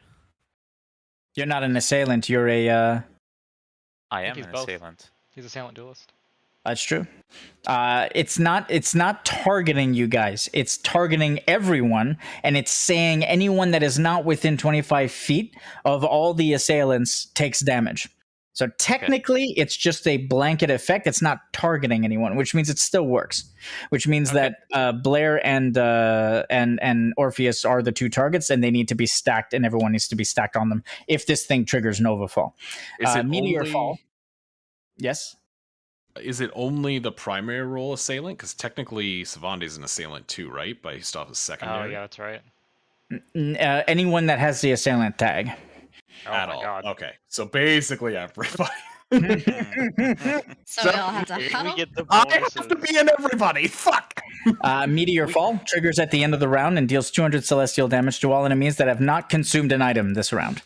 You're not an assailant. You're a. I am he's an both. assailant. He's a silent duelist. That's true. It's not targeting you guys. It's targeting everyone, and it's saying anyone that is not within 25 feet of all the assailants takes damage. So technically, it's just a blanket effect. It's not targeting anyone, which means it still works. Which means that Blair and Orpheus are the 2 targets, and they need to be stacked, and everyone needs to be stacked on them if this thing triggers Nova Fall. Is it Meteor only... Fall? Yes. Is it only the primary role assailant? Because technically, Savandi's an assailant too, right? Based off of secondary. Oh yeah, that's right. Anyone that has the assailant tag. Oh At my all. god. Okay, so basically everybody. So we all have to huddle? We get the I bonuses. have to be in everybody. Fuck. Meteor Fall triggers at the end of the round and deals 200 celestial damage to all enemies that have not consumed an item this round.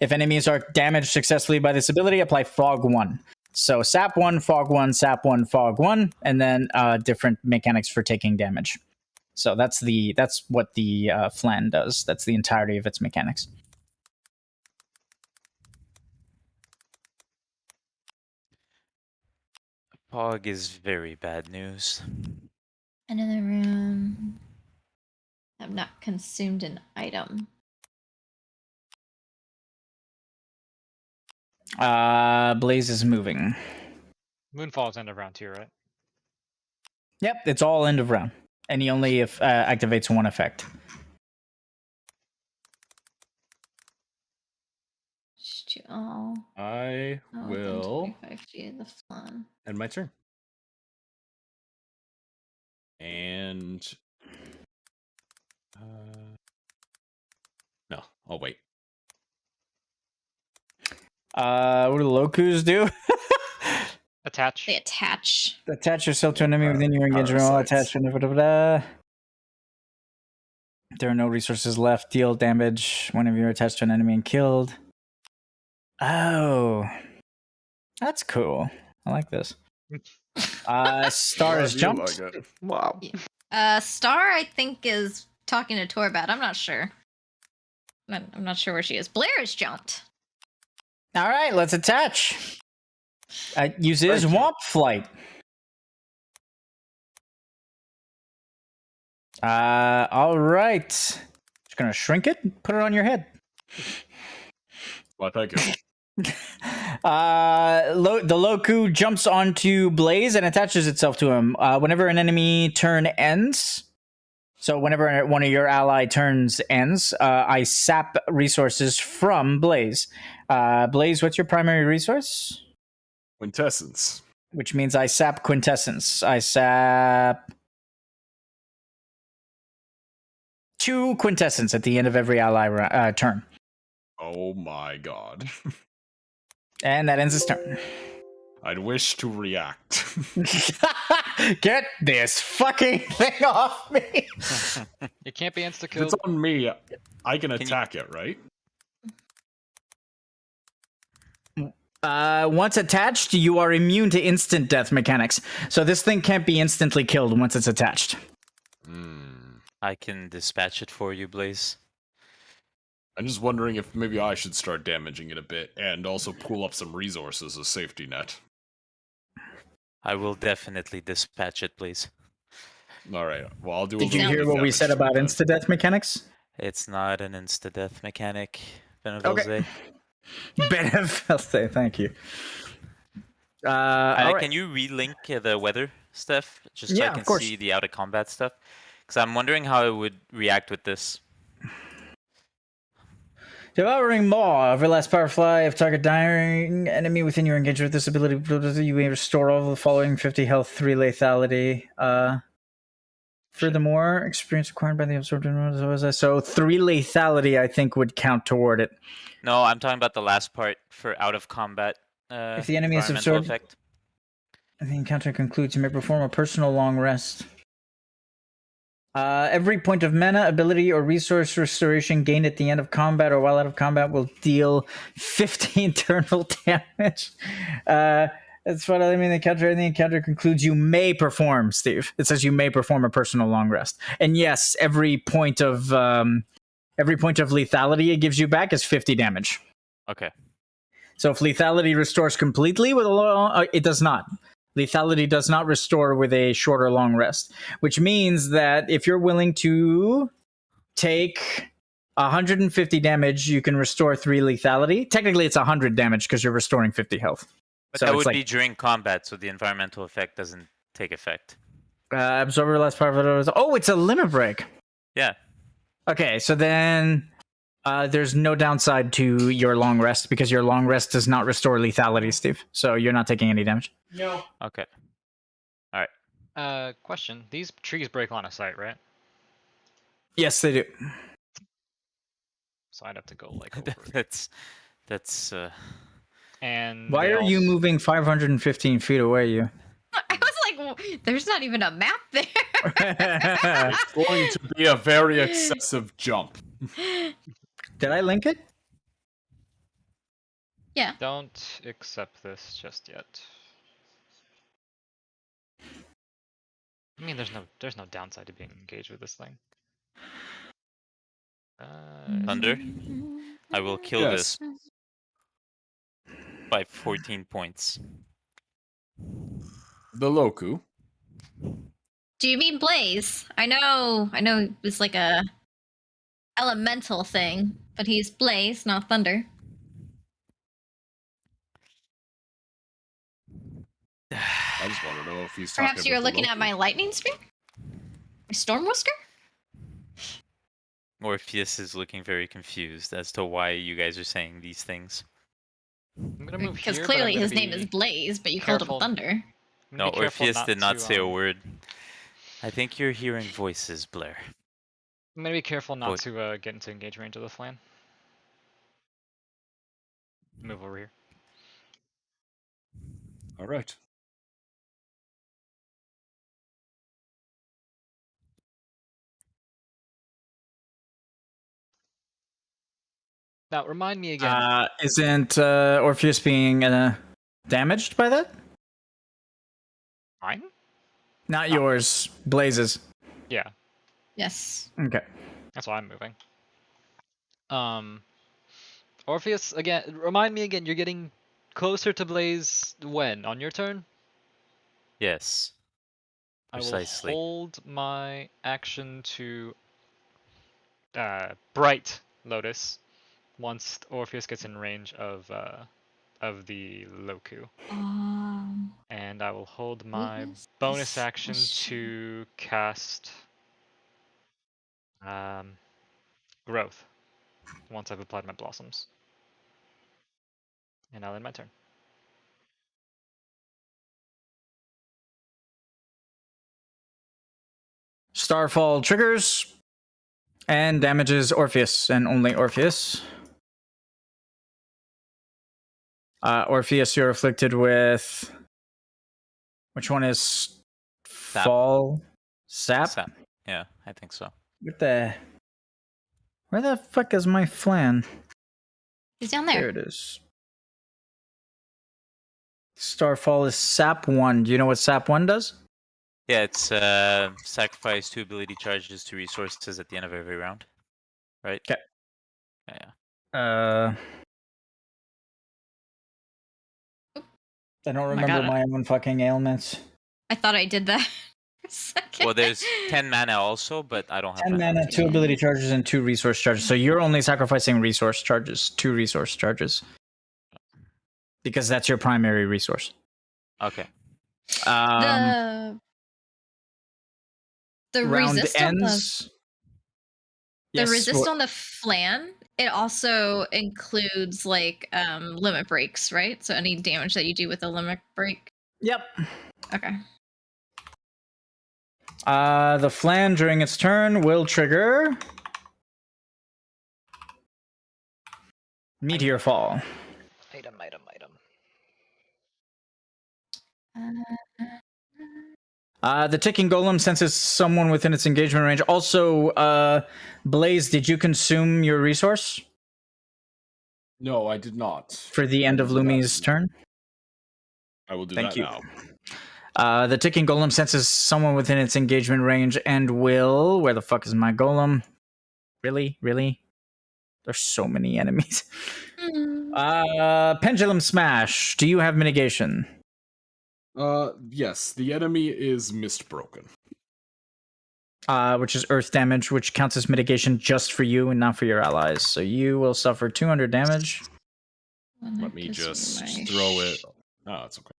If enemies are damaged successfully by this ability, apply Fog 1. So sap 1, Fog 1, sap 1, Fog 1, and then different mechanics for taking damage. So that's what the flan does. That's the entirety of its mechanics. Pog is very bad news. Another room. I've not consumed an item. Blaze is moving. Moonfall's end of round 2, right? Yep, it's all end of round. And he only activates 1 effect. I will 25 feet of the flan. end my turn. And no, I'll wait. What do the Lokus do? Attach. They attach. Attach yourself to an enemy within your engagement. Parasites. Attach. There are no resources left. Deal damage whenever you're attached to an enemy and killed. Oh, that's cool. I like this. Star is jumped. Like it. Wow. Star, I think, is talking to Torbat. I'm not sure. I'm not sure where she is. Blair is jumped. All right, let's attach. Uses Womp Flight. All right. Just gonna shrink it and put it on your head. Well, thank you. The Loku jumps onto Blaze and attaches itself to him. Whenever an enemy turn ends, so whenever one of your ally turns ends, I sap resources from Blaze. Blaze, what's your primary resource? Quintessence. Which means I sap Quintessence. I sap 2 Quintessence at the end of every ally turn. Oh my god. And that ends his turn. I'd wish to react. Get this fucking thing off me! It can't be If insta-killed. it's on me, I can attack it, right? Once attached, you are immune to instant death mechanics. So this thing can't be instantly killed once it's attached. I can dispatch it for you, Blaze. I'm just wondering if maybe I should start damaging it a bit and also pull up some resources as safety net. I will definitely dispatch it, please. Alright, well I'll do a Did you little hear bit what of we damage said to it about then. insta-death mechanics? It's not an insta-death mechanic, Okay. Benavose. Benefelse, thank you. All right. Can you relink the weather stuff? Just so Yeah, I of can course. see the out of combat stuff? Because I'm wondering how it would react with this. Devouring Maw, Everlast Power Fly. If target dying enemy within your engagement with this ability, you may restore all of the following 50 health, 3 lethality. Furthermore, experience acquired by the absorbed. So 3 lethality, I think, would count toward it. No, I'm talking about the last part for out of combat. If the enemy is environmental absorbed, effect. and the encounter concludes, you may perform a personal long rest. Every point of mana, ability, or resource restoration gained at the end of combat or while out of combat will deal 50 internal damage. That's what I mean. The encounter concludes. You may perform, Steve. It says you may perform a personal long rest. And yes, every point of lethality it gives you back is 50 damage. Okay. So if lethality restores completely with a long, it does not. Lethality does not restore with a short or long rest, which means that if you're willing to take 150 damage, you can restore 3 lethality. Technically, it's 100 damage because you're restoring 50 health. But So that it's would be during combat, so the environmental effect doesn't take effect. Absorber last part of it. Oh, it's a limit break. Yeah. Okay, so then there's no downside to your long rest because your long rest does not restore lethality, Steve. So you're not taking any damage. No. Okay. Question. These trees break line of sight, right? Yes, they do. So I'd have to go like over. That's And Why they are you also- moving 515 feet away, you? I was like, well, there's not even a map there. It's going to be a very excessive jump. Did I link it? Yeah. Don't accept this just yet. I mean, there's no downside to being engaged with this thing. Thunder. I will kill Yes. this by 14 points. The Loku. Do you mean Blaze? I know it's like a elemental thing, but he's Blaze, not Thunder. I just want to know if he's talking Perhaps you're about the looking at Loku. my lightning spear? My storm whisker? Orpheus is looking very confused as to why you guys are saying these things. I'm gonna move Because here, but I'm clearly gonna his name be is Blaze, but you called him careful. Thunder. I'm No, gonna be careful Orpheus did not to, say a word. I think you're hearing voices, Blair. I'm gonna be careful not What? to get into engage range of this land. Move over here. All right. Now remind me again. Isn't Orpheus being damaged by that? Mine? Not yours, Blaze's. Yeah, Yes. Okay. that's why I'm moving. Orpheus again. Remind me again. You're getting closer to Blaze when on your turn? Yes. Precisely. I will hold my action to Bright Lotus once Orpheus gets in range of the Loku. And I will hold my bonus action to cast Growth once I've applied my blossoms. And I'll end my turn. Starfall triggers and damages Orpheus and only Orpheus. Orpheus, you're afflicted with... Which one is Sap. Fall? Sap? Sap. Yeah, I think so. What the... Where the fuck is my flan? He's down there. There it is. Starfall is Sap 1. Do you know what Sap 1 does? Yeah, it's sacrifice 2 ability charges to resources at the end of every round. Right? Okay. Yeah. I don't my remember God. my own fucking ailments. I thought I did that for a second. Well, there's 10 mana also, but I don't have 10 mana, 2 ability charges, and 2 resource charges. So you're only sacrificing resource charges, 2 resource charges. Because that's your primary resource. Okay. The round resist ends. on the flan, it also includes like limit breaks, right? So any damage that you do with a limit break. Yep. Okay. The flan during its turn will trigger Meteor Fall. Item. The ticking golem senses someone within its engagement range. Also, Blaze, did you consume your resource No, I did not. for the end of Lumi's turn? I will do Thank that you. now. The ticking golem senses someone within its engagement range and will... Where the fuck is my golem? Really? There's so many enemies. Pendulum Smash. Do you have mitigation? Yes, the enemy is Mistbroken. Which is earth damage, which counts as mitigation just for you and not for your allies. So you will suffer 200 damage. Let me just throw it. Oh, it's okay.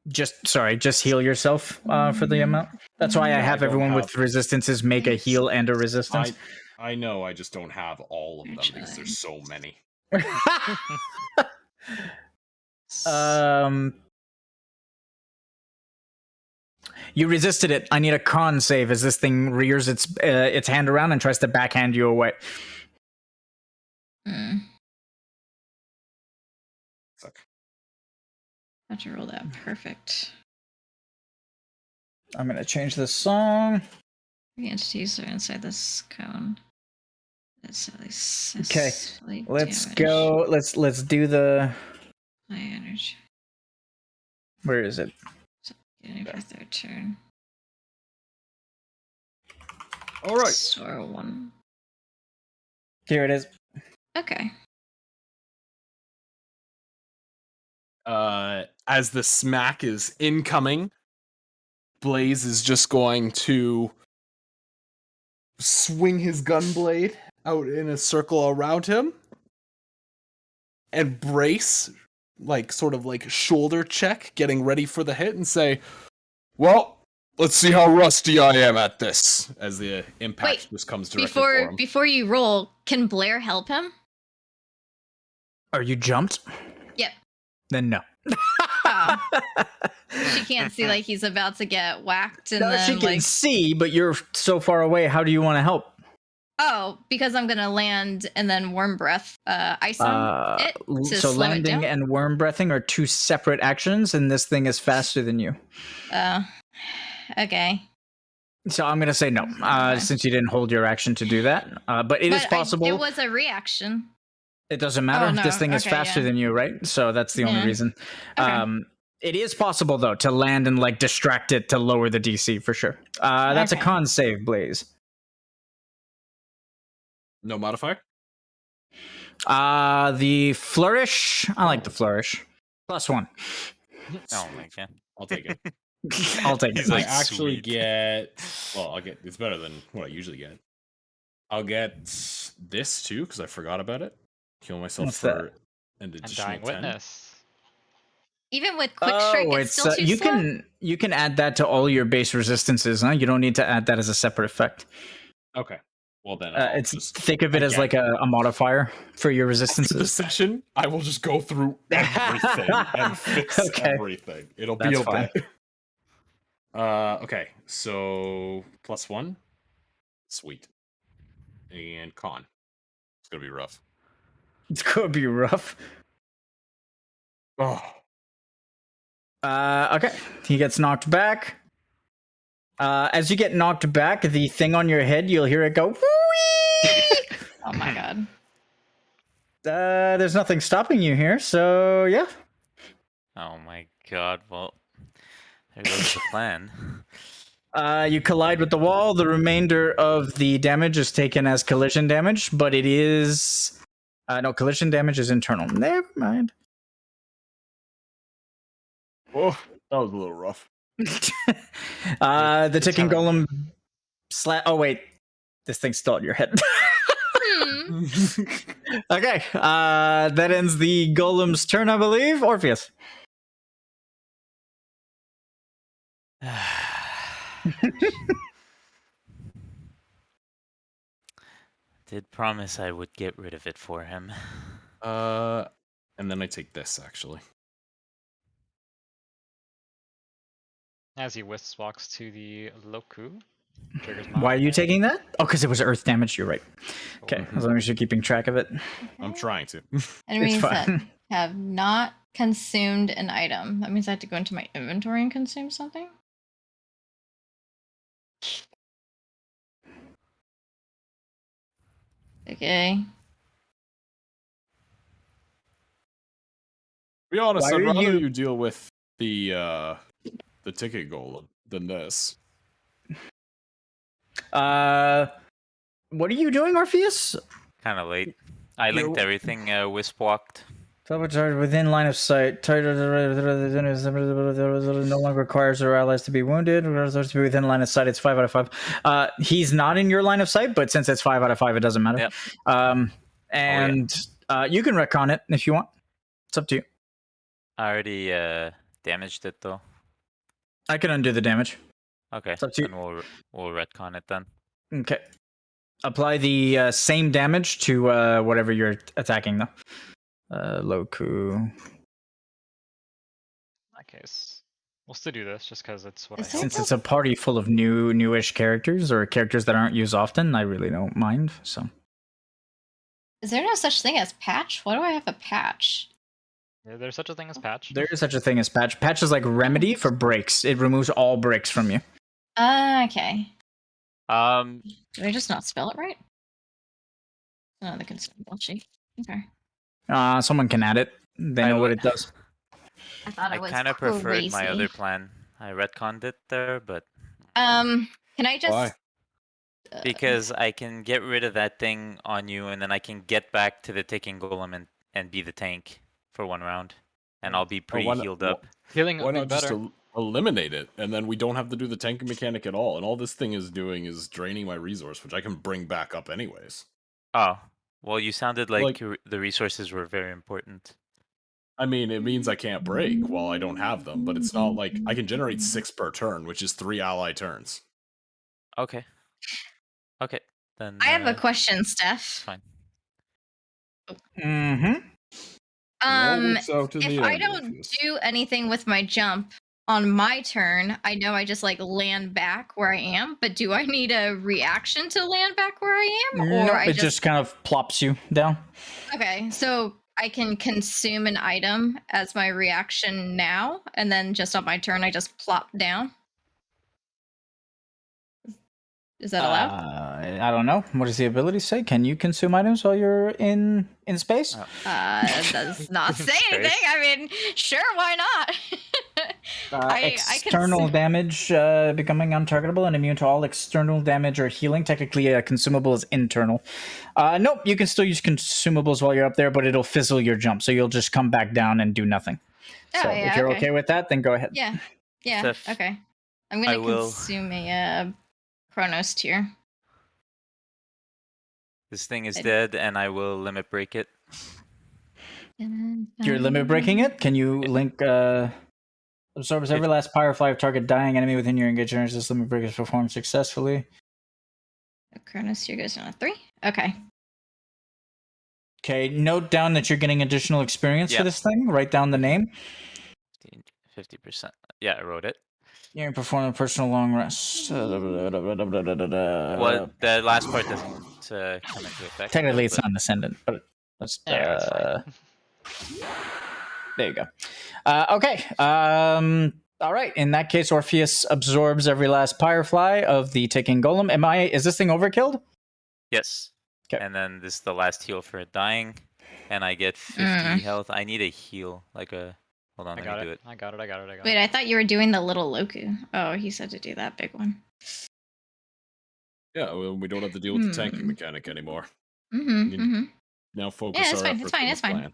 Just heal yourself for the amount. That's why I have everyone with resistances make a heal and a resistance. I know, I just don't have all of them because there's so many. You resisted it. I need a con save as this thing rears its hand around and tries to backhand you away. Suck. Have to roll that perfect. I'm gonna change this song. The entities are inside this cone. Okay, let's go. Let's do the. My energy. Where is it? Getting for third turn. All right. Store 1. Here it is. Okay. As the smack is incoming, Blaze is just going to swing his gunblade out in a circle around him and brace, sort of shoulder check, getting ready for the hit, and say, well, let's see how rusty I am at this, as the impact just comes directly for him. Before you roll, can Blair help him? Are you jumped? Yep. Then no. Oh. She can't see he's about to get whacked, and No, then she can see, but you're so far away. How do you want to help? Oh, because I'm gonna land and then worm breath, ice on it to so slow it landing down. and worm breathing are 2 separate actions, and this thing is faster than you. Okay. So I'm gonna say no, since you didn't hold your action to do that. But it is possible. It was a reaction. It doesn't matter. Oh, no. This thing is faster than you, right? So that's the only reason. Okay. It is possible though to land and distract it to lower the DC for sure. That's a con save, Blaze. No modifier? The flourish. I like the flourish. +1. Oh my god. I'll take it. I'll take He's it. like, I actually "Sweet." get. Well, I'll get. It's better than what I usually get. I'll get this too because I forgot about it. Heal myself What's for that? an additional Undying 10. Witness. Even with quick strike, it's still too slow? You can add that to all your base resistances. Huh? You don't need to add that as a separate effect. Okay. Well then, Think of it as like a modifier for your after the resistances. session, I will just go through everything and fix everything. It'll be That's okay. Okay, so +1. Sweet. And con. It's gonna be rough. It's gonna be rough. Oh. Okay. He gets knocked back. As you get knocked back, the thing on your head, you'll hear it go. Whee! Oh my god. There's nothing stopping you here, so yeah. Oh my god, well, there goes the plan. You collide with the wall. The remainder of the damage is taken as collision damage, but it is... no, collision damage is internal. Never mind. Oh, that was a little rough. The ticking golem... Oh, wait. This thing's still on your head. Okay, that ends the golem's turn, I believe. Orpheus. Did promise I would get rid of it for him. And then I take this, actually. As he wisps walks to the Loku. Triggers Why are you modifier. taking that? Oh, because it was earth damage. You're right. Okay, as long as you're keeping track of it. I'm trying to. Enemies that fine. have not consumed an item. That means I have to go into my inventory and consume something? Okay. To be honest, Why I'd are rather you- you deal with the ticket golem than this. What are you doing, Orpheus? Kind of late. I linked everything, wisp walked. Sabotage within line of sight. No longer requires our allies to be wounded. To be within line of sight. It's 5 out of 5. He's not in your line of sight, but since it's 5 out of 5, it doesn't matter. Yep. You can retcon it if you want. It's up to you. I already damaged it though. I can undo the damage. Okay, It's up to you. then we'll retcon it then. Okay. Apply the same damage to whatever you're attacking, though. Loku. In that case, we'll still do this just because it's what I Is have. Since it's a party full of newish characters or characters that aren't used often, I really don't mind. So. Is there no such thing as patch? Why do I have a patch? Yeah, there's such a thing as patch. There is such a thing as patch. Patch is like remedy for breaks. It removes all breaks from you. Okay. Did I just not spell it right? No, the consumable sheet. Okay. Someone can add it. They know what it does. I thought I it was kind of preferred my crazy. other plan. I retconned it there, but Can I just? Why? because I can get rid of that thing on you, and then I can get back to the ticking golem and be the tank for one round, and I'll be pretty why not- healed up. Healing Why would be not just better. eliminate it, and then we don't have to do the tank mechanic at all, and all this thing is doing is draining my resource, which I can bring back up anyways. Oh, well, you sounded like, Like- the resources were very important. I mean, it means I can't break while I don't have them, but it's not like I can generate 6 per turn, which is 3 ally turns. Okay. Okay, then. I have a question, Steph. Fine. Mm-hmm. If I don't do anything with my jump on my turn, I know I just like land back where I am, but do I need a reaction to land back where I am? No, I it just kind of plops you down. Okay, so I can consume an item as my reaction now, and then just on my turn I just plop down. Is that allowed? I don't know. What does the ability say? Can you consume items while you're in space? It does not say anything. I mean, sure, why not? External damage, becoming untargetable and immune to all external damage or healing. Technically, a consumable is internal. Nope, you can still use consumables while you're up there, but it'll fizzle your jump, so you'll just come back down and do nothing. So if you're okay with that, then go ahead. Yeah. Yeah. Steph, Okay. I'm I gonna will- consume a Chronos tier. This thing is I- dead, and I will limit break it. You're limit breaking it? Can you link absorbs every last firefly of target dying enemy within your engaged range. This limit break is performed successfully. Chronos tier goes down to 3. Okay. Okay, note down that you're getting additional experience Yeah. for this thing. Write down the name. 50%. Yeah, I wrote it. You perform a personal long rest. Well, the last part doesn't come into effect. Technically, it's but- not an ascendant, but let's. Yeah, it's fine. There you go. Okay. All right. In that case, Orpheus absorbs every last firefly of the ticking golem. Is this thing overkilled? Yes. 'Kay. And then this is the last heal for it dying, and I get 50 health. I need a heal, like a. Hold on, I let got me do it. it. I got it. Wait, I thought you were doing the little Loku. Oh, he said to do that big one. Yeah, well, we don't have to deal with the tanking mechanic anymore. Mm-hmm. You- Mm-hmm. Now focus Yeah, it's our fine, it's efforts fine, on the it's fine. plan.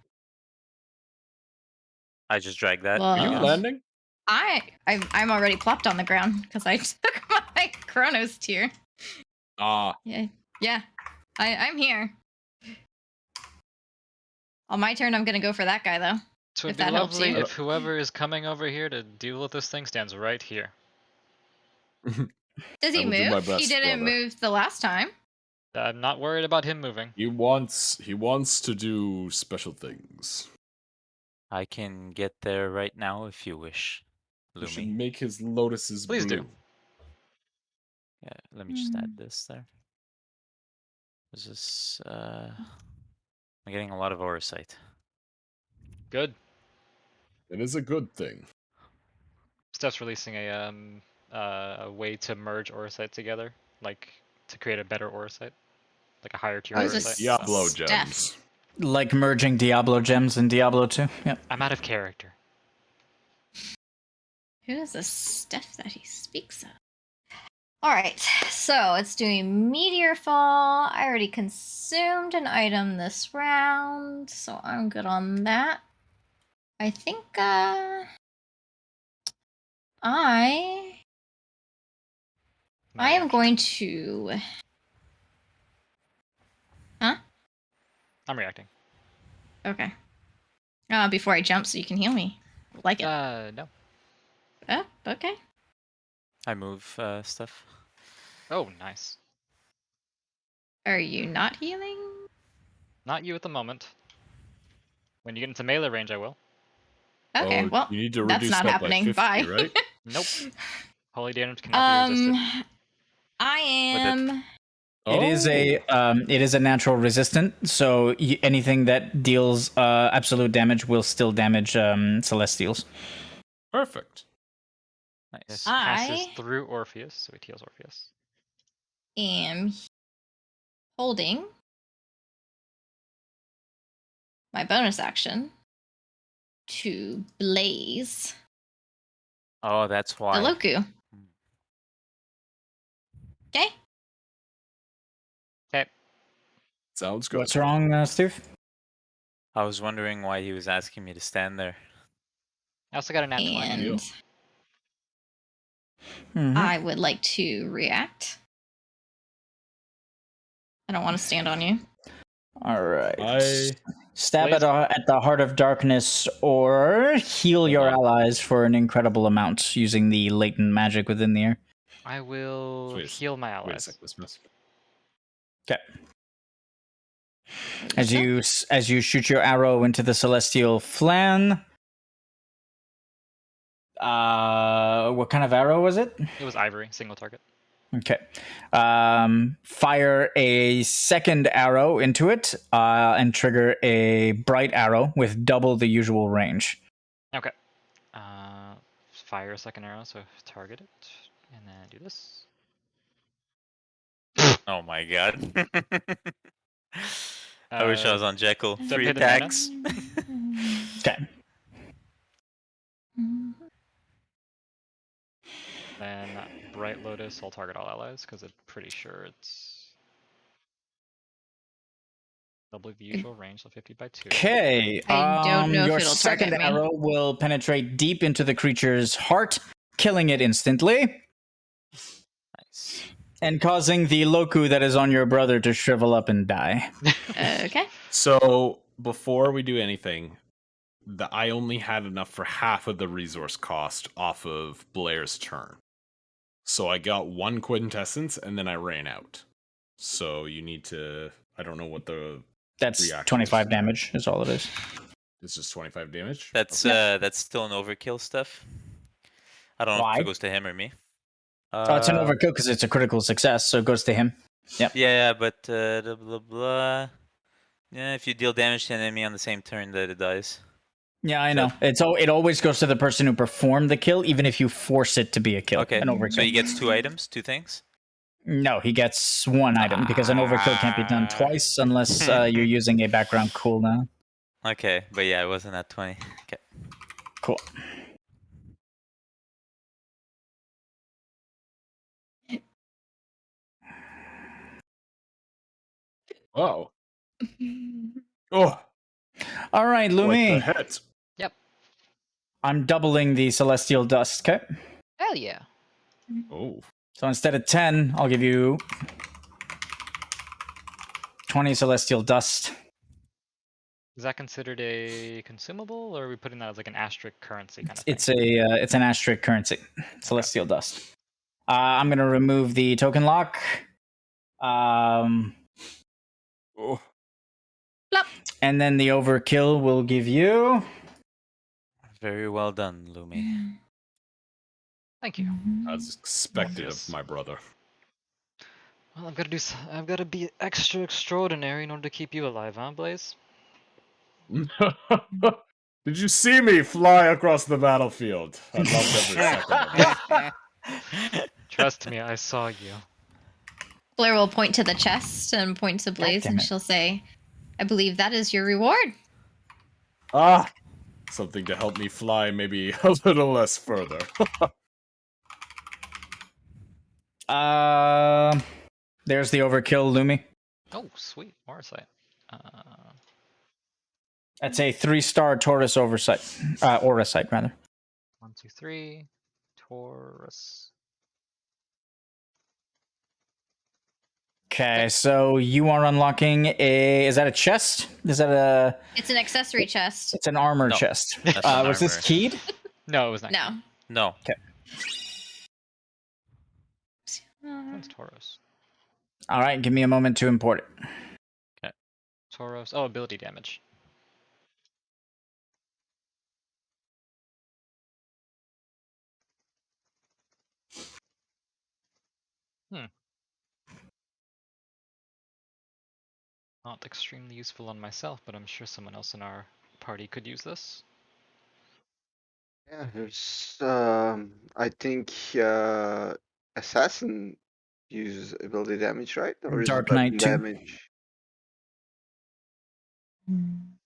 I just dragged that. Well, Are you Yes. landing? I'm already plopped on the ground because I took my Chronos tier. Ah, Yeah. I'm here. On my turn, I'm gonna go for that guy though. It would If be that helps lovely you. if whoever is coming over here to deal with this thing stands right here. Does he I will do my move? He best, didn't brother. move the last time. I'm not worried about him moving. he wants to do special things. I can get there right now if you wish, You should Lumi. make his lotuses Please do. blue. Yeah, let me just add this there. Is this? I'm getting a lot of Orisight. Good. It is a good thing. Steph's releasing a way to merge Orisight together, like to create a better Orisight, like a higher tier Who's Orisight. this? Diablo Steph. gems. Like merging Diablo gems and Diablo 2. Yep. I'm out of character. Who is this Steph that he speaks of? Alright, so it's doing Meteor Fall. I already consumed an item this round, so I'm good on that. I think, I am going to... Huh? I'm reacting. Okay. Before I jump so you can heal me. Like it. No. Oh, okay. I move stuff. Oh, nice. Are you not healing? Not you at the moment. When you get into melee range, I will. Okay, Oh, well, you need to that's reduce not that happening. by 50, Bye. right? Nope. Holy damage cannot be resisted. I am. It is a natural resistant, so anything that deals absolute damage will still damage celestials. Perfect. Nice. This passes I- through Orpheus, so it heals Orpheus. Am holding my bonus action to blaze Oh, that's why. the Loku. Okay. Okay. Sounds good. What's wrong, Steve? I was wondering why he was asking me to stand there. I also got a nat 20. And Mhm. I would like to react. I don't want to stand on you. All right. I Stab Blaze- at the heart of darkness or heal your allies for an incredible amount using the latent magic within the air. I will Wait a heal my wait a allies. sec. This mess. Okay. As you shoot your arrow into the celestial flan. What kind of arrow was it? It was Ivory, single target. Okay. Fire a second arrow into it and trigger a bright arrow with double the usual range. Okay. Fire a second arrow, so target it, and then do this. Oh my god. I wish I was on Jekyll. that 3 hit a mana? attacks. Okay. Then Bright Lotus, I'll target all allies, because I'm pretty sure it's double the usual range, so 50 by 2. Okay. I don't know if your it'll second target me. arrow will penetrate deep into the creature's heart, killing it instantly. Nice. And causing the Loku that is on your brother to shrivel up and die. Okay. So before we do anything, I only had enough for half of the resource cost off of Blair's turn. So I got 1 quintessence and then I ran out. So you need to, I don't know what the That's reaction 25 is. damage is all it is. It's just 25 damage? That's still an overkill stuff. I don't know Why? if it goes to him or me. It's an overkill because it's a critical success, so it goes to him. Yep. Yeah, but blah, blah, blah. Yeah, if you deal damage to an enemy on the same turn that it dies. Yeah, I know. It always goes to the person who performed the kill, even if you force it to be a kill. Okay, An overkill. so he gets 2 items, 2 things? No, he gets 1 item because an overkill can't be done twice unless you're using a background cooldown. Okay, but yeah, it wasn't at 20. Okay. Cool. Oh. Oh. All right, Like the Lumi. hit. Yep. I'm doubling the celestial dust, okay? Hell yeah. Oh. So instead of 10, I'll give you 20 celestial dust. Is that considered a consumable, or are we putting that as like an asterisk currency kind of thing? It's an asterisk currency, celestial dust. I'm gonna remove the token lock. Oh. And then the overkill will give you. Very well done, Lumi. Thank you. As expected Orpheus. of my brother. Well, I've got to be extra extraordinary in order to keep you alive, huh, Blaze? Did you see me fly across the battlefield? I loved every second of it. Trust me, I saw you. Blair will point to the chest and point to Blaze, damn and it. she'll say, I believe that is your reward. Ah! Something to help me fly maybe a little less further. There's the overkill, Lumi. Oh, sweet. Oversight. That's a 3-star Taurus oversight. Aurasight, rather. 1, 2, 3. Taurus. Okay, so you are unlocking a. Is that a chest? Is that a. It's an accessory chest. It's an armor No, chest. that's an Was this armor. keyed? No, it was not. No. No. That's Tauros. All right, give me a moment to import it. Tauros. Oh, ability damage. Not extremely useful on myself, but I'm sure someone else in our party could use this. Yeah, there's I think assassin uses ability damage, right? Or is Dark it Knight weapon too. damage?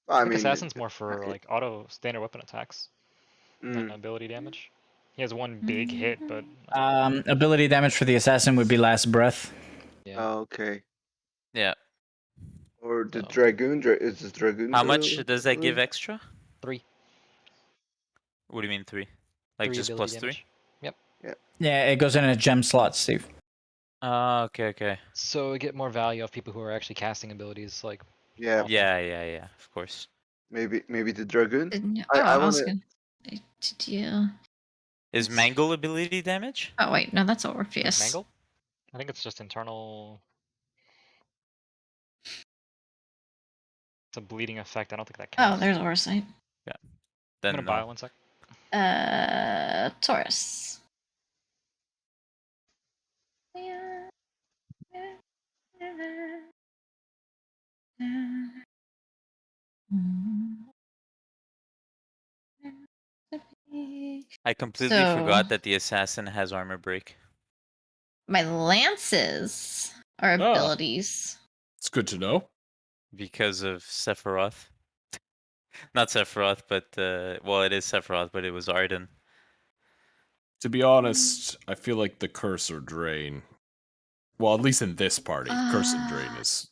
I I think mean, Assassin's more for it- like auto standard weapon attacks than mm, ability damage. He has one big hit, but Ability damage for the assassin would be last breath. yeah. oh, okay. Yeah. Or the So- dragoon. Is this dragoon? How much does that give extra? 3. What do you mean 3? Like 3 just ability plus 3? damage. Yep. Yeah, it goes in a gem slot, Steve. Okay. So we get more value of people who are actually casting abilities. Like, Yeah, Yeah, of course. maybe the dragoon. No. I I was wanna- gonna. Yeah. Is Mangle ability damage? Oh wait, no, that's Orpheus. Mangle? I think it's just internal. It's a bleeding effect. I don't think that Oh, counts. there's Oversight. I'm Then gonna buy it 1 sec. Taurus. I completely So- forgot that the assassin has armor break. My lances are Oh. abilities. It's good to know. Because of Sephiroth. Not Sephiroth, but well, it is Sephiroth, but it was Arden. To be honest, I feel like the curse or drain. Well, at least in this party, curse and drain is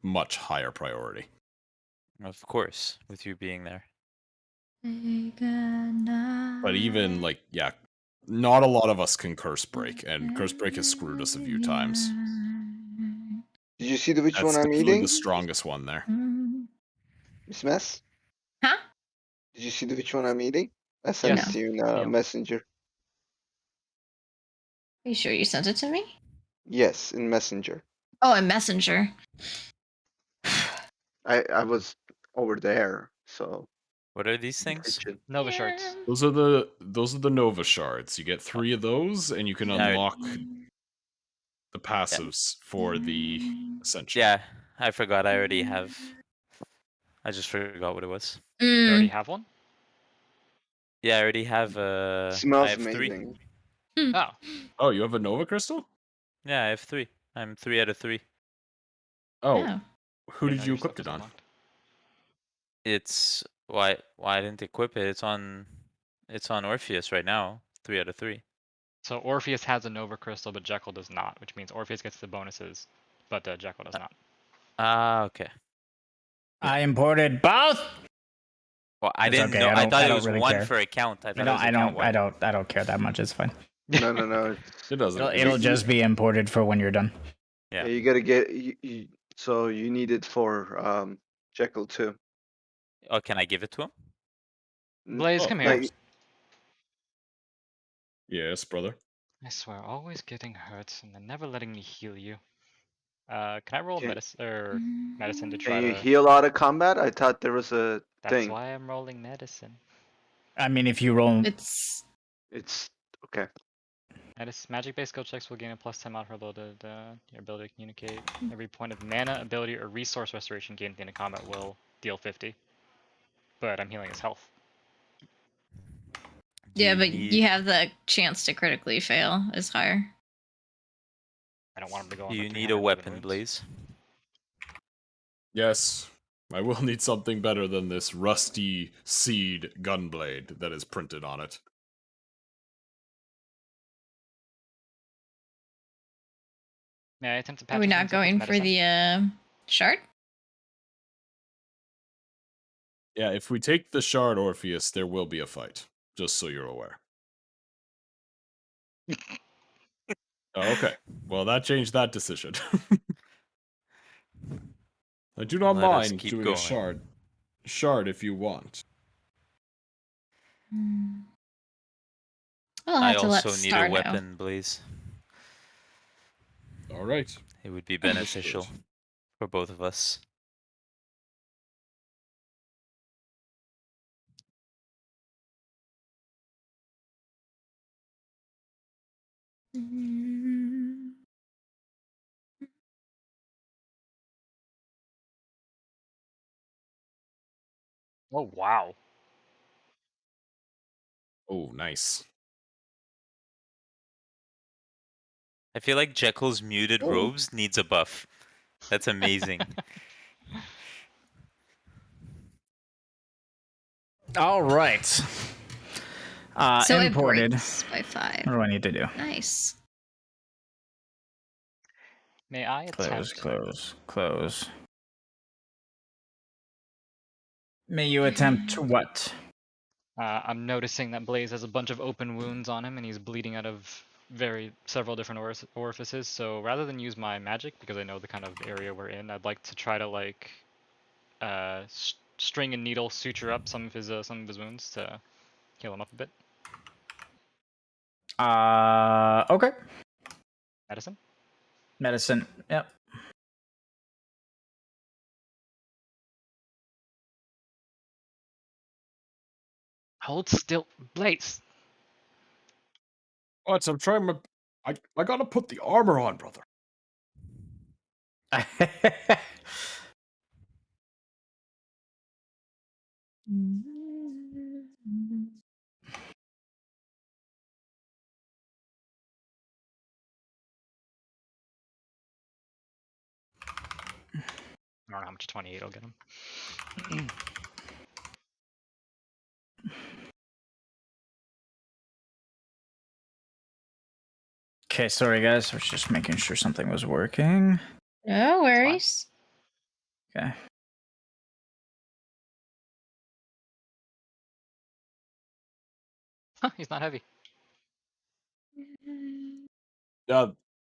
much higher priority. Of course, with you being there. But even like, yeah, not a lot of us can curse break, and curse break has screwed us a few times. Did you see which That's one I'm definitely eating? the strongest one there. Miss Mess? Huh? Did you see which one I'm eating? I sent Yes. it to you in Yeah. Messenger. Are you sure you sent it to me? Yes, in Messenger. Oh, a messenger. I was over there, so. What are these things? Kitchen. Nova shards. Those are the Nova shards. You get 3 of those, and you can Yeah, unlock the passives for the Ascension. Yeah, I forgot. I already have. I just forgot what it was. You already have one? Yeah, I already have. I Smells have amazing. 3. Oh. Oh, you have a Nova Crystal? Yeah, I have 3. I'm 3 out of 3. Oh. Who Didn't did know you your equip stuff was it on? unlocked. It's why I didn't equip it. It's on Orpheus right now. 3 out of 3. So Orpheus has a Nova Crystal, but Jekyll does not, which means Orpheus gets the bonuses, but Jekyll does not. Ah, okay. I imported both. Well, I It's didn't okay, know. I don't- thought it don't was really one care. for account. I thought No, it was I account don't. one. I don't care that much. It's fine. No. It doesn't. It'll just be imported for when you're done. Yeah. You gotta get. So you need it for Jekyll too. Oh, can I give it to him? Blaze, Oh, come of here. course. Yes, brother. I swear, always getting hurt and then never letting me heal you. Can I roll medicine to try Can you to... heal out of combat? I thought there was a That's thing. why I'm rolling medicine. I mean, if you roll, It's Okay. Magic-based skill checks will gain a +10 mod for loaded. Your ability to communicate. Every point of mana, ability, or resource restoration gained at the end of combat will deal 50. But I'm healing his health. yeah, but need- you have the chance to critically fail is higher. I don't want him to go on Do the you 300 need a wound weapon, wounds. Blaze? Yes. I will need something better than this rusty seed gunblade that is printed on it. May I attempt to patch Are we his not wounds up with going for medicine? the shard? Yeah, if we take the shard Orpheus, there will be a fight. Just so you're aware. Oh, okay. Well, that changed that decision. I do not Let us mind keep doing going. a shard if you want. We'll I have to let also need Star a know. weapon, Blaze. All right. It would be beneficial for both of us. Oh, wow. Oh, nice. I feel like Jekyll's muted robes needs a buff. That's amazing. all right. So it Imported. breaks by 5. What do I need to do? Nice. May I attempt... Close. May you attempt what? I'm noticing that Blaze has a bunch of open wounds on him, and he's bleeding out of several different orifices. So rather than use my magic, because I know the kind of area we're in, I'd like to try to like string and needle suture up some of his wounds to heal him up a bit. Okay. Medicine. Yep. Hold still, Blaze. What? I'm trying my... I gotta put the armor on, brother. I don't know how much 28 will get him. Okay, sorry guys. I was just making sure something was working. No worries. Okay. Huh, he's not heavy.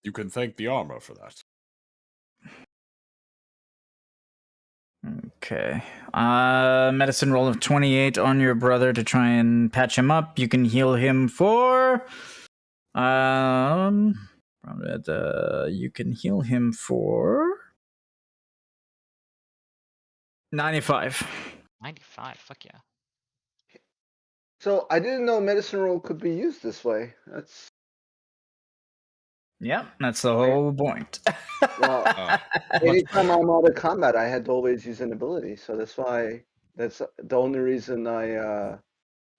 You can thank the armor for that. Okay. Medicine roll of 28 on your brother to try and patch him up. You can heal him for you can heal him for 95. 95, fuck yeah. So I didn't know medicine roll could be used this way. That's Yep, that's the whole point. well. Anytime I'm out of combat, I had to always use an ability, so that's the only reason I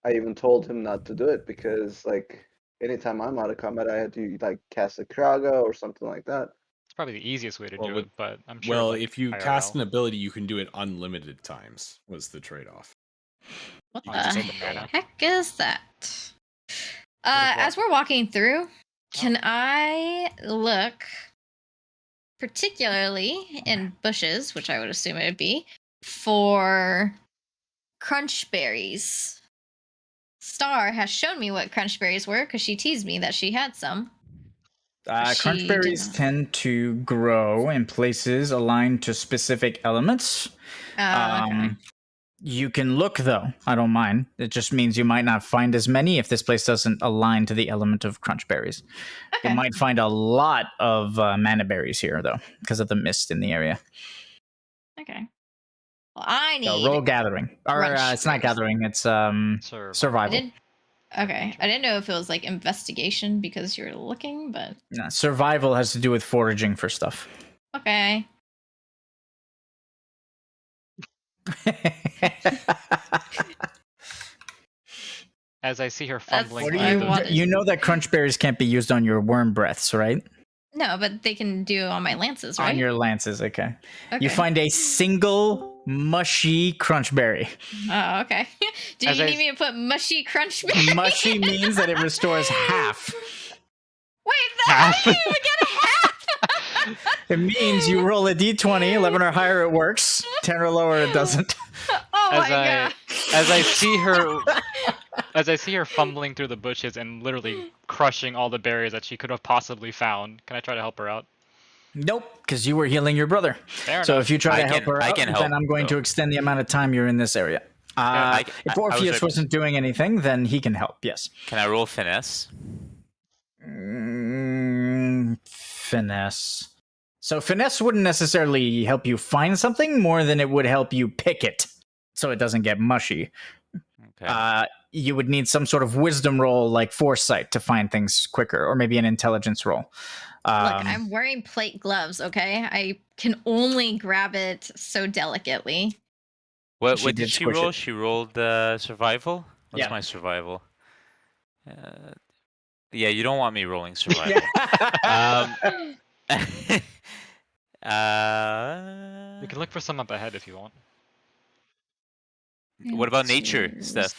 even told him not to do it, because like anytime I'm out of combat, I had to like cast a Kraga or something like that. It's probably the easiest way to Well, do with- it, but I'm sure. Well, like, if you IRL. cast an ability, you can do it unlimited times. Was the trade-off? What Oh, the just the mana. heck is that? As we're walking through, can I look particularly in bushes, which I would assume it would be, for crunch berries? Star has shown me what crunch berries were because she teased me that she had some. Crunch berries tend to grow in places aligned to specific elements. Okay. You can look, though. I don't mind. It just means you might not find as many if this place doesn't align to the element of crunch berries. Okay. You might find a lot of mana berries here, though, because of the mist in the area. Okay. Well, I need. So roll gathering. Or crunch it's not berries. gathering, it's Survival. survival. Okay. I didn't know if it was like investigation because you're looking, but. No, survival has to do with foraging for stuff. Okay. As I see her That's fumbling what through I the- wanted. You know that crunch berries can't be used on your worm breaths, right? No, but they can do it on my lances, right? On your lances, okay. Okay. You find a single mushy crunch berry. Oh, okay. Do As you I- need me to put mushy crunch berry? Mushy means that it restores half. Wait, how do you even get a half? It means you roll a d20, 11 or higher it works, 10 or lower it doesn't. Oh as my I god. as I see her as I see her fumbling through the bushes and literally crushing all the berries that she could have possibly found, can I try to help her out? Nope, because you were healing your brother. Fair So enough. if you try I to help can- her I out, can then help, I'm going to though. extend the amount of time you're in this area. I If was Orpheus able- wasn't doing anything, then he can help, yes. Can I roll finesse? Finesse. So finesse wouldn't necessarily help you find something more than it would help you pick it so it doesn't get mushy. Okay. You would need some sort of wisdom roll like foresight to find things quicker, or maybe an intelligence roll. Look, I'm wearing plate gloves, okay? I can only grab it so delicately. What she did did she squish roll? it. She rolled survival? What's Yeah. my survival? Yeah, you don't want me rolling survival. um, You can look for some up ahead if you want. what about nature, Steph?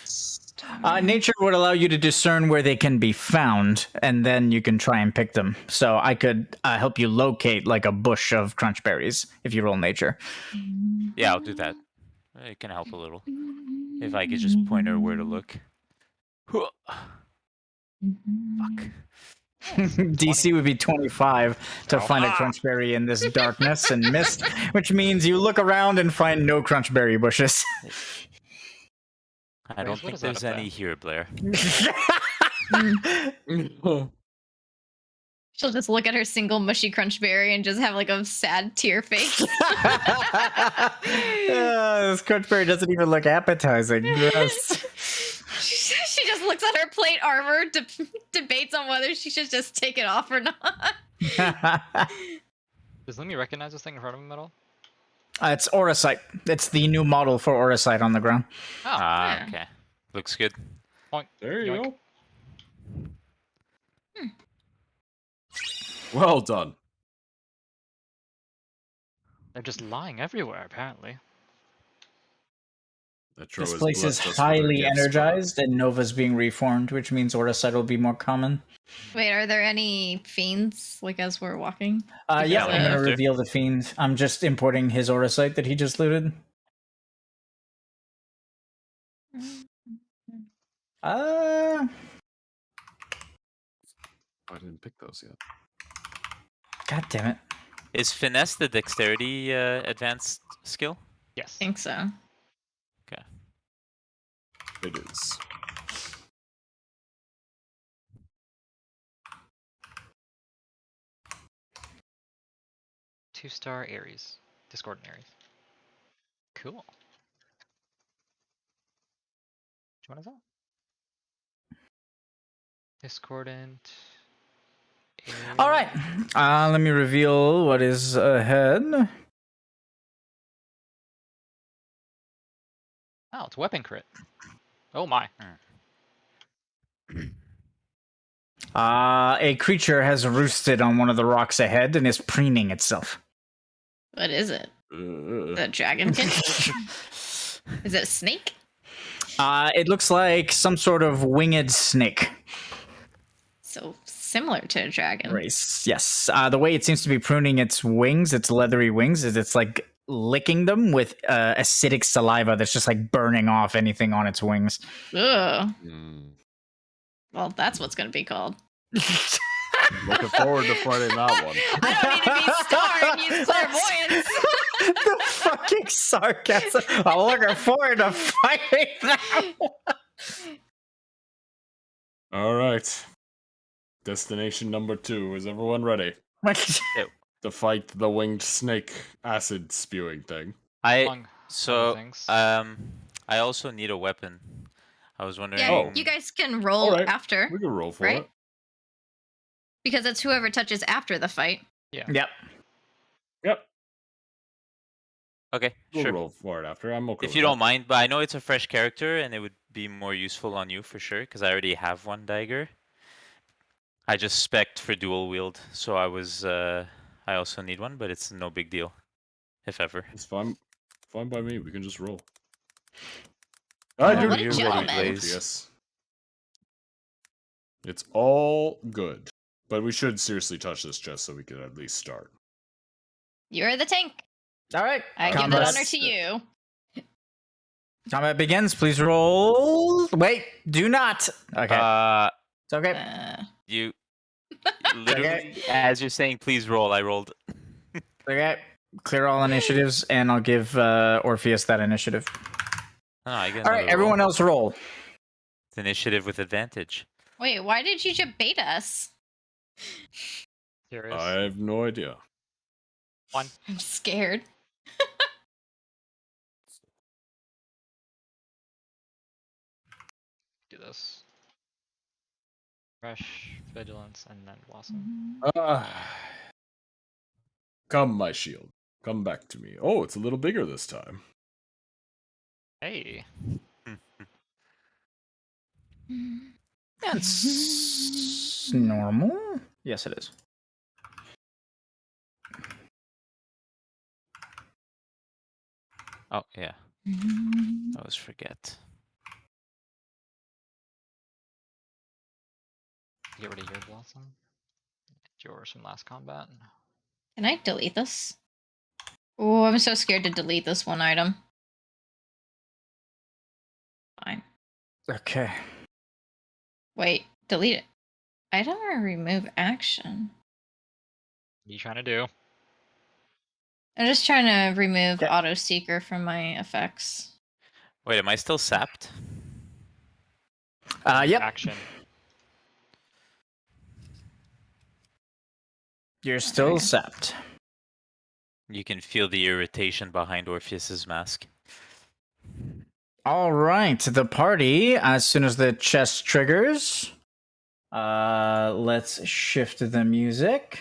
Nature would allow you to discern where they can be found, and then you can try and pick them. So I could help you locate like a bush of crunch berries if you roll nature. Yeah, I'll do that. It can help a little. If I could just point her where to look. Fuck. DC would be 25 to find a crunchberry in this darkness and mist, which means you look around and find no crunchberry bushes. I don't what think is that there's up any here, Blair. She'll just look at her single mushy crunch berry and just have like a sad tear face. This crunchberry doesn't even look appetizing. Gross. She just looks at her plate armor, debates on whether she should just take it off or not. Does Lumi recognize this thing in front of him at all? It's Auracite. It's the new model for Auracite on the ground. Oh, yeah. Okay. Looks good. point. There you Yoink. go. Well done. They're just lying everywhere, apparently. This place is highly energized, and Nova's being reformed, which means Auracite will be more common. Wait, are there any fiends like as we're walking? Yeah, Because, I'm going to after. reveal the fiend. I'm just importing his Auracite that he just looted. I didn't pick those yet. God damn it. Is finesse the dexterity advanced skill? Yes. I think so. Okay. It is. Two-star Aries. Discordant Aries. Cool. Which one is that? Discordant. All right. Let me reveal what is ahead. Oh, it's weapon crit. Oh my. A creature has roosted on one of the rocks ahead and is preening itself. What is it? The dragonkin? Is it a snake? It looks like some sort of winged snake So similar to a dragon. race. Yes. The way it seems to be pruning its wings, its leathery wings, is it's like licking them with acidic saliva that's just like burning off anything on its wings. Ugh. Mm. Well, that's what's going to be called. Looking forward to fighting that one. I don't need to be star and use clairvoyance. The fucking sarcasm. I'm looking forward to fighting that one. All right. Destination number 2. Is everyone ready to fight the winged snake acid spewing thing? Among So other things. I also need a weapon. I was wondering. Yeah, you guys can roll Alright. after, We can roll for right? it. Because it's whoever touches after the fight. Yeah. Yep. Yep. Okay, We'll sure. roll for it after. I'm okay If with you that. don't mind, but I know it's a fresh character and it would be more useful on you for sure because I already have one dagger. I just spec'd for dual wield, so I also need one, but it's no big deal, if ever. It's fine. Fine by me. We can just roll. Oh, I do what a need to gentleman. roll, Orpheus. It's all good. But we should seriously touch this chest so we can at least start. You're the tank. All right. I give Combat. that honor to you. Combat begins. Please roll. Wait, do not. Okay. It's okay. You literally, as you're saying, please roll. I rolled. Okay. Clear all initiatives, and I'll give Orpheus that initiative. Oh, I get All right, another everyone roll. else roll. It's initiative with advantage. Wait, why did you just bait us? Here is I have no idea. 1. I'm scared. Do this. Fresh, vigilance, and then blossom. Come, my shield. Come back to me. Oh, it's a little bigger this time. Hey. That's normal. Yes, it is. Oh, yeah. I always forget. Get rid of your blossom. Yours from last combat. Can I delete this? Oh, I'm so scared to delete this one item. Fine. Okay. Wait, delete it. Item or remove action? What are you trying to do? I'm just trying to remove Yeah. auto seeker from my effects. Wait, am I still sapped? Yep. Action. You're still sapped. You can feel the irritation behind Orpheus's mask. All right, the party. As soon as the chest triggers, let's shift the music.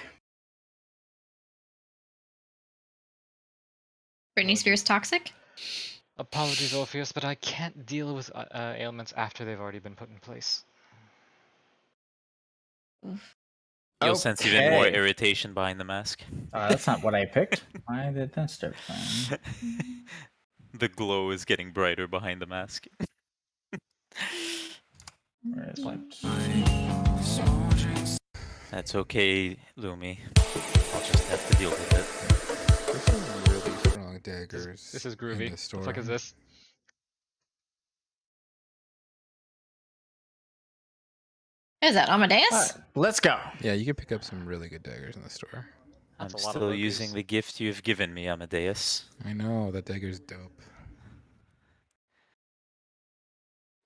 Britney Spears toxic? Apologies, Orpheus, but I can't deal with ailments after they've already been put in place. Oof. You'll sense even more Okay. irritation behind the mask. That's not what I picked. Why did that start playing? The glow is getting brighter behind the mask. Where is it? That's okay, Lumi. I'll just have to deal with it. There's some really strong daggers. This is in groovy. this What the fuck is story. this? Is that Amadeus? Alright, let's go. Yeah, you can pick up some really good daggers in the store. That's I'm a lot of still using locusts. the gift you've given me, Amadeus. I know, that dagger's dope.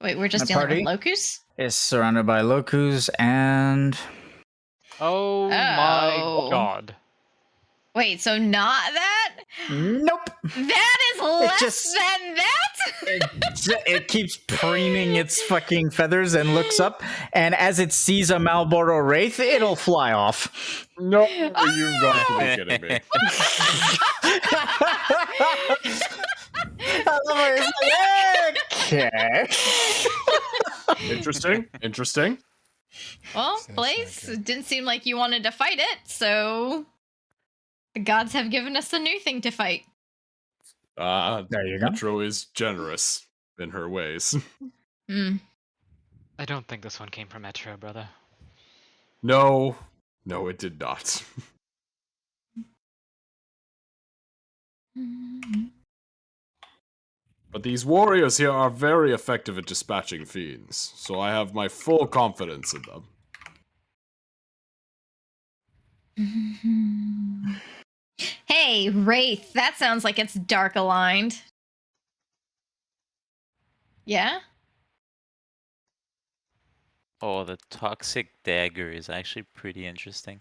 Wait, we're just My dealing with party? Locus? Is surrounded by Locus and Oh my god. Wait, so not that? nope. That is less just- than that? It keeps preening its fucking feathers and looks up, and as it sees a Malboro Wraith, it'll fly off. No, you've got to be kidding me. Okay. Interesting. Interesting. Well, Sounds Blaze, like it didn't seem like you wanted to fight it, so the gods have given us a new thing to fight. There you go. Metro is generous in her ways. Hmm. I don't think this one came from Metro, brother. No, it did not. But these warriors here are very effective at dispatching fiends, so I have my full confidence in them. Hey, Wraith, that sounds like it's dark aligned. Yeah? Oh, the toxic dagger is actually pretty interesting.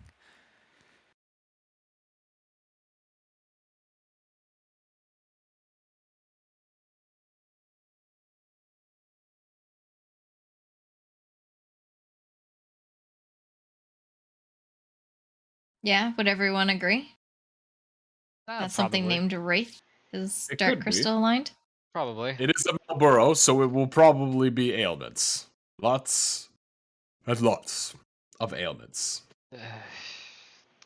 Yeah, would everyone agree? That's something Probably. named Wraith is It dark could be. crystal aligned. Probably. It is a Malboro, so it will probably be ailments. Lots and lots of ailments.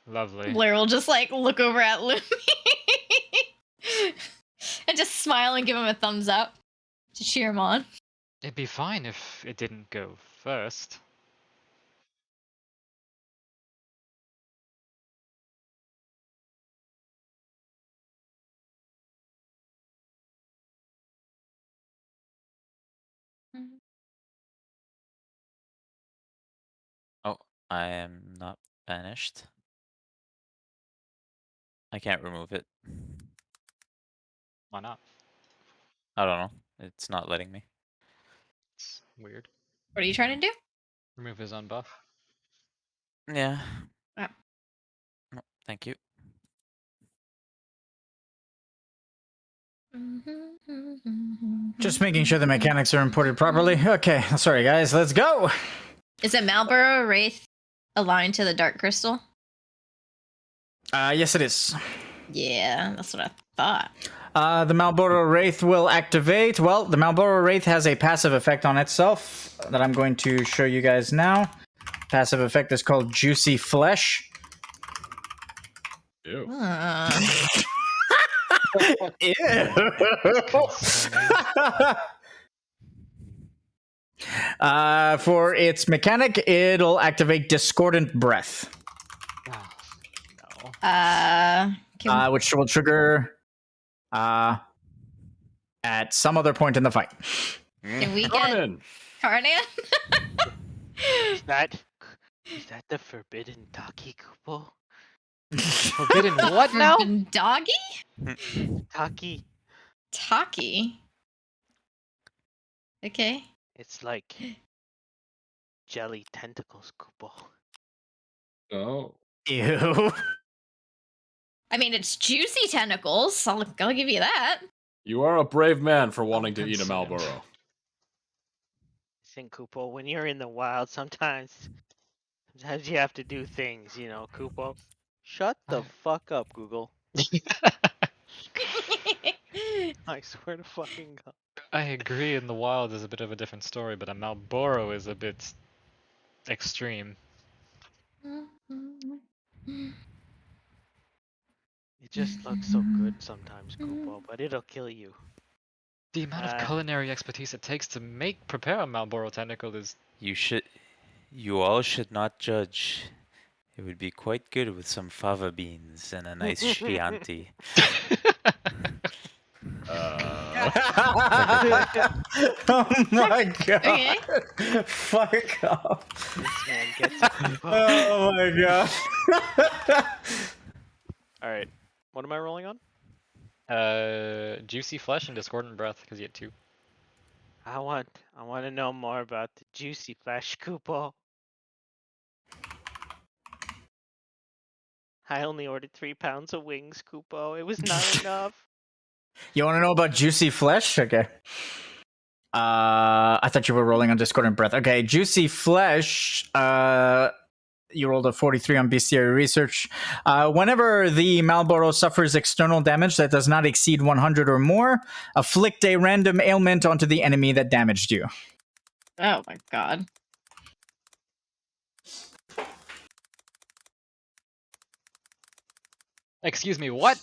Lovely. Blair will just like look over at Lumi and just smile and give him a thumbs up to cheer him on. It'd be fine if it didn't go first. Oh, I am not banished. I can't remove it. Why not? I don't know. It's not letting me. It's weird. What are you trying to do? Remove his unbuff. Yeah. Ah. Oh, thank you. Just making sure the mechanics are imported properly. Okay, sorry guys, let's go. Is it Malboro Wraith aligned to the dark crystal? Yes it is. Yeah, that's what I thought. The Malboro Wraith will activate. Well, the Malboro Wraith has a passive effect on itself that I'm going to show you guys now. Passive effect is called Juicy Flesh. Ew. Ew. For its mechanic, it'll activate Discordant Breath, Oh, Can which will trigger at some other point in the fight. we get Conan! Carnan? Is that the forbidden Taki Kupo? Forbidden what now? Forbidden Doggy? Taki, Taki. Okay. it's like jelly tentacles Kupo. Oh. Ew. I mean, it's juicy tentacles. I'll give you that. You are a brave man for wanting to eat a concerned. Malboro. Listen, Kupo, when you're in the wild, sometimes you have to do things, you know, Kupo. Shut the fuck up, Google. I swear to fucking God. I agree, in the wild is a bit of a different story, but a Malboro is a bit extreme. It just looks so good sometimes, Kupo, but it'll kill you. The amount of culinary expertise it takes to prepare a Malboro tentacle is... You all should not judge. It would be quite good with some fava beans and a nice Chianti. Oh my god. Okay. Fuck off. This man gets it. Kupo. Oh my god. All right. What am I rolling on? Juicy Flesh and Discordant Breath, because you had 2. I want to know more about the juicy flesh, Kupo. I only ordered 3 pounds of wings, Kupo. It was not enough. You want to know about juicy flesh? Okay. I thought you were rolling on Discordant Breath. Okay, juicy flesh. You rolled a 43 on bestiary research. Whenever the Malboro suffers external damage that does not exceed 100 or more, afflict a random ailment onto the enemy that damaged you. Oh my god. Excuse me, what?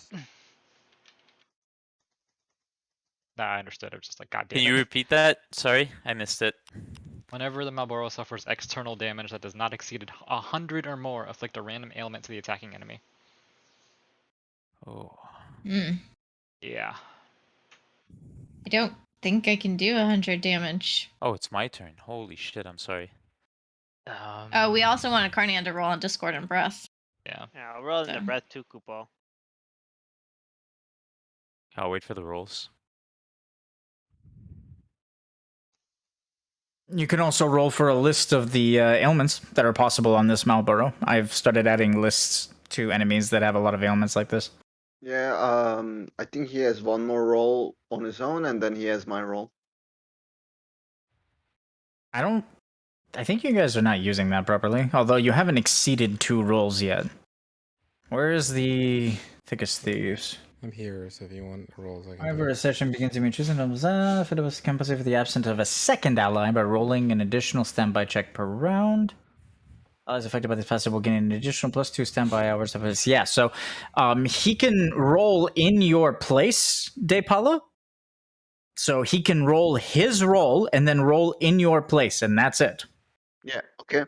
Nah, I understood. I was just like, God damn Can it. you repeat that? Sorry, I missed it. Whenever the Malboro suffers external damage that does not exceed 100 or more, afflict a random ailment to the attacking enemy. Oh. Yeah. I don't think I can do 100 damage. Oh, it's my turn. Holy shit, I'm sorry. Oh, we also want a Carnian to roll on Discordant Breath. Yeah. Yeah, I'll roll in the So. breath too, Kupo. I'll wait for the rolls. You can also roll for a list of the ailments that are possible on this Malboro. I've started adding lists to enemies that have a lot of ailments like this. Yeah, I think he has one more roll on his own, and then he has my roll. I think you guys are not using that properly, although you haven't exceeded 2 rolls yet. Where is the thickest thieves? I'm here, so if you want rolls, I can. Whenever a session begins, you may choose if it was compensate for the absence of a second ally by rolling an additional standby check per round. Allies affected by this passive will gain an additional +2 standby hours of his. Yeah, so he can roll in your place, De Paulo. So he can roll his roll and then roll in your place, and that's it. Yeah, okay.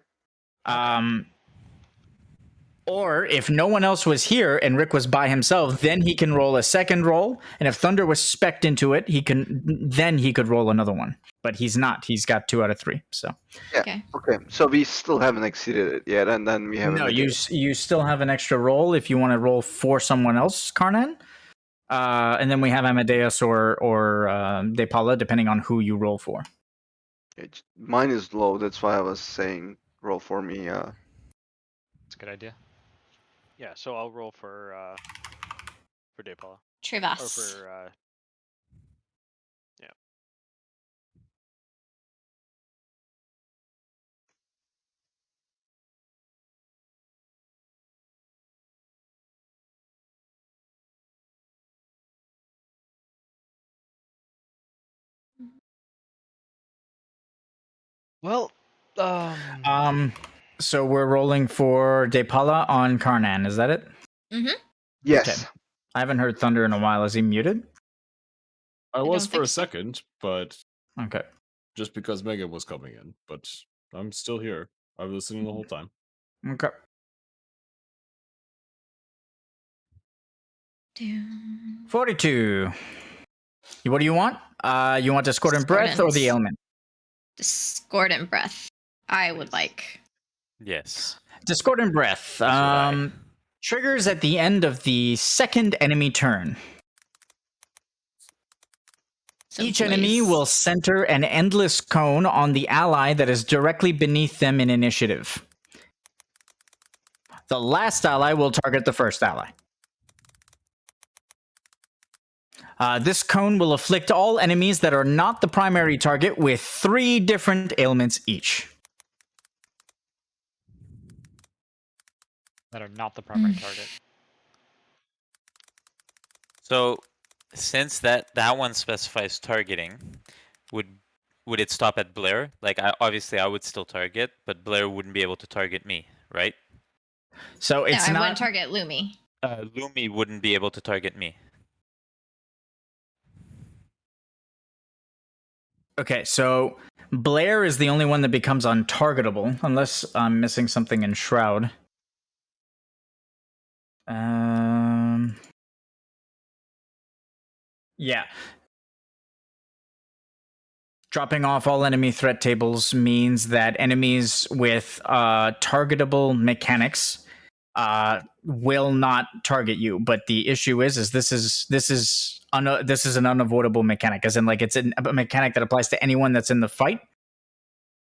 Or if no one else was here and Rick was by himself, then he can roll a second roll. And if Thunder was specced into it, he could roll another one. But he's not. He's got 2 out of 3. So Yeah. Okay. Okay, so we still haven't exceeded it yet, and then we haven't. no, you still have an extra roll if you want to roll for someone else, Karnan. And then we have Amadeus or De Paula, depending on who you roll for. Mine is low. That's why I was saying roll for me. It's a good idea. Yeah, so I'll roll for Depala. Or Trivas. for yeah. Well, So we're rolling for De Paula on Karnan. Is that it? Mm-hmm. Yes. Okay. I haven't heard Thunder in a while. Is he muted? I was don't for a think so. second, but Okay. just because Megan was coming in. But I'm still here. I was listening the whole time. Okay. Doom. 42. What do you want? You want Discordant Breath or the Discordant. ailment? Discordant Breath. I would like. Yes. Discordant Breath. what I- Triggers at the end of the second enemy turn. So Each enemy please. will center an endless cone on the ally that is directly beneath them in initiative. The last ally will target the first ally. This cone will afflict all enemies that are not the primary target with 3 different ailments each. that are not the primary target. So, since that one specifies targeting, would it stop at Blair? Like, obviously I would still target, but Blair wouldn't be able to target me, right? So it's I not wouldn't target Lumi. Lumi wouldn't be able to target me. Okay, so Blair is the only one that becomes untargetable, unless I'm missing something in Shroud. Yeah. Dropping off all enemy threat tables means that enemies with targetable mechanics will not target you. But the issue is this is an unavoidable mechanic, as in like it's a mechanic that applies to anyone that's in the fight.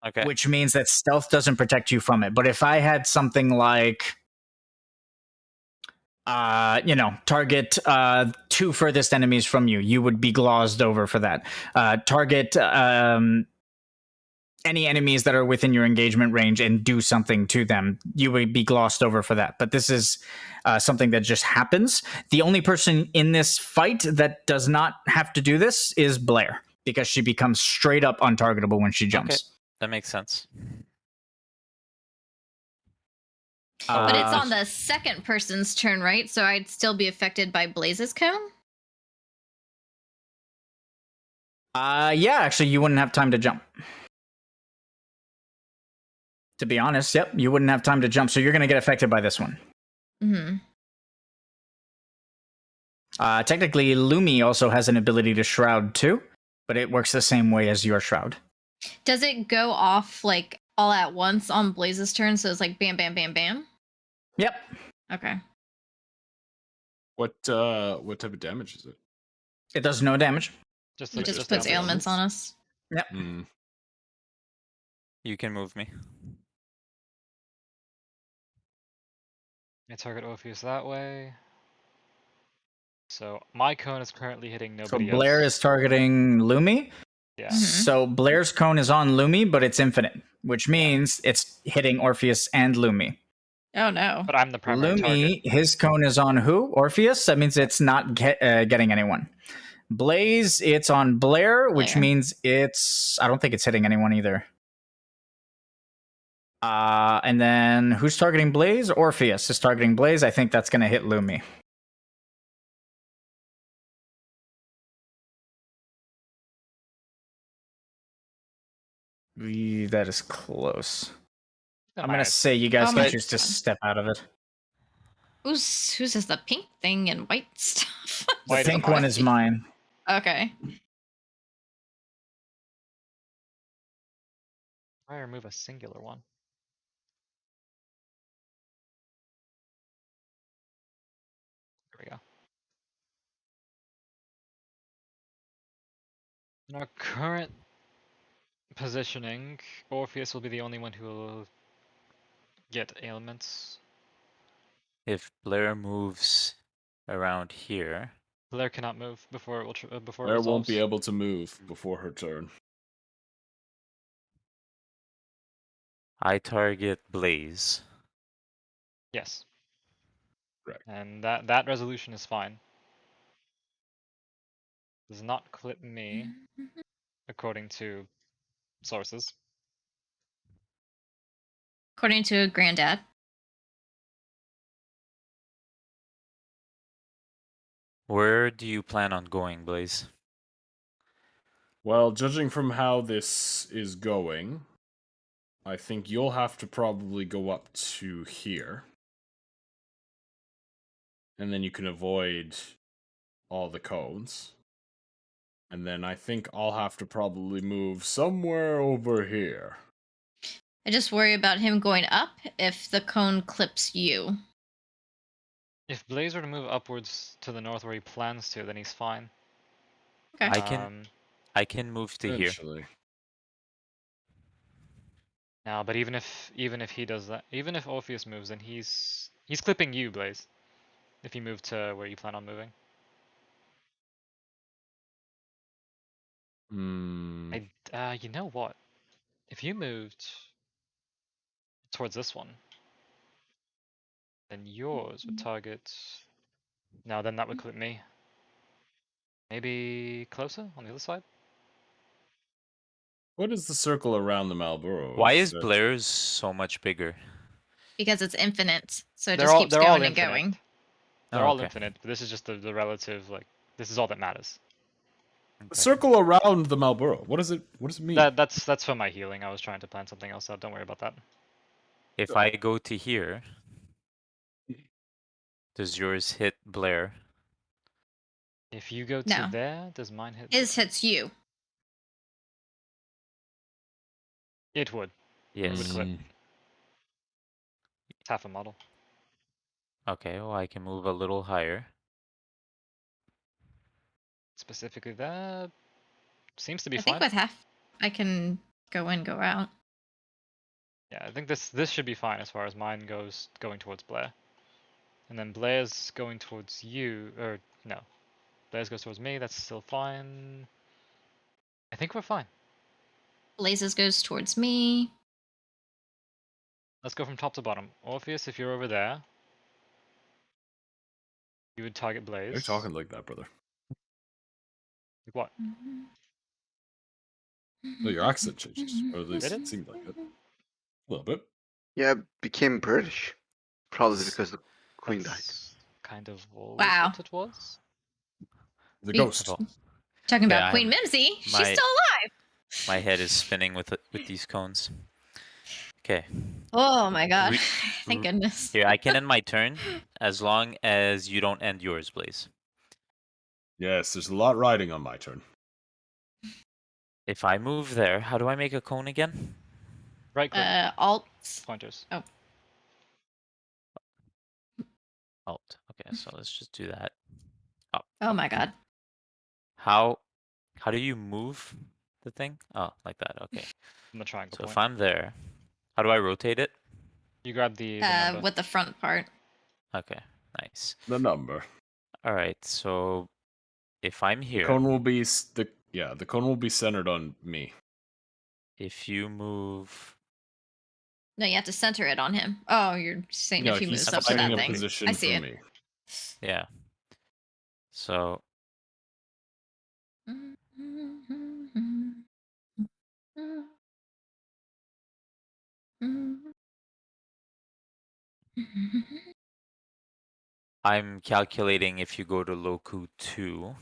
Okay. Which means that stealth doesn't protect you from it. But if I had something like, target 2 furthest enemies from you, you would be glozed over for that. Target any enemies that are within your engagement range and do something to them, you would be glossed over for that. But this is something that just happens. The only person in this fight that does not have to do this is Blair, because she becomes straight up untargetable when she jumps. Okay. That makes sense. But it's on the second person's turn, right? So I'd still be affected by Blaze's cone? Yeah, actually, you wouldn't have time to jump. To be honest, yep, you wouldn't have time to jump, so you're going to get affected by this one. Mm-hmm. Technically, Lumi also has an ability to shroud too, but it works the same way as your shroud. Does it go off like all at once on Blaze's turn? So it's like bam, bam, bam, bam? Yep. Okay. What type of damage is it? It does no damage. It just puts ailments on us. Yep. You can move me. I target Orpheus that way. So my cone is currently hitting nobody So Blair is targeting Lumi. Yeah. So Blair's cone is on Lumi, but it's infinite, which means it's hitting Orpheus and Lumi. Oh no! But I'm the primary Lumi, target. his cone is on who? Orpheus. That means it's not getting anyone. Blaze, it's on Blair, which means it's. I don't think it's hitting anyone either. And then who's targeting Blaze? Orpheus is targeting Blaze. I think that's going to hit Lumi. That is close. I'm going to say you guys can choose to step out of it. Who's is the pink thing and white stuff? The pink one is mine. Okay. I remove a singular one. There we go. In our current positioning, Orpheus will be the only one who will get ailments. If Blair moves around here, Blair cannot move before it will before it Blair resolves. won't be able to move before her turn. I target Blaze. Yes. Correct. And that resolution is fine. Does not clip me, according to sources. According to Granddad. Where do you plan on going, Blaze? Well, judging from how this is going, I think you'll have to probably go up to here. And then you can avoid all the cones. And then I think I'll have to probably move somewhere over here. I just worry about him going up if the cone clips you. If Blaze were to move upwards to the north where he plans to, then he's fine. Okay. I can move to here. Now, but even if he does that, even if Orpheus moves, then he's clipping you, Blaze. If you move to where you plan on moving. You know what? If you moved towards this one, then yours would target. No, then that would clip me. Maybe closer on the other side. What is the circle around the Malboro? Why is Blair's so much bigger? Because it's infinite, so it just keeps going and going. They're all infinite, but this is just the relative, like, this is all that matters. Okay. Circle around the Malboro. What does it mean? That's for my healing. I was trying to plan something else out. Don't worry about that. If I go to here, does yours hit Blair? If you go to there, does mine hit? His hits you. It would. Yes. Would clip. It's half a model. Okay, well, I can move a little higher. Specifically, that seems to be I fine. think with half, I can go in, go out. Yeah, I think this should be fine as far as mine goes, going towards Blair. And then Blair's going towards you, or no. Blair's goes towards me, that's still fine. I think we're fine. Blazes goes towards me. Let's go from top to bottom. Orpheus, if you're over there, you would target Blaze. You're talking like that, brother. Like what? No, your accent changes, or at least Did it? it seemed like it. A little bit. Yeah, became British. Probably because the Queen died. That's kind of always Wow. what it was. The We- ghost. Talking about Yeah, Queen Mimsy. She's my- still alive. My head is spinning with these cones. Okay. Oh my god. We- Thank goodness. Here, I can end my turn as long as you don't end yours, Blaze. Yes, there's a lot riding on my turn. If I move there, how do I make a cone again? Right click, Alt. pointers. Alt. Okay, so let's just do that. Oh my god. How do you move the thing? Oh, like that. Okay. From the triangle So point. if I'm there, how do I rotate it? You grab the number. With the front part. Okay, nice. The number. All right, so if I'm The here, cone will be the cone will be centered on me. if you move, No, you have to center it on him. Oh, you're saying No, if you move he's up to finding that a thing. position I see for it. me. yeah. So I'm calculating if you go to Loku 2,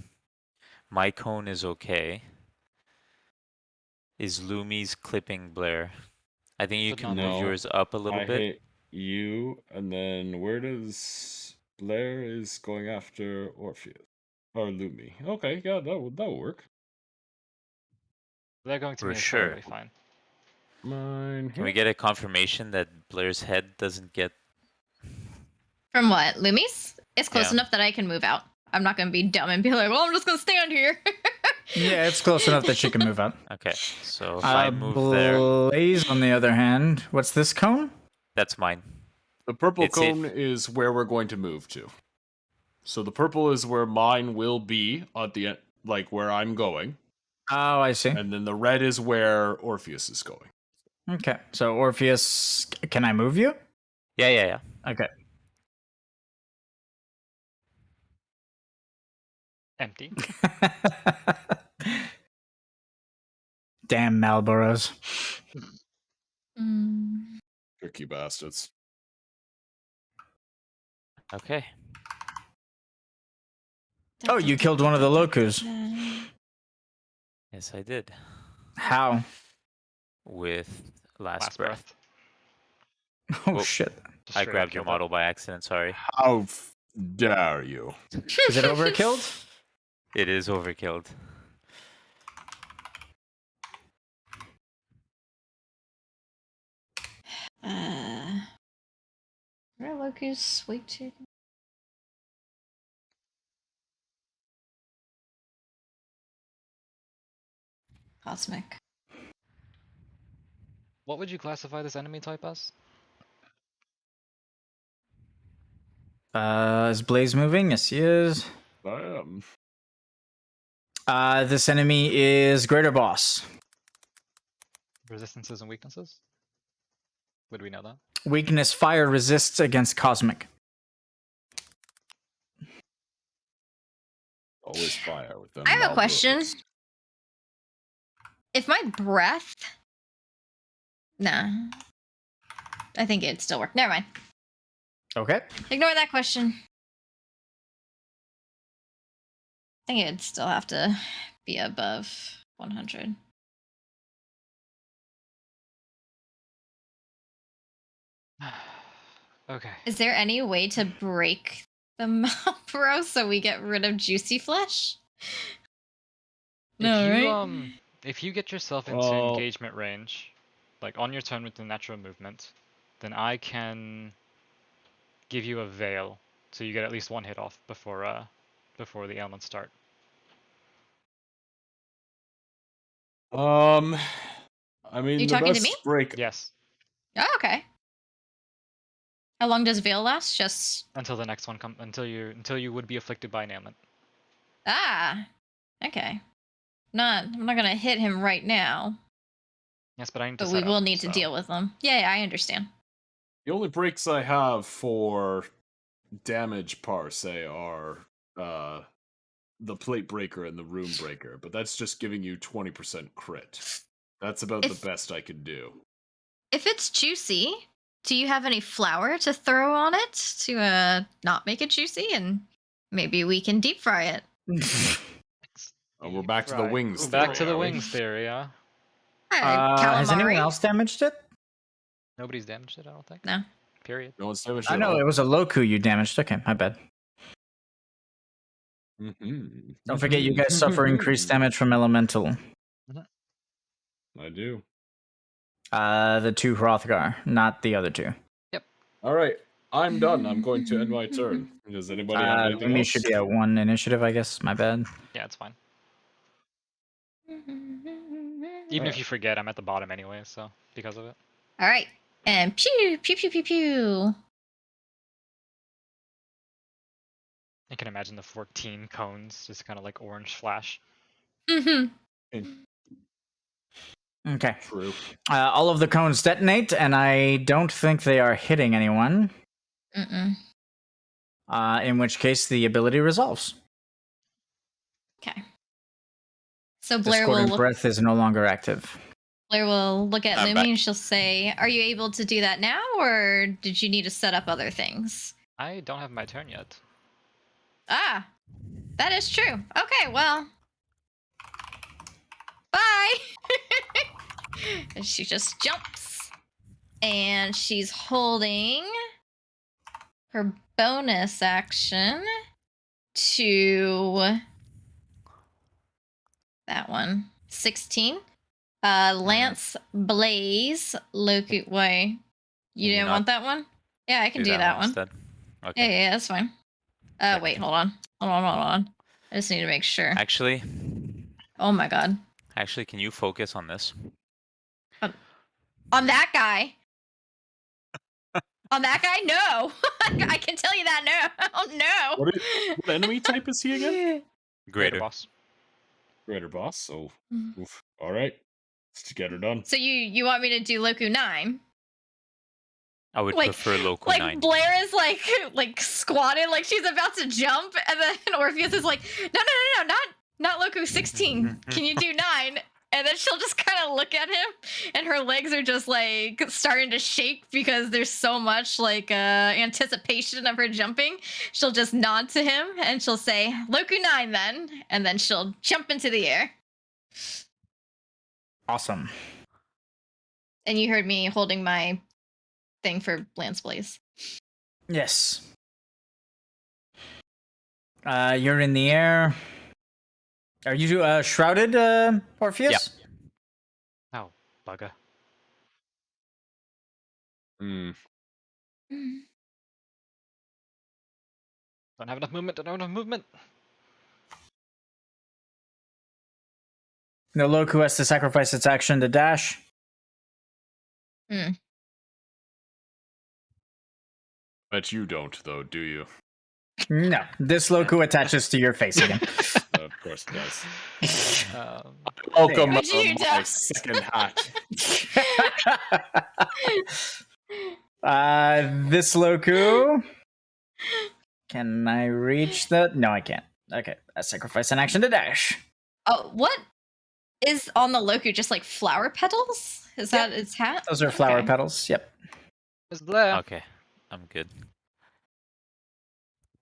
my cone is okay. Is Lumi's clipping Blair? I think you But can not move No, yours up a little I bit. hit you, and then where does Blair is going after Orpheus or Lumi? Okay, yeah, that'll work. They're going to For me is sure. totally fine. Mine. Can we get a confirmation that Blair's head doesn't get? From what? Lumi's? It's close Yeah. enough that I can move out. I'm not gonna be dumb and be like, well, I'm just gonna stand here. Yeah, it's close enough that she can move out. Okay, so if I move there, Blaze, on the other hand, what's this cone? that's mine. The purple It's it. cone is where we're going to move to. So the purple is where mine will be at the end, like where I'm going, Oh, I see. and then the red is where Orpheus is going. Okay, so Orpheus, can I move you? Yeah. Okay. Empty. Damn Malboros. Mm. Tricky bastards. Okay. Oh, you killed one of the Locus. Yes, I did. How? With last, Last breath. Oh, Well, shit. Just I straight up grabbed your killed it. model by accident. Sorry. How dare you? Is it overkilled? It is overkilled. Where are Loku's sweet chicken? Cosmic. What would you classify this enemy type as? Is Blaze moving? Yes, he is. I am. This enemy is Greater Boss. Resistances and weaknesses? Would we know that? Weakness fire resists against Cosmic. Always fire with them. I have a Malboros. question. If my breath. Nah. I think it'd still work. Never mind. Okay. Ignore that question. I think it'd still have to be above 100. Okay. Is there any way to break the Malboro so we get rid of juicy flesh? No, if you, right? If you get yourself into Well- engagement range, like on your turn with the natural movement, then I can give you a veil, so you get at least one hit off before the ailments start. I mean, You the talking to best me? break Yes, Oh, okay. How long does veil last? Just until the next one comes, until you would be afflicted by an ailment. okay. I'm not gonna hit him right now, Yes, but I need to but we set will up, need to so- deal with them. Yeah, I understand. The only breaks I have for damage par se are the plate breaker and the rune breaker, but that's just giving you 20% crit. That's about the best I can do. If it's juicy, do you have any flour to throw on it to not make it juicy, and maybe we can deep fry it? We're back to the wings. Back theory, to the are we? wings theory, yeah. Has anyone Calamari? else damaged it? Nobody's damaged it, I don't think. No. Period. No one's damaged I at know all. it was a Loku you damaged. Okay, my bad. Mm-hmm. Don't forget, you guys suffer increased damage from elemental. I do. The 2 Hrothgar, not the other 2. All right, I'm done. I'm going to end my turn. Does anybody have anything Lumi else? should be at 1 initiative, I guess. My bad. Yeah, it's fine. Even if you forget, I'm at the bottom anyway, so because of it. All right, and pew pew pew pew pew. I can imagine the 14 cones just kind of like orange flash. Okay. True. All of the cones detonate, and I don't think they are hitting anyone. In which case, the ability resolves. Okay. So Blair Discordant will breath is no longer active. Blair will look at I'm Lumi back. and she'll say, "Are you able to do that now, or did you need to set up other things?" I don't have my turn yet. Ah, that is true. Okay, well, bye. And she just jumps, and she's holding her bonus action to that one. 16. Lance Blaze Loki. Why? You didn't want that one? Yeah, I can do that one. instead. Okay. Yeah, that's fine. Wait, hold on. Hold on. I just need to make sure. Actually, Oh my god. can you focus on this? On that guy. On that guy? No. I can tell you that no. Oh no. What enemy type is he again? Greater. boss. Greater boss. So, oof. All right, let's get her done. So you want me to do Loku 9? I would Like- prefer Loco Like 9. Blair is like squatted, like she's about to jump, and then Orpheus is like, no, not Loku 16. Can you do 9? And then she'll just kind of look at him, and her legs are just like starting to shake because there's so much like anticipation of her jumping. She'll just nod to him and she'll say, "Loku 9 then," and then she'll jump into the air. Awesome. And you heard me holding my thing for Lance Blaze. Yes. You're in the air. Are you shrouded, Orpheus? Oh, bugger. Hmm. Don't have enough movement. The Loku has to sacrifice its action to dash. Bet you don't, though, do you? No, this Loku attaches to your face again. Of course it does. Welcome, my second hat. This Loku. Can I reach the? No, I can't. Okay, I sacrifice an action to dash. Oh, what is on the Loku? Just like flower petals? Is that its hat? Those are flower Okay. petals. Yep. Miss Blair. Okay, I'm good.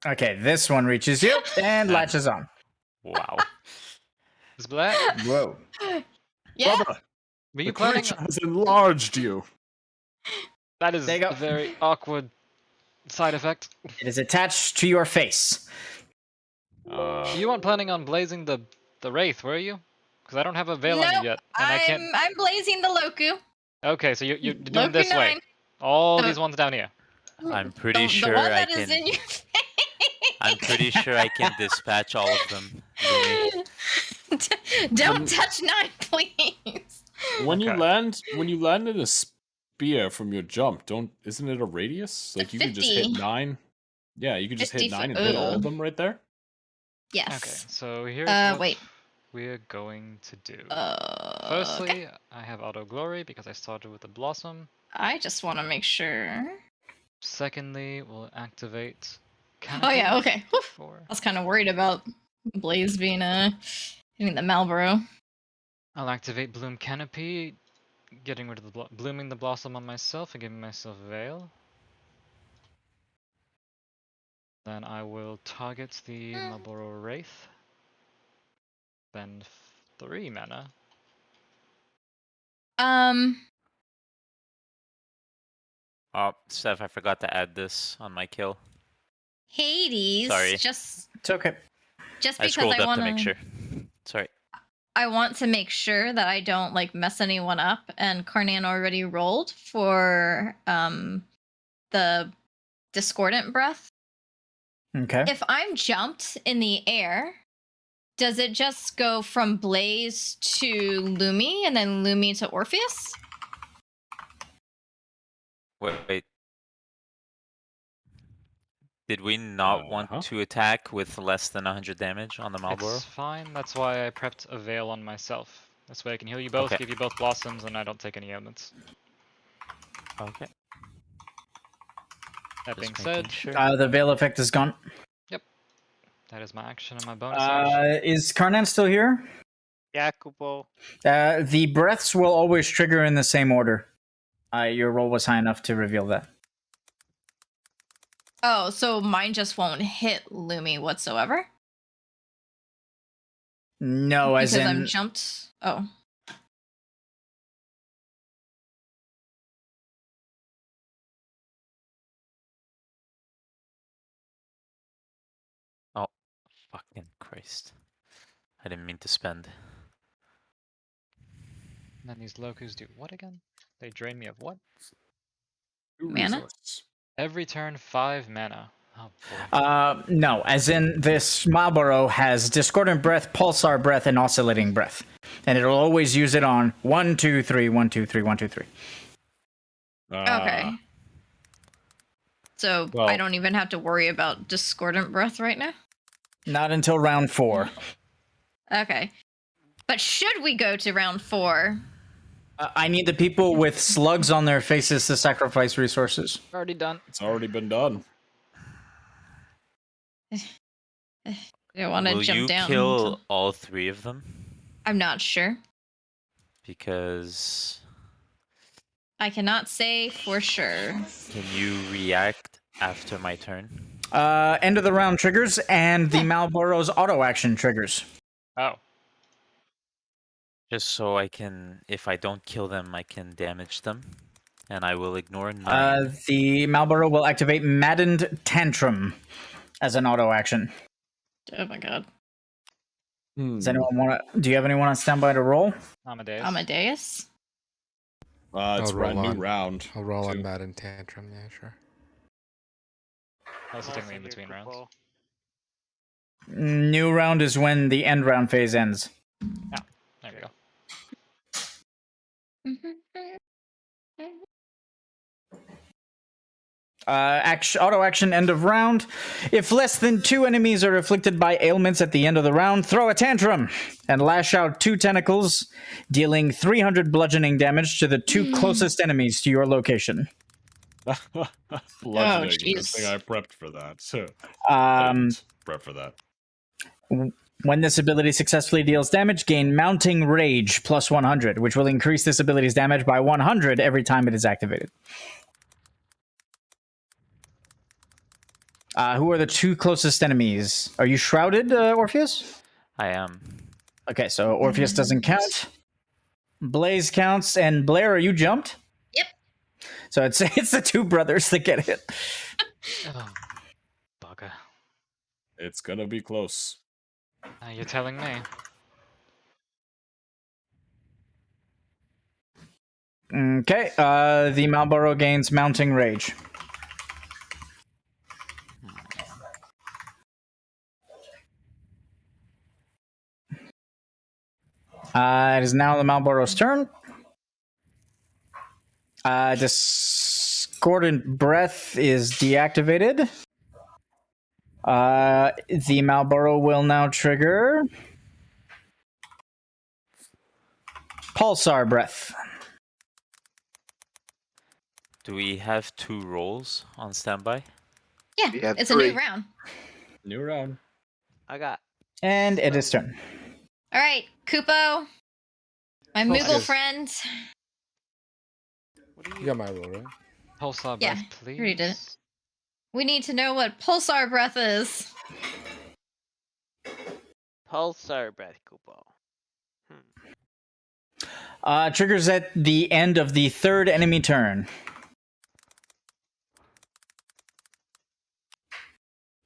Okay, this one reaches you and latches on. Wow. Miss Blair. Whoa. Yeah. Brother, Were you the planning? creature has enlarged you. That is There you a go. very awkward side effect. It is attached to your face. You weren't planning on blazing the wraith, were you? Because I don't have a veil on Nope, you yet, and I can't. I'm blazing the Loku. Okay, so you're doing Loki this way. 9. All The- these ones down here. I'm pretty the sure one I that is can. in your face. I'm pretty sure I can dispatch all of them. Lumi. Don't touch 9, please. When you Okay. land in a spear from your jump, isn't it a radius? Like you could just hit 50. 9. Yeah, you could just 50 hit 9 and foot. hit all of Ugh. them right there. Yes. Okay, so here's what Wait. we're going to do. Okay. Firstly, I have auto glory because I started with the blossom. I just want to make sure. Secondly, we'll activate. Oh yeah, okay. Whew. For... I was kind of worried about Blaze being hitting the Marlboro. I'll activate Bloom Canopy, getting rid of the blooming the blossom on myself and giving myself Veil. Then I will target the Marlboro Wraith. Then 3 mana. Oh, Steph, I forgot to add this on my kill. Hades. Sorry. Just It's okay. just I because scrolled I up want to make sure. Sorry. I want to make sure that I don't like mess anyone up. And Karnan already rolled for the discordant breath. Okay. If I'm jumped in the air, does it just go from Blaze to Lumi and then Lumi to Orpheus? Wait. Did we not want to attack with less than 100 damage on the Marlboro? It's fine, that's why I prepped a Veil on myself. This way I can heal you both, Okay. give you both blossoms, and I don't take any ailments. Okay. That Just being making said, sure. The veil effect is gone. that is my action and my bonus action. Is Karnan still here? Yeah, Kupo. The breaths will always trigger in the same order. Your roll was high enough to reveal that. Oh, so mine just won't hit Lumi whatsoever? No, as Because in I'm jumped. Oh. Oh, fucking Christ. I didn't mean to spend. And then these locus do what again? They drain me of what? Mana? Resources. Every turn, 5 mana. Oh boy. no, as in this Marlboro has discordant breath, pulsar breath, and oscillating breath, and it'll always use it on 1, 2, 3, 1, 2, 3, 1, 2, 3. Okay. So well- I don't even have to worry about discordant breath right now? Not until round 4. Okay. But should we go to round 4? I need the people with slugs on their faces to sacrifice resources. Already done. It's already been done. I don't want to Will jump you down. kill all 3 of them? I'm not sure. Because I cannot say for sure. can you react after my turn? End of the round triggers, and the Marlboro's auto action triggers. Oh. Just so I can, if I don't kill them, I can damage them. And I will ignore 9. The Marlboro will activate Maddened Tantrum as an auto action. Oh my god. Does anyone want to? Do you have anyone on standby to roll? Amadeus. Amadeus? It's I'll a roll new on. round. I'll roll on too. Madden Tantrum, yeah, sure. Also I'm take me in here, between rounds. Kupo. New round is when the end round phase ends. There we go. Auto action end of round. If less than 2 enemies are afflicted by ailments at the end of the round, throw a tantrum and lash out 2 tentacles, dealing 300 bludgeoning damage to the 2 closest enemies to your location. Bludgeoning. Good jeez. thing I prepped for that. I didn't prep for that. When this ability successfully deals damage, gain Mounting Rage plus 100, which will increase this ability's damage by 100 every time it is activated. Who are the 2 closest enemies? Are you shrouded, Orpheus? I am. Okay, so Orpheus doesn't count. Blaze counts, and Blair, are you jumped? Yep. So it's the 2 brothers that get hit. Oh, bugger. It's gonna be close. You're telling me. Okay, the Marlboro gains Mounting Rage. It is now the Marlboro's turn. Discordant Breath is deactivated. The Marlboro will now trigger Pulsar Breath. Do we have 2 rolls on standby? Yeah, We have it's a 3. new round. New round. I got. And it is turn. All right, Kupo, my Moogle Yes. friend. What do You got my roll, right? Pulsar Yeah, breath, please. already did it. We need to know what Pulsar Breath is. Pulsar breath, Kupo. Triggers at the end of the third enemy turn.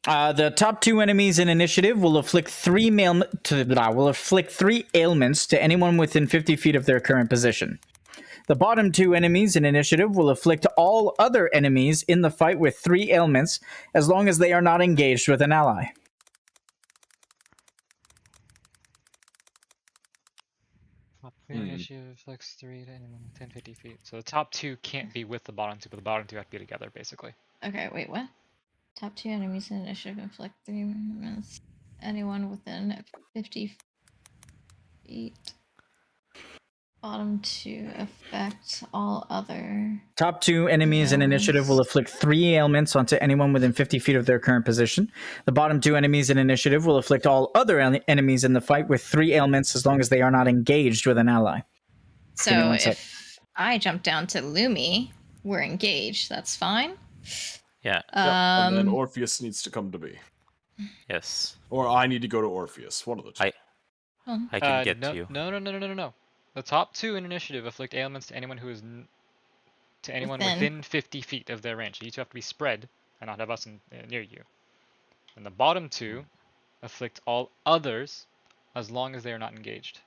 The top 2 enemies in initiative will afflict 3 ailments to anyone within 50 feet of their current position. The bottom 2 enemies in initiative will afflict all other enemies in the fight with 3 ailments, as long as they are not engaged with an ally. Initiative afflicts 3 to anyone within 50 feet. So the top 2 can't be with the bottom 2, but the bottom 2 have to be together, basically. Okay, wait, what? Top 2 enemies in initiative inflict 3 minutes. Anyone within 50 feet. Bottom 2 affect all other. Top 2 enemies in initiative will afflict 3 ailments onto anyone within 50 feet of their current position. The bottom 2 enemies in initiative will afflict all other enemies in the fight with 3 ailments as long as they are not engaged with an ally. So if I jump down to Lumi, we're engaged. That's fine. Yeah. And then Orpheus needs to come to me. Yes. Or I need to go to Orpheus. One of the two. I can get no, to you. No. The top 2 in initiative afflict ailments to anyone who is within 50 feet of their range. You 2 have to be spread and not have us near you. And the bottom 2 afflict all others as long as they are not engaged.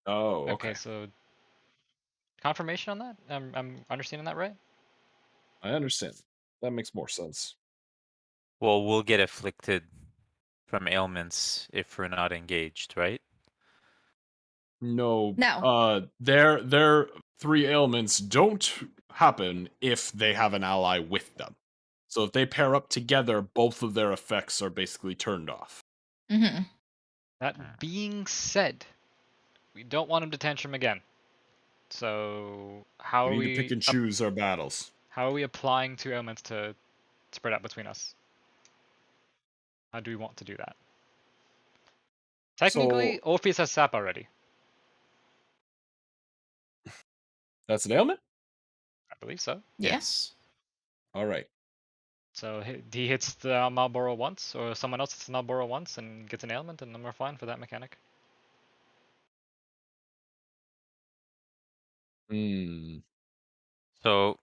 Oh, Okay, so confirmation on that? I'm understanding that right? I understand. That makes more sense. Well, we'll get afflicted from ailments if we're not engaged, right? No. No. Their 3 ailments don't happen if they have an ally with them. So if they pair up together, both of their effects are basically turned off. Mm-hmm. That being said, we don't want him to tantrum again. So how We are need to pick and choose our battles. How are we applying 2 ailments to spread out between us? How do we want to do that? Technically, Orpheus has sap already. That's an ailment? I believe so. Yes. All right. So he hits the Marlboro once, or someone else hits the Marlboro once and gets an ailment, and then we're fine for that mechanic. So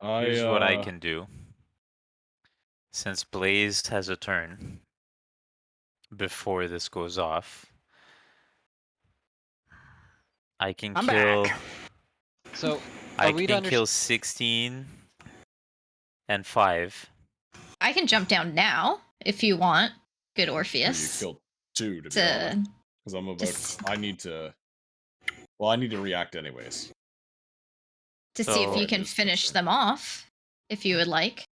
here's what I I can do. Since Blaze has a turn before this goes off, I can kill. So I can kill 16 and 5. I can jump down now if you want. Good you Orpheus. killed 2 to be honest. Because I'm about. I need to. Well, I need to react anyways. To see if you can finish them off, if you would like.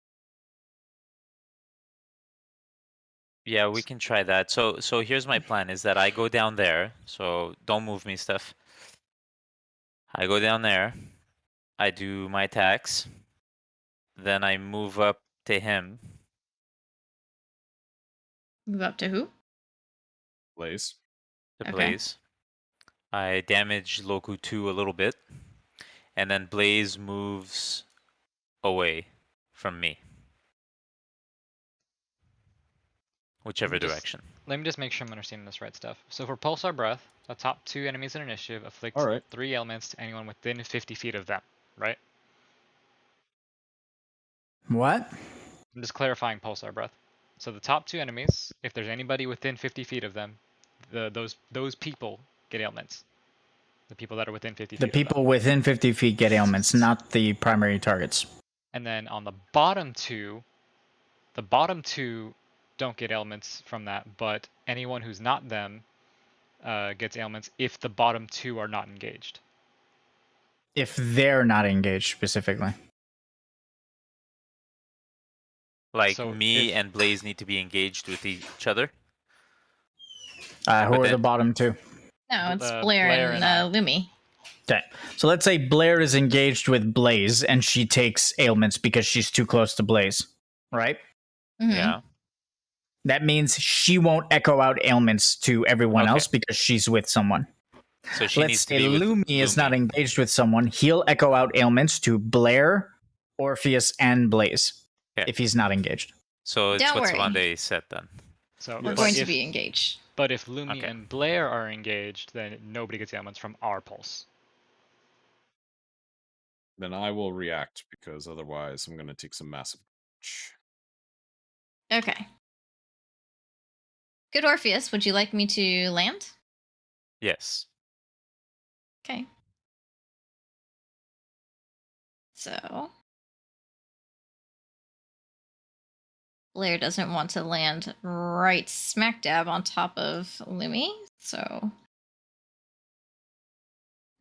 Yeah, we can try that. So here's my plan: is that I go down there. So don't move me, Steph. I go down there. I do my attacks. Then I move up to him. Move up to who? Blaze. To Blaze. I damage Loku 2 a little bit. And then Blaze moves away from me. Whichever direction. Let me just make sure I'm understanding this right, Steph. So for Pulsar Breath, the top 2 enemies in initiative afflict 3 ailments to anyone within 50 feet of them, right? What? I'm just clarifying Pulsar Breath. So the top 2 enemies, if there's anybody within 50 feet of them, those people get ailments. The people that are within 50 feet. The people within 50 feet get ailments, not the primary targets. And then on the bottom two don't get ailments from that, but anyone who's not them gets ailments if the bottom two are not engaged. If they're not engaged specifically. Like So me and Blaze need to be engaged with each other. Who are the then- bottom two? No, it's Blair, Blair and and Lumi. Okay. So let's say Blair is engaged with Blaze and she takes ailments because she's too close to Blaze. Right? Mhm. Yeah. That means she won't echo out ailments to everyone Okay. else because she's with someone. So she Let's needs to say be with Lumi is Lumi. not engaged with someone. He'll echo out ailments to Blair, Orpheus, and Blaze Okay. if he's not engaged. So it's Don't what worry. Savande said then. So We're but going to if- be engaged. But if Lumi Okay. and Blair are engaged, then nobody gets ailments from our pulse. Then I will react because otherwise I'm going to take some massive. Okay. Good Orpheus, would you like me to land? Yes. Okay. So Blair doesn't want to land right smack dab on top of Lumi, so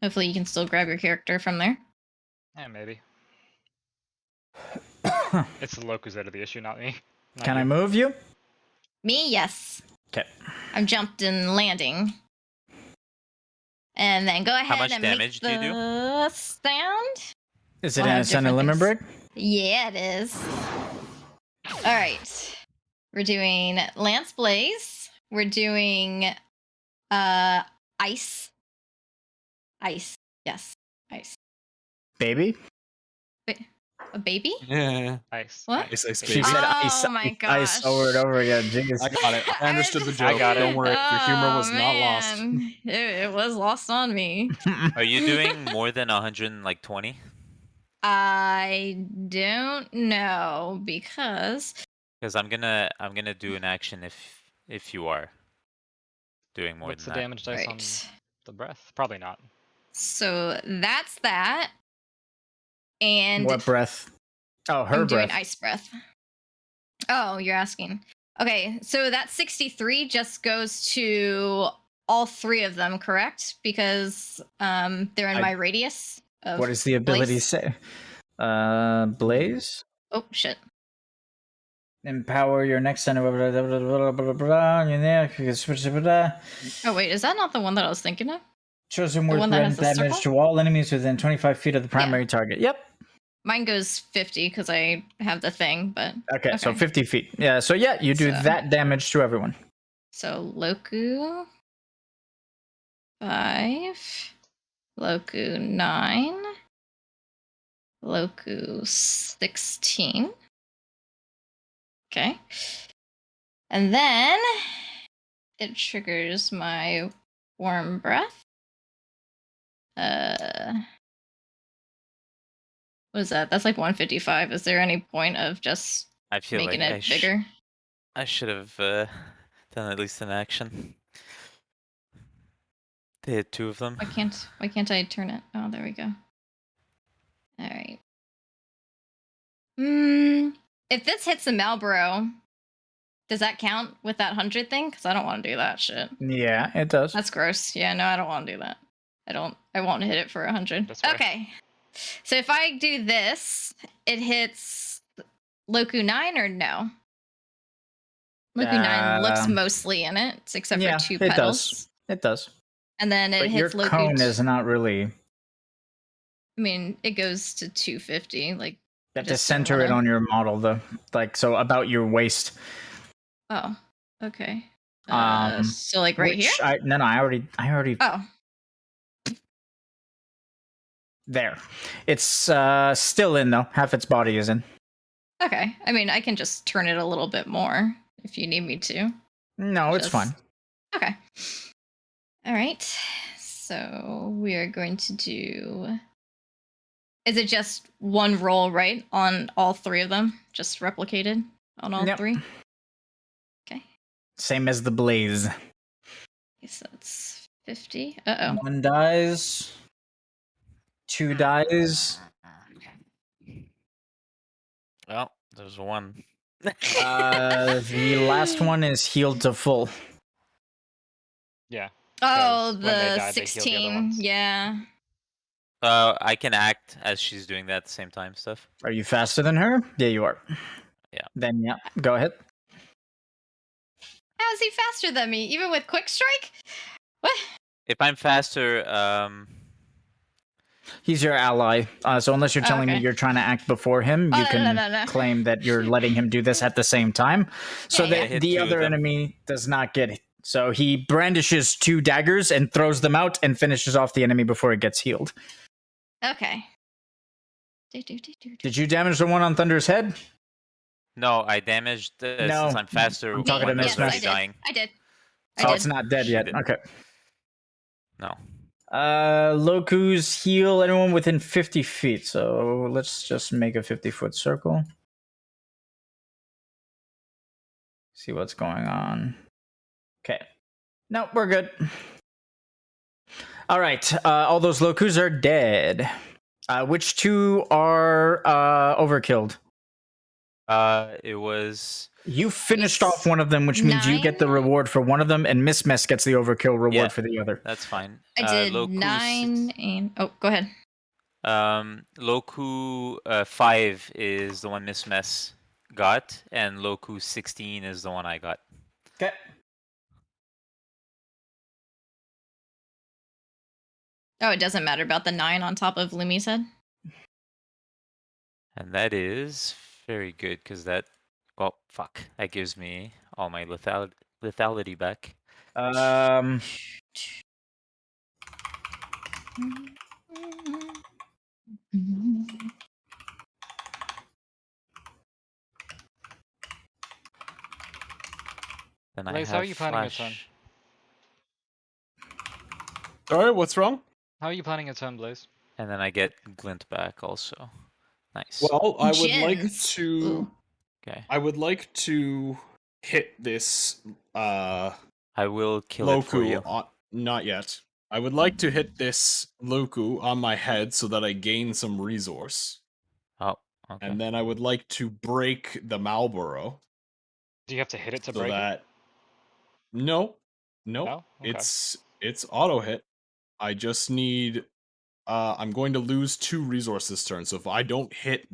hopefully you can still grab your character from there. Yeah, maybe. It's the locus that are the issue, not me. Not Can you. I move you? Me, yes. Okay. I'm jumped and landing. And then go ahead much and damage do make you do? the sound. Is it We'll in a have Sun and different Limit things. break? Yeah, it is. All right. We're doing Lance Blaze. We're doing ice. Ice. Yes. Ice. Baby? A baby? Yeah. Ice. What? Ice, ice, She baby. said Oh ice, my ice, ice gosh. over and over again. Jeez. I got it. I I understood the was- joke. I got it. Don't worry. Your humor was Oh, not lost. man. It was lost on me. Are you doing more than 120? I don't know because Because I'm gonna do an action if you are doing more What's the than that. damage dice on right. the breath? Probably not. So that's that. And What breath? Oh, her I'm doing breath. ice breath. Oh, you're asking. Okay, so that 63 just goes to all three of them, correct? Because they're in my radius. Of What does the ability Blaze. say? Blaze? Oh shit! Empower your next center. Oh wait, is that not the one that I was thinking of? Chosen The word one that has threaten the damage circle? to all enemies within 25 feet of the primary target. Yep. Mine goes 50 because I have the thing, but Okay, so Okay. 50 feet. Yeah, so yeah, you do So- that damage to everyone. so Loku 5, Loku 9, Loku 16. Okay. And then it triggers my warm breath. What is that? That's like 155. Is there any point of just I feel making like it bigger? I should have done at least an action. They had two of them. Why can't I turn it? Oh, there we go. All right. If this hits the Marlboro, does that count with that 100 thing? Because I don't want to do that shit. Yeah, it does. That's gross. Yeah, no, I don't want to do that. I won't hit it for 100. That's fair. Okay. So if I do this, it hits Loku 9 or no? Loku 9 looks mostly in it, except yeah, for 2 it petals. does. It does. And then it But your hits Loku. cone is not really. I mean, it goes to 250. Like, You have to just don't center it wanna- on your model, though. Like, so about your waist. oh, okay. Um, So like right here. No, I already. Oh, There. It's still in, though. Half its body is in. okay. I mean, I can just turn it a little bit more if you need me to. No, it's Just- fine. Okay. All right. So we are going to do. Is it just one roll, right? On all three of them? Just replicated on all Yep. three? Okay. Same as the blaze. So it's 50. Uh-oh. 1 dies. 2 dies. Well, there's one. The last one is healed to full. Yeah. Oh, 'cause when they the died, they healed the other 16. ones. Yeah. I can act as she's doing that at the same time stuff. Are you faster than her? Yeah, you are. Yeah. Then, yeah, go ahead. How is he faster than me? Even with quick strike? What? If I'm faster, He's your ally. So unless you're telling me Okay. you're trying to act before him, Oh, you no, can no. claim that you're letting him do this at the same time. So Yeah, that yeah. Hit the 2 of other them. enemy does not get it. So he brandishes 2 daggers and throws them out and finishes off the enemy before it gets healed. Okay. Did you damage the one on Thunder's head? no, I damaged No, since I'm faster. I'm talking to one Miss is Yes, I already did. dying. I did. Oh, it's not dead She yet. did. Okay. No. Loku's heal anyone within 50 feet. So let's just make a 50-foot circle. See what's going on. Okay. No, we're good. All right. All those Lokus are dead. Which 2 are overkilled? It was You finished off one of them, which means you get the 9? reward for one of them, and Miss Mess gets the overkill reward Yeah. for the other. that's fine. I did Loku 9 and... Oh, go ahead. Loku 5 is the one Miss Mess got, and Loku 16 is the one I got. Okay. Oh, it doesn't matter about the 9 on top of Lumi's head? And that is very good because that, well, fuck, that gives me all my lethality back. Then I Blaze, have how are you planning your turn? flash. Sorry, what's wrong? How are you planning your turn, Blaze? And then I get glint back also. Nice. Well, I would like Jins. to. Ooh. Okay. I would like to hit this I will kill it for you. Loku. Not yet. I would like to hit this Loku on my head so that I gain some resource, Oh, okay. and then I would like to break the Marlboro Do you have to hit it to so break it? that. No, No? Okay. it's auto hit. I just need. I'm going to lose 2 resource this turn, so if I don't get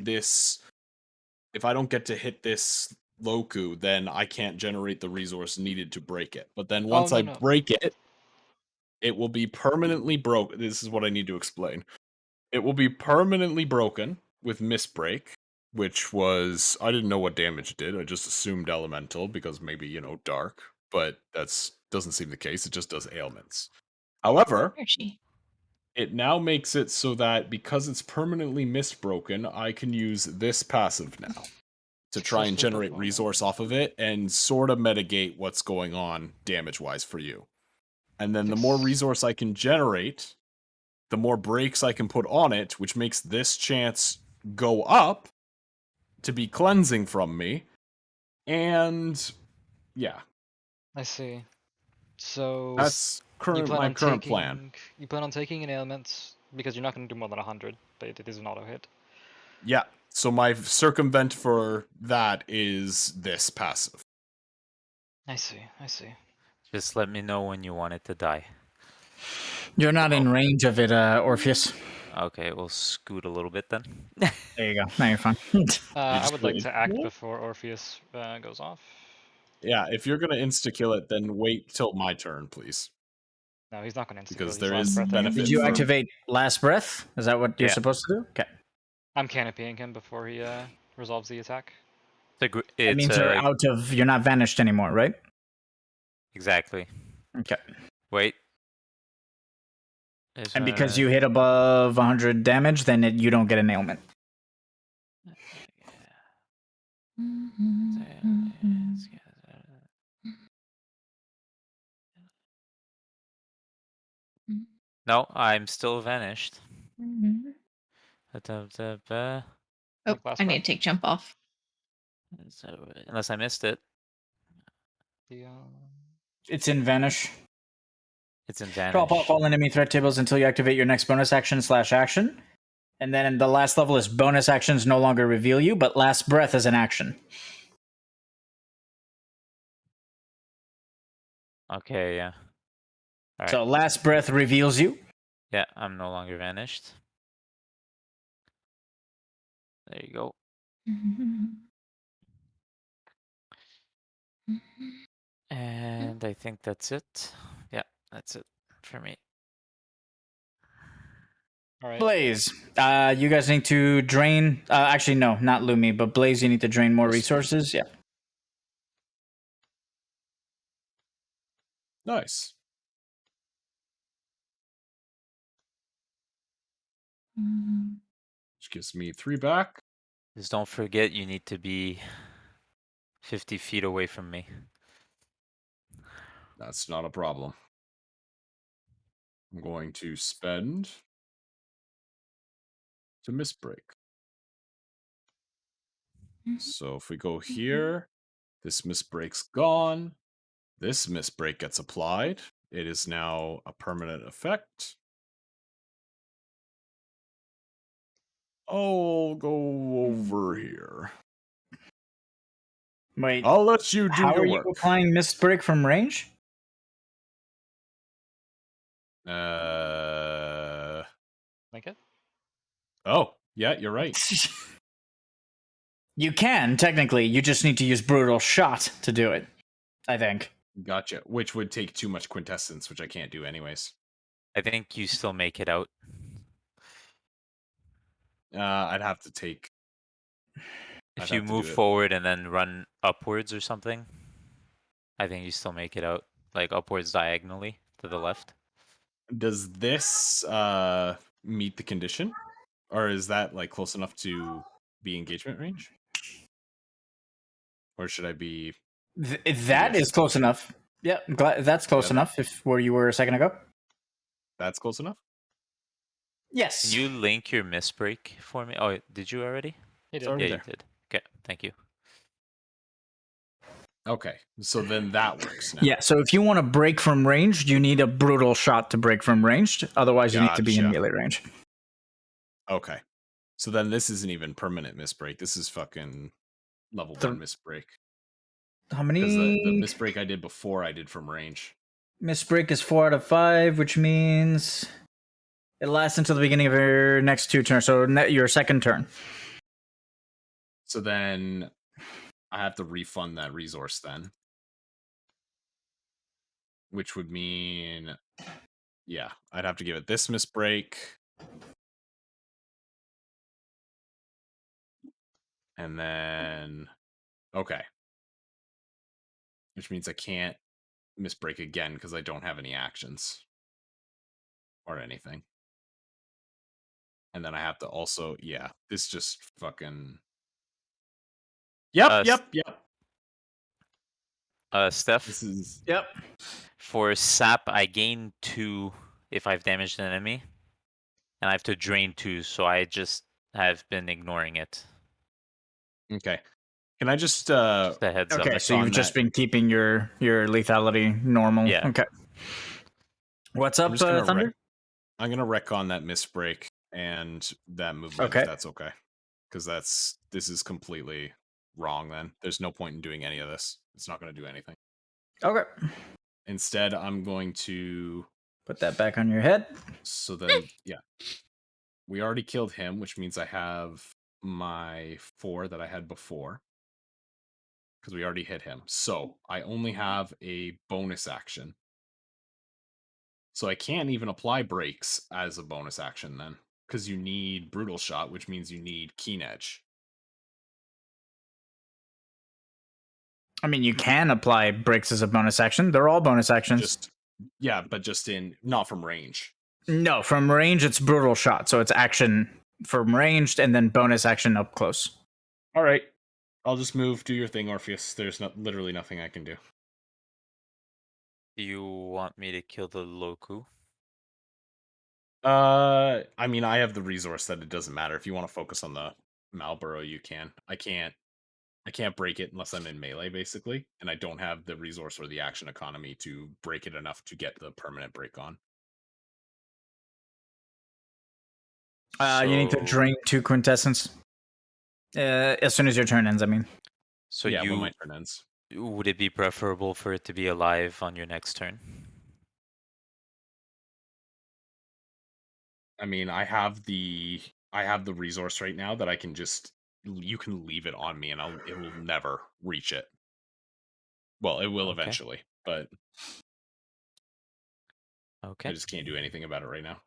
to hit this Loku, then I can't generate the resource needed to break it. But then once I no. break it, it will be permanently broken. This is what I need to explain. It will be permanently broken with Misbreak, which was, I didn't know what damage it did. I just assumed elemental because maybe, dark, but that's doesn't seem the case. It just does ailments. However, Where is she? it now makes it so that because it's permanently misbroken, I can use this passive now to try and Successful generate performance. resource off of it and sort of mitigate what's going on damage-wise for you. And then the more resource I can generate, the more breaks I can put on it, which makes this chance go up to be cleansing from me. And yeah, I see. So that's my current plan. You plan on taking an ailment because you're not going to do more than 100, but it is an auto hit. Yeah, so my circumvent for that is this passive. I see. Just let me know when you want it to die. You're not in range of it, Orpheus. Okay, we'll scoot a little bit then. There you go. Now you're fine. I just would like wait. to act before Orpheus goes off. Yeah, if you're gonna insta-kill it, then wait till my turn, please. No, he's not going to Because insta-kill. there He's is last breath benefit. Did you for- activate Last Breath? Is that what you're Yeah. supposed to do? Okay. I'm canopying him before he resolves the attack. That means you're not vanished anymore, right? Exactly. Okay. Wait. And because you hit above 100 damage, then you don't get an ailment. No, I'm still vanished. Oh, last I need breath? to take jump off. Unless I missed it. The, It's in Vanish. It's in Draw vanish. off all enemy threat tables until you activate your next bonus action/action. And then the last level is bonus actions no longer reveal you, but last breath is an action. Okay, yeah. All right. So last breath reveals you. Yeah, I'm no longer vanished. There you go. And I think that's it. Yeah, that's it for me. All right. Blaze, you guys need to drain. Actually, no, not Lumi, but Blaze, you need to drain more resources. Yeah. Nice. Which gives me 3 back. Just don't forget you need to be 50 feet away from me. That's not a problem. I'm going to spend to misbreak. So if we go here, this misbreak's gone. This misbreak gets applied. It is now a permanent effect. I'll go over here. Wait. I'll let you do How your are work. you applying Mist Break from range? Like it? Oh, yeah, you're right. You can, technically. You just need to use Brutal Shot to do it, I think. Gotcha. Which would take too much quintessence, which I can't do anyways. I think you still make it out. I'd have to take... If you move forward and then run upwards or something, I think you still make it out. Like upwards diagonally to the left. Does this meet the condition? Or is that like close enough to be engagement range? Or should I be... That is close enough. Yeah, I'm glad that's close enough if where you were a second ago. That's close enough? Yes. Can you link your misbreak for me? Oh, did you already? He did. It's already Yeah, there. you did. Okay, thank you. Okay, so then that works now. Yeah, so if you want to break from range, you need a Brutal Shot to break from ranged. Otherwise, you need to be in Gotcha. melee range. Okay. So then this isn't even permanent misbreak. This is fucking level 1 misbreak. How Because the many? misbreak I did before I did from range. Misbreak is 4 out of 5, which means it lasts until the beginning of your next 2 turns. So your second turn. So then I have to refund that resource then. Which would mean, yeah, I'd have to give it this misbreak. And then, okay. Which means I can't misbreak again because I don't have any actions. Or anything. And then I have to also, yeah, this just fucking... Yep. Steph? This is... Yep. For sap, I gain 2 if I've damaged an enemy. And I have to drain 2, so I just have been ignoring it. Okay. Can I just Just a heads up. Okay, so you've just been keeping your lethality normal. Yeah. Okay. What's up, Thunder? I'm gonna retcon that misbreak and that movement if that's okay. Because this is completely wrong then. There's no point in doing any of this. It's not gonna do anything. Okay. Instead, I'm going to put that back on your head. So then, yeah. We already killed him, which means I have my 4 that I had before. Because we already hit him. So I only have a bonus action. So I can't even apply breaks as a bonus action then. Because you need Brutal Shot, which means you need Keen Edge. I mean, you can apply breaks as a bonus action. They're all bonus actions. Yeah, but just not from range. No, from range it's Brutal Shot. So it's action from ranged and then bonus action up close. All right. I'll just move. Do your thing, Orpheus. There's literally nothing I can do. Do you want me to kill the Loku? I mean, I have the resource that it doesn't matter. If you want to focus on the Malboro, you can. I can't I can't break it unless I'm in melee, basically, and I don't have the resource or the action economy to break it enough to get the permanent break on. You need to So- drain 2 quintessence. As soon as your turn ends, I mean. So yeah, you when my turn ends. would it be preferable for it to be alive on your next turn? I mean, I have the resource right now that I can just you can leave it on me and it will never reach it. Well, it will Okay. eventually, but Okay. I just can't do anything about it right now.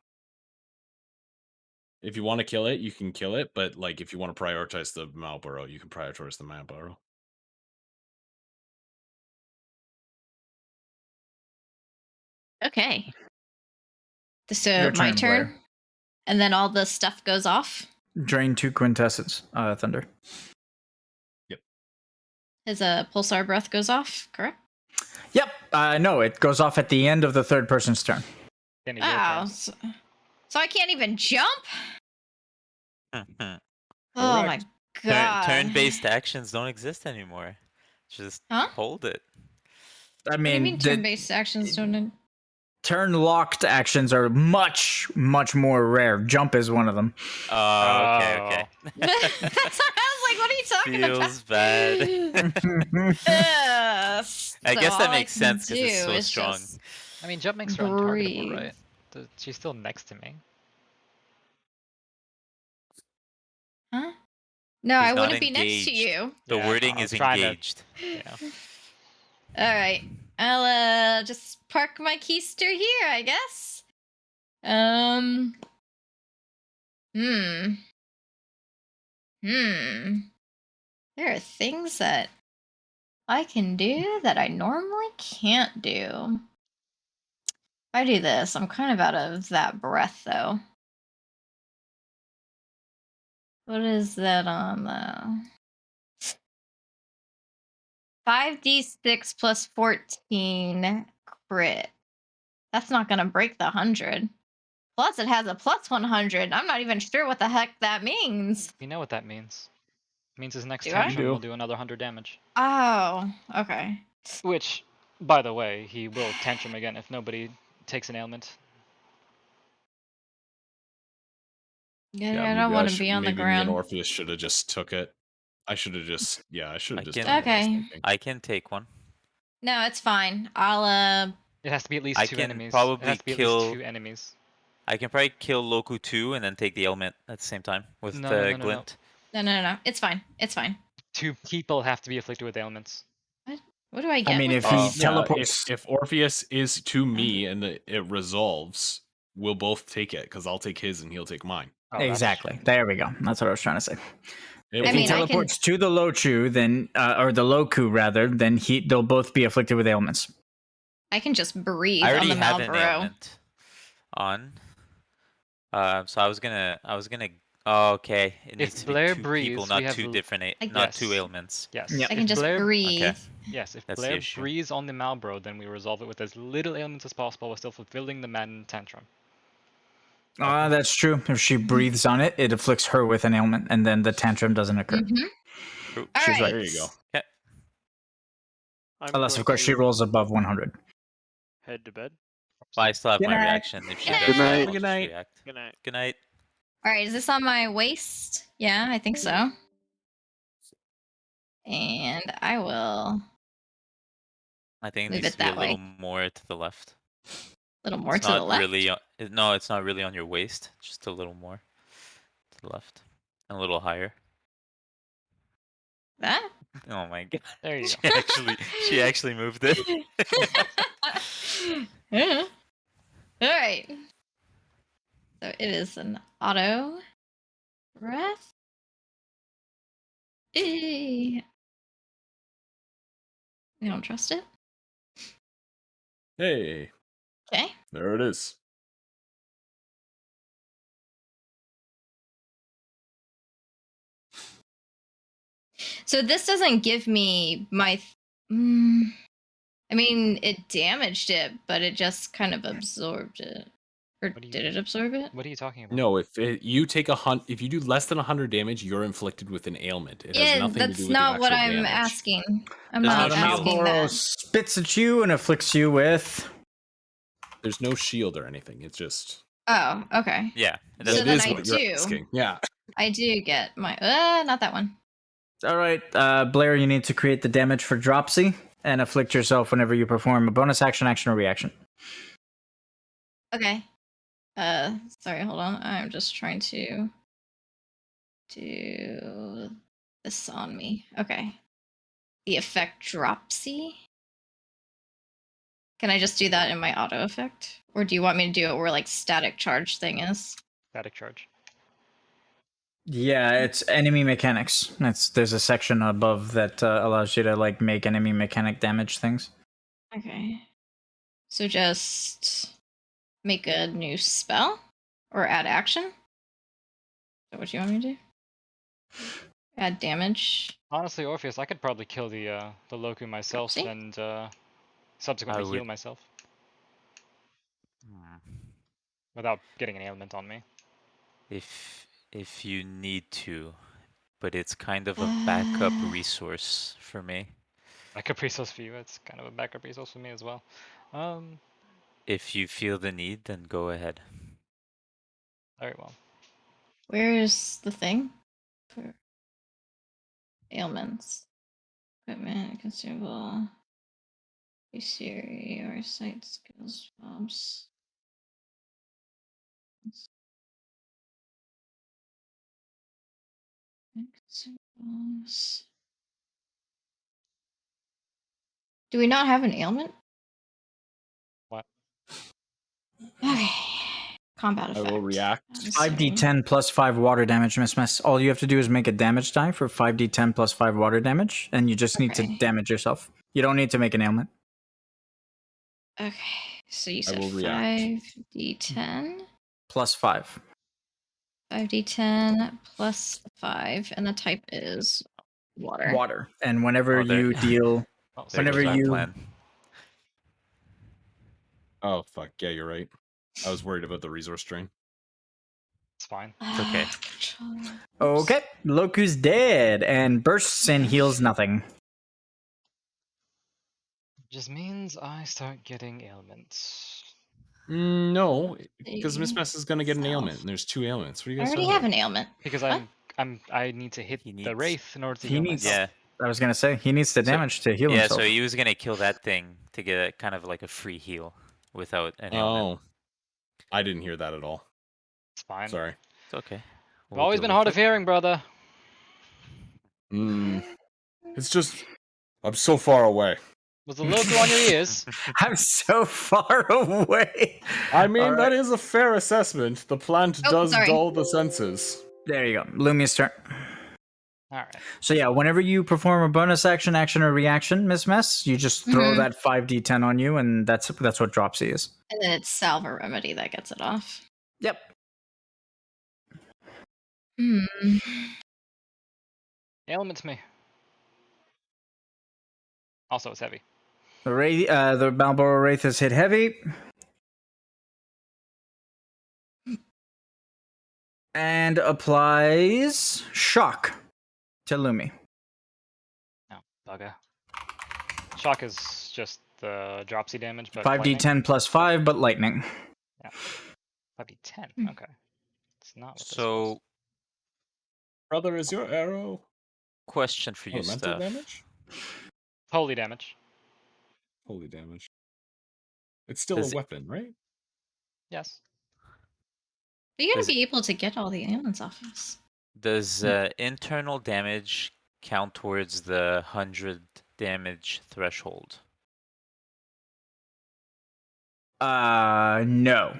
If you want to kill it, you can kill it, but like if you want to prioritize the Malboro, you can prioritize the Malboro. Okay. So Your my turn, turn, Blair. and then all the stuff goes off. Drain 2 quintessence, Thunder. His pulsar breath goes off, correct? Yep. No, it goes off at the end of the third person's turn. End of your Oh, turn. so I can't even jump? Turn- Oh my god. Turn-based actions don't exist anymore. Just Huh? hold it. I What do you mean, mean turn-based actions don't... turn-locked actions are much, much more rare. Jump is one of them. Oh, okay. That's what I was like, what are you talking about? Feels bad. I guess that makes sense because it's so strong. I mean, jump makes her untargetable, breathe. right? She's still next to me. Huh? No, He's I not wouldn't be next to engaged. you. The Yeah, wording I is was trying to- engaged. Yeah. Alright. I'll just park my keister here, I guess. There are things that I can do that I normally can't do. If I do this, I'm kind of out of that breath, though. What is that on, though? 5d6 plus 14 crit. That's not going to break the 100. Plus, it has a plus 100. I'm not even sure what the heck that means. You know what that means. It means his next Do I? tantrum You will do. do another 100 damage. Oh, okay. Which, by the way, he will tantrum again if nobody takes an ailment. Yeah, I don't want to be on the maybe me and ground. Orpheus should have just took it. I should have just I done what I was Okay. thinking. I can take one. No, it's fine. I'll It has to be at least I 2 can enemies. It probably has to be at kill- least 2 enemies. I can probably kill Loku 2 and then take the ailment at the same time with No, the no, no, no, no. glint. No. It's fine. It's fine. 2 people have to be afflicted with ailments. What do I get? I mean, with if this? he Yeah, teleports... if Orpheus is to me and it resolves, we'll both take it because I'll take his and he'll take mine. Oh, that's Exactly. true. There we go. That's what I was trying to say. It I If mean, he I can- teleports to the Lochu, then or the Loku rather, then they'll both be afflicted with ailments. I can just breathe I on already the have an Malboro. ailment on. So I was gonna. Oh, okay. It needs to be Blair 2 people, breathes, not we have 2 l- different, I not 2 guess. ailments. Yes. Yep. I If can just Blair, breathe. Yes, if That's the Blair issue. breathes on the Malboro, then we resolve it with as little ailments as possible while still fulfilling the Madden tantrum. That's true. If she breathes on it, it afflicts her with an ailment, and then the tantrum doesn't occur. Mm-hmm. True. She's right. There you go. Okay. I'm Unless, going of course, she to rolls above 100. head to bed. Well, I still have Good my night. reaction. If she Good does night. that, I'll Good just night. react. Good night. Good night. All right, is this on my waist? Yeah, I think so. And I will I think it Move needs it to be a that little way. more to the left. a little more It's to the not left. really. No, it's not really on your waist. Just a little more to the left, and a little higher. That? Oh my god! There you She go. actually moved it. Yeah. All right. So it is an auto breath. You don't trust it? Hey, Okay. there it is. So this doesn't give me my. I mean, it damaged it, but it just kind of absorbed it. Or What do you- did it absorb it? What are you talking about? No, if you take if you do less than 100 damage, you're inflicted with an ailment. It has Yeah, nothing to that's do with not the what actual I'm damage. asking. I'm There's not no the shield. asking Malboro that. spits at you and afflicts you with. There's no shield or anything. It's just. Oh, okay. Yeah. It So doesn't then is I what you're do. asking. Yeah. I do get my not that one. All right, Blair, you need to create the damage for Dropsy and afflict yourself whenever you perform a bonus action, or reaction. Okay. Sorry, hold on. I'm just trying to do this on me. Okay. The effect Dropsy. Can I just do that in my auto effect? Or do you want me to do it where like static charge thing is? Static charge. Yeah, it's enemy mechanics. There's a section above that allows you to like make enemy mechanic damage things. Okay. So just make a new spell or add action? Is that what you want me to do? Add damage. Honestly, Orpheus, I could probably kill the Loku myself Oopsie. and subsequently heal would- myself Hmm. without getting an ailment on me. If you need to, but it's kind of a backup resource for me. Backup resource for you. It's kind of a backup resource for me as well. If you feel the need, then go ahead. Very well. Where's the thing? For ailments. Equipment, consumable. Theory or site skills jobs. Consumables. Do we not have an ailment? What? Okay. Combat I effect. will react. I'm 5d10 plus 5 water damage, Miss. All you have to do is make a damage die for 5d10 plus 5 water damage, and you just need to Okay. damage yourself. You don't need to make an ailment. Okay, so you I said will react. 5d10. Plus 5. 5d10 plus 5, and the type is water. Water. And whenever Oh, there- you deal... Oh, There Whenever goes my you- plan. Oh, fuck. Yeah, you're right. I was worried about the resource drain. it's fine. It's okay. Okay, Loku's dead and bursts and heals nothing. Just means I start getting ailments. No, because Miss Mess is gonna get an Self. ailment, and there's 2 ailments. What are you I guys already talking have about? an ailment. Because What? I need to hit He the needs- wraith in order to He heal needs- myself. Yeah. I was gonna say, he needs the So- damage to heal Yeah, himself. so he was gonna kill that thing to get a, kind of like a free heal without an ailment. Oh, I didn't hear that at all. It's fine. Sorry. It's okay. I've We'll always deal been with hard it. of hearing, brother. It's just I'm so far away. Was the Loku on your ears? I'm so far away. I mean, All that is a fair assessment. The plant Oh, does sorry. dull the senses. There you go. Lumia's turn. Alright. So yeah, whenever you perform a bonus action, or reaction, Miss Mess, you just throw Mhm. that 5d10 on you, and that's what Dropsy is. And then it's salve or remedy that gets it off. Yep. Hmm. Ailment me. Also, it's heavy. The Malboro Wraith is hit heavy. And applies shock to Lumi. No, bugger. Shock is just the dropsy damage, but 5d10 plus 5, but lightning. 5d10. Okay. It's not what this was. So, Brother, is your arrow question for you, elemental Steph. damage? Holy damage. Holy damage. It's still Does a weapon, right? Yes. Are you gonna Is- be able to get all the ailments off us? Does internal damage count towards the 100 damage threshold? No.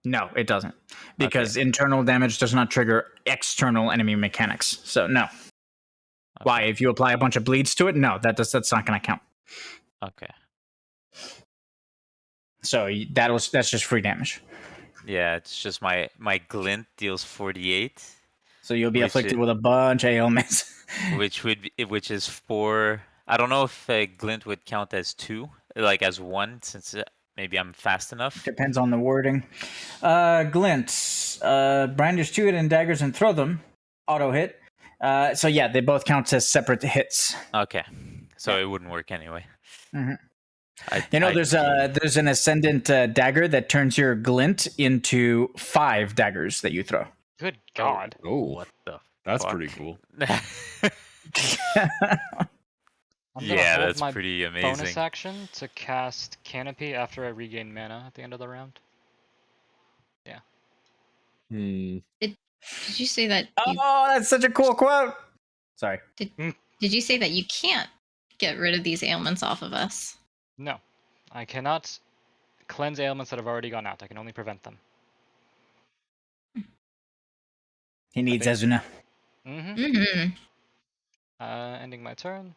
No, it doesn't. Because internal damage does not trigger external enemy mechanics. So no. Why? If you apply a bunch of bleeds to it, no, that's not going to count. Okay. So that's just free damage. Yeah, it's just my glint deals 48, So you'll be Which afflicted is- with a bunch of ailments. which is 4. I don't know if glint would count as 2, like as 1, since Maybe I'm fast enough. Depends on the wording. Glint. Brandish 2-hit daggers and throw them. Auto hit. So yeah, they both count as separate hits. Okay, so it wouldn't work anyway. Mm-hmm. There's an ascendant dagger that turns your glint into 5 daggers that you throw. Good God. Oh, What the? that's fuck? pretty cool. I'm gonna Yeah, hold that's my pretty bonus amazing. action to cast Canopy after I regain mana at the end of the round. Hmm. Did you say that? Oh, that's such a cool quote. Sorry. Did you say that you can't get rid of these ailments off of us? No, I cannot cleanse ailments that have already gone out. I can only prevent them. He needs think- Ezuna. Mm-hmm. Mm-hmm. Ending my turn.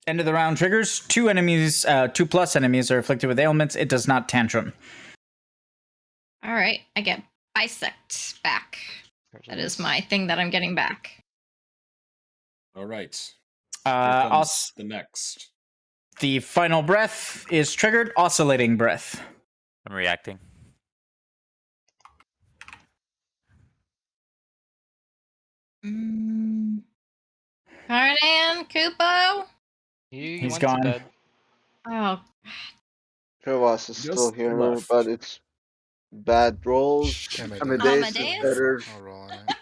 End of the round triggers. 2 enemies, 2+ enemies are afflicted with ailments. It does not tantrum. All right, I get bisect back. That is my thing that I'm getting back. All right. The next. The final breath is triggered. Oscillating breath. I'm reacting. Carnan, Kupo. He He's went gone. to bed. Oh, Kravas is Just still here, left. but it's bad rolls. Amadeus. Amadeus is Amadeus? better. I'll roll on it.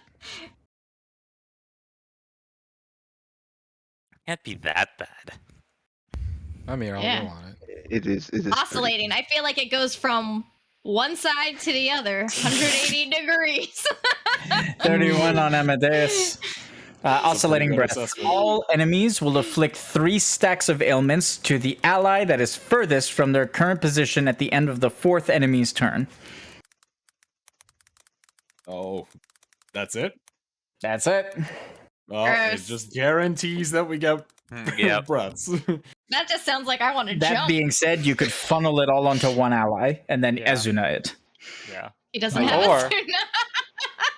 Can't be that bad. I mean, I'll Yeah. roll on it. It is. It is pretty- oscillating. I feel like it goes from one side to the other, 180 degrees. 31 on Amadeus. Oscillating good breath. assessment. All enemies will afflict 3 stacks of ailments to the ally that is furthest from their current position at the end of the 4th enemy's turn. Oh, that's it? That's it. Well, it Gross. just guarantees that we get Yeah. breaths. That just sounds like I want to That jump. being said, you could funnel it all onto one ally and then Yeah. Ezuna it. Yeah. He doesn't Or- have a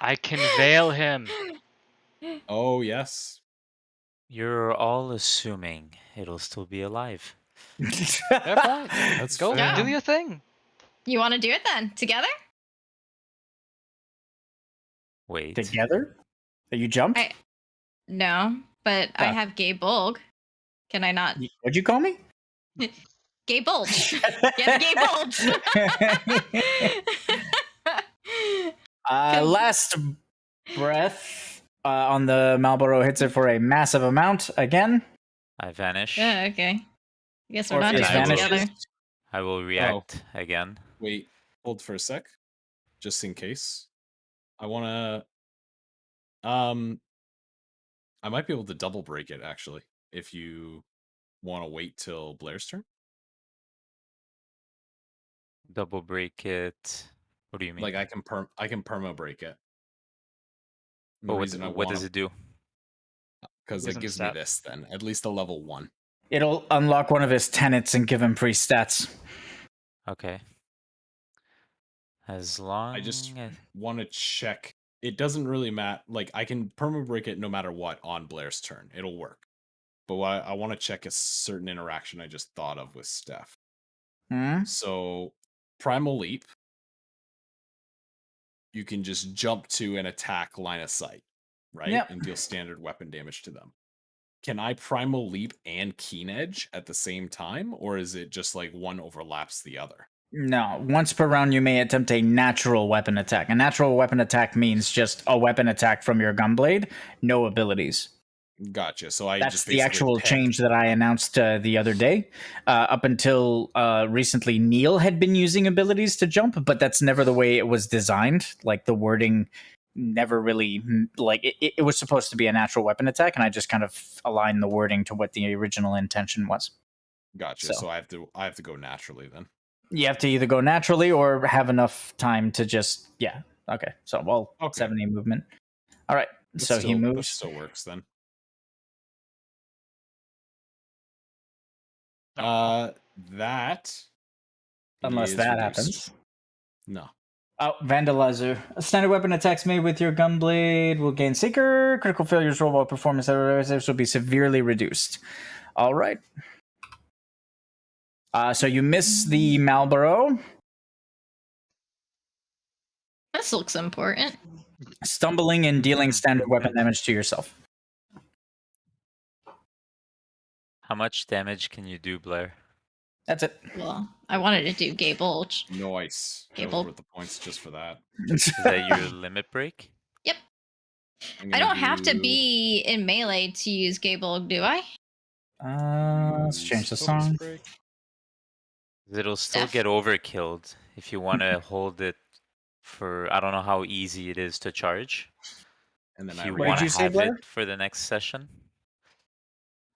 I can veil him. Oh, yes. You're all assuming it'll still be alive. Fair point. That's Go fair. do your thing. You want to do it then? Together? Wait. Together? That you jumped? No, but I Ah. have Gay Bulg. Can I not? What'd you call me? Gay Bulge. Get a Gay Bulge. Last breath on the Marlboro hits it for a massive amount again. I vanish. Yeah, okay. I guess we're not Orpheus doing it vanishes. together. I will react again. Wait, hold for a sec. Just in case. I want to... I might be able to double break it, actually, if you want to wait till Blair's turn. Double break it. What do you mean? Like, I can perma break it. But what does it do? Because He it doesn't gives stat. me this, then. At least a level 1. It'll unlock one of his tenets and give him free stats. Okay. As long I just as... want to check. It doesn't really matter. Like, I can perma break it no matter what on Blair's turn. It'll work. But I want to check a certain interaction I just thought of with Steph. Hmm? So, Primal Leap. You can just jump to an attack line of sight, right? Yep. And deal standard weapon damage to them. Can I Primal Leap and Keen Edge at the same time? Or is it just like one overlaps the other? No. Once per round, you may attempt a natural weapon attack. A natural weapon attack means just a weapon attack from your gunblade, no abilities. Gotcha. So I That's just the basically actual pegged- change that I announced the other day. Up until recently, Neil had been using abilities to jump, but that's never the way it was designed. Like, the wording never really, like, it was supposed to be a natural weapon attack, and I just kind of aligned the wording to what the original intention was. Gotcha. So I have to go naturally then. You have to either go naturally or have enough time to just, yeah. Okay. So, well, Okay. 70 movement. All right. That So he still- that moves. still works then. That. Unless is that reduced. happens. No. Oh, Vandalizer. Standard weapon attacks made with your gunblade will gain Seeker. Critical failures roll while performance errors will be severely reduced. All right. So you miss the Marlboro, This looks important. stumbling and dealing standard weapon damage to yourself. How much damage can you do, Blair? That's it. Well, I wanted to do Gay Bulge. Nice. That was Gable. worth the points just for that. Is that your limit break? Yep. I'm I gonna don't have to do be in melee to use Gay Bulge, do I? Let's change the focus song. break. It'll still Steph? get overkilled if you want to hold it for. I don't know how easy it is to charge. And then If I you What did want to you say, have Blair? it for the next session.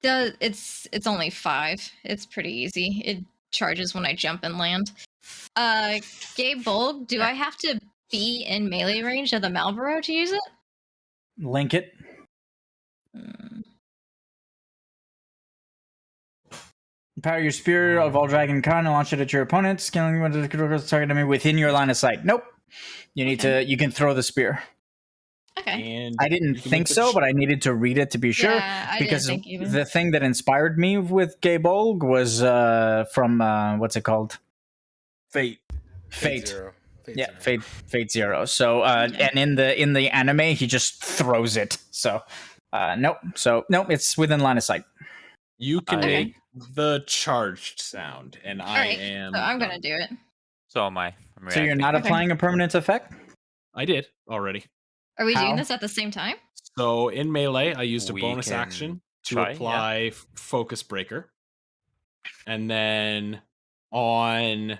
It's only 5. It's pretty easy. It charges when I jump and land. Gay Bulge, do I have to be in melee range of the Marlboro to use it? Link it. Power your spear of all dragon kind and launch it at your opponent, scaling one of the target enemy within your line of sight. Nope. You need to. You can throw the spear. Okay. And I didn't you can think make so, the but I needed to read it to be sure. Yeah, I because didn't think either. the thing that inspired me with Gay Bolg was from what's it called? Fate. Fate. Zero. Yeah, Zero. Fate Zero. So Okay. and in the anime he just throws it. So nope. So nope, it's within line of sight. You can Okay. make the charged sound, and I Alright, am. So I'm done. gonna do it. So am I. I'm So you're reacting. not Okay. applying a permanent effect? I did already. Are we How? doing this at the same time? So in melee, I used a We bonus can action to try, yeah. apply Focus Breaker, and then on,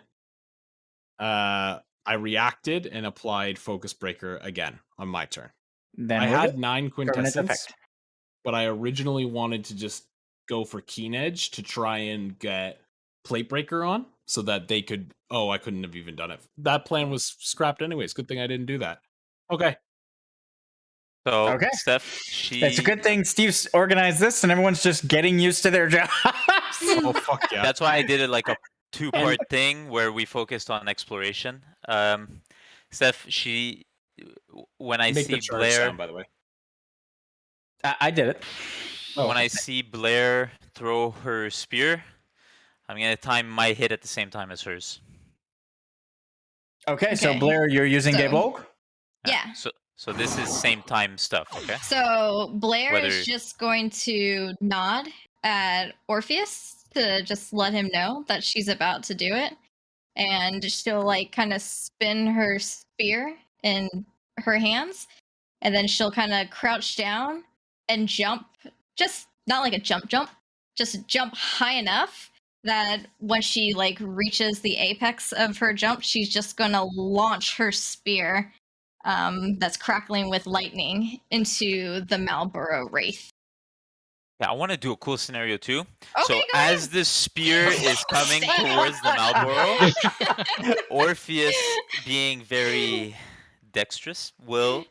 I reacted and applied Focus Breaker again on my turn. Then I with had it, 9 permanent quintessence, effect. but I originally wanted to just go for Keen Edge to try and get Plate Breaker on, so that they could. Oh, I couldn't have even done it. That plan was scrapped anyways. Good thing I didn't do that. Okay. So Okay. Steph, she. It's a good thing Steve's organized this and everyone's just getting used to their jobs. Oh fuck yeah. That's why I did it like a 2-part thing where we focused on exploration. Steph, she. When I Make see the charge Blair, sound, by the way. I did it. Oh, when I see Blair throw her spear, I'm gonna time my hit at the same time as hers. Okay, so Okay. Blair, you're using So- Gay Bolg? Yeah. So this is same time stuff, okay? So Blair Whether- is just going to nod at Orpheus to just let him know that she's about to do it. And she'll like kind of spin her spear in her hands. And then she'll kind of crouch down and jump. Just not like a jump, just jump high enough that when she like reaches the apex of her jump, she's just gonna launch her spear that's crackling with lightning into the Marlboro Wraith. Yeah, I want to do a cool scenario too. Okay, So go as ahead. the spear is coming Stay towards the on. Marlboro, Orpheus, being very dexterous, will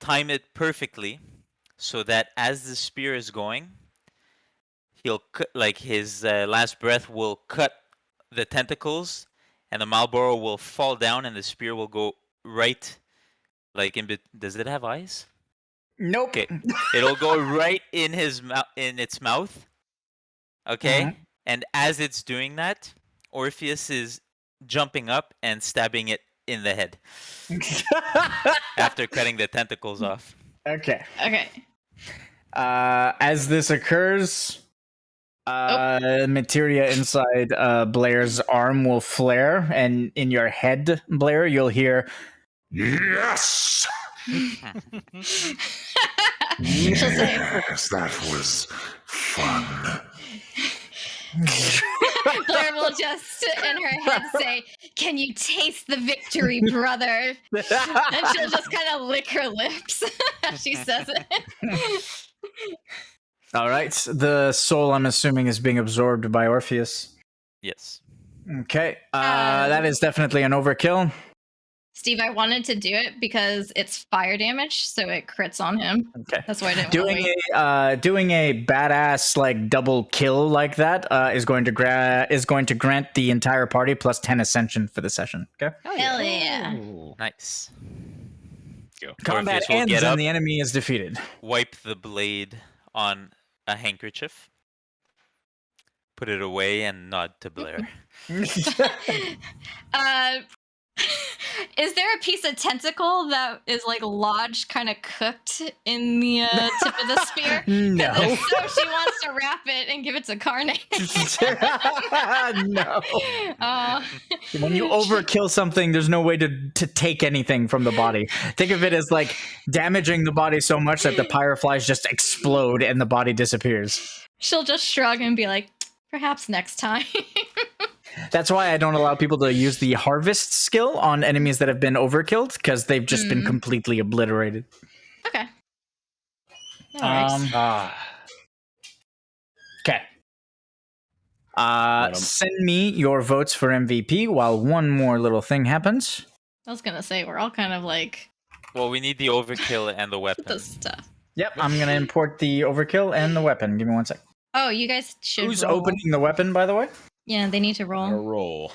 time it perfectly so that as the spear is going, he'll cut, like his last breath will cut the tentacles, and the Marlboro will fall down, and the spear will go right, like in. Does it have eyes? Nope. Okay, it'll go right in his in its mouth. Okay, Mhm. and as it's doing that, Orpheus is jumping up and stabbing it in the head after cutting the tentacles off. Okay. Okay. As this occurs, materia inside Blair's arm will flare, and in your head, Blair, you'll hear, Yes! She'll say, Yes, that was fun. Blair will just in her head say, "Can you taste the victory, brother?" And she'll just kind of lick her lips as she says it. All right. The soul, I'm assuming, is being absorbed by Orpheus. Yes. Okay. That is definitely an overkill. Steve, I wanted to do it because it's fire damage, so it crits on him. Okay. That's why I didn't want to Doing wait. doing a badass like double kill like that is going to grant the entire party plus 10 ascension for the session. Okay. Hell yeah. Nice. Go. Combat Orpheus will ends get and up, the enemy is defeated. wipe the blade on a handkerchief, put it away and nod to Blair. Is there a piece of tentacle that is like lodged, kind of cooked in the tip of the spear? No. If so, she wants to wrap it and give it to Carne. No. Oh. When you overkill something, there's no way to take anything from the body. Think of it as like damaging the body so much that the pyroflies just explode and the body disappears. She'll just shrug and be like, perhaps next time. That's why I don't allow people to use the harvest skill on enemies that have been overkilled, because they've just been completely obliterated. Okay. No worries. Okay. Send me your votes for MVP while one more little thing happens. I was gonna say, we're all kind of like Well, we need the overkill and the weapon. the stuff. Yep, I'm going to import the overkill and the weapon. Give me 1 sec. Oh, you guys should Who's roll. opening the weapon, by the way? Yeah, they need to A roll. roll.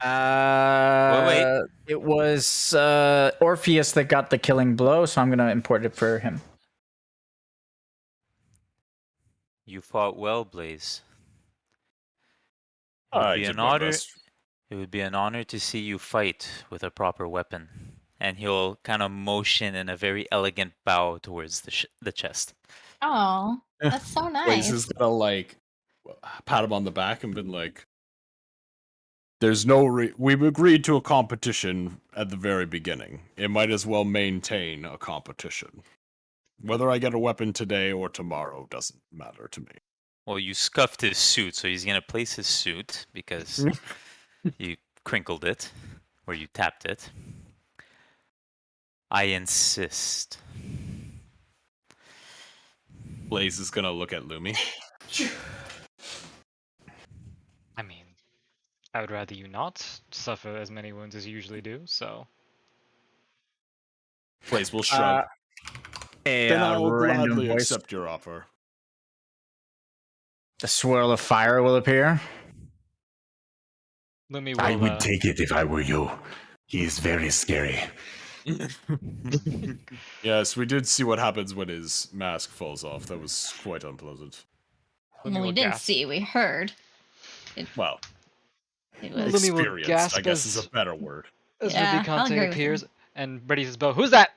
Wait. It was Orpheus that got the killing blow, so I'm going to import it for him. You fought well, Blaze. It I would be did an my honor. best. It would be an honor to see you fight with a proper weapon. And he'll kind of motion in a very elegant bow towards the chest. Oh, that's so nice. Blaze is gonna like pat him on the back and been like, "There's no we've agreed to a competition at the very beginning. It might as well maintain a competition. Whether I get a weapon today or tomorrow doesn't matter to me." Well, you scuffed his suit, so he's gonna place his suit because you crinkled it, or you tapped it. I insist. Blaze is gonna look at Lumi. I mean, I would rather you not suffer as many wounds as you usually do, so. Blaze will shrug. Then I will random gladly voice. accept your offer. A swirl of fire will appear. Lumi will. I would take it if I were you. He is very scary. Yes, we did see what happens when his mask falls off. That was quite unpleasant. Lumi Well, we will didn't gasp. see, we heard. Well, It was. Lumi will experienced, gasp I guess, as- is a better word. As Yeah, I'll Rubicante agree with appears him. and readies his bow. Who's that?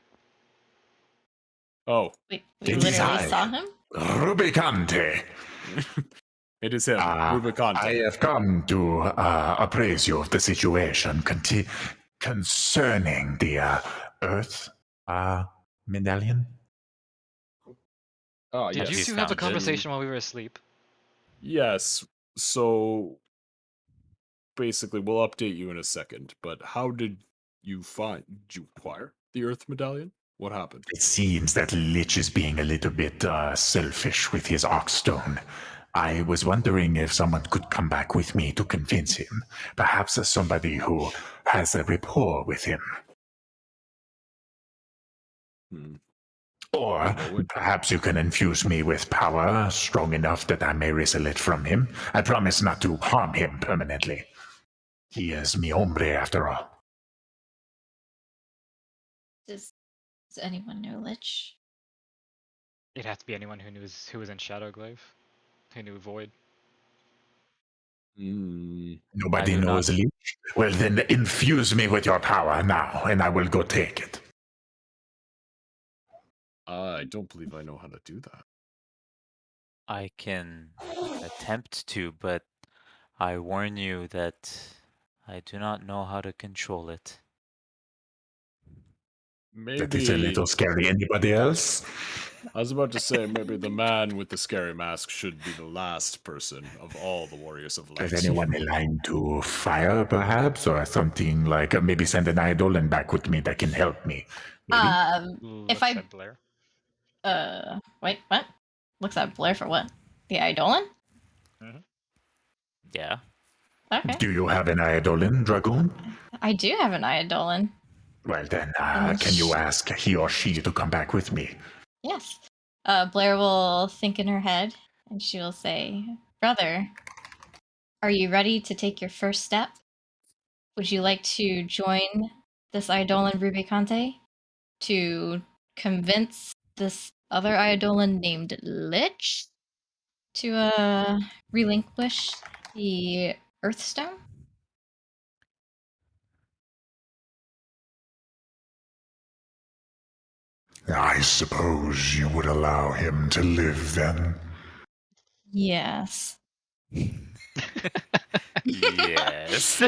Oh, We It is literally I. saw him. Rubicante. it is him, Rubicante. I have come to appraise you of the situation concerning the Earth medallion. Oh, Did yes. you He's two have a found it. conversation while we were asleep? Yes, so basically, we'll update you in a second, but how did you acquire the Earth Medallion? What happened? It seems that Lich is being a little bit selfish with his Oxstone. I was wondering if someone could come back with me to convince him. Perhaps somebody who has a rapport with him. Hmm. Or perhaps you can infuse me with power strong enough that I may wrestle it from him. I promise not to harm him permanently. He is mi hombre after all. Does anyone know Lich? It has to be anyone who was in Shadowglaive, who knew Void. Hmm. Nobody I do knows not. Lich? Well, then infuse me with your power now, and I will go take it. I don't believe I know how to do that. I can attempt to, but I warn you that I do not know how to control it. That is a little scary. Anybody else? I was about to say, maybe the man with the scary mask should be the last person of all the Warriors of Light. Is anyone aligned to fire, perhaps? Or something like maybe send an idol and back with me that can help me? Maybe? Looks I- at Blair. Wait, what? Looks at Blair for what? The Eidolon? Yeah. Okay. Do you have an Eidolon, Dragoon? I do have an Eidolon. Well, then, can you ask he or she to come back with me? Yes. Blair will think in her head, and she will say, "Brother, are you ready to take your first step? Would you like to join this Eidolon Rubicante to convince this other Eidolon named Lich to relinquish the Earthstone. I suppose you would allow him to live then? Yes. Yes.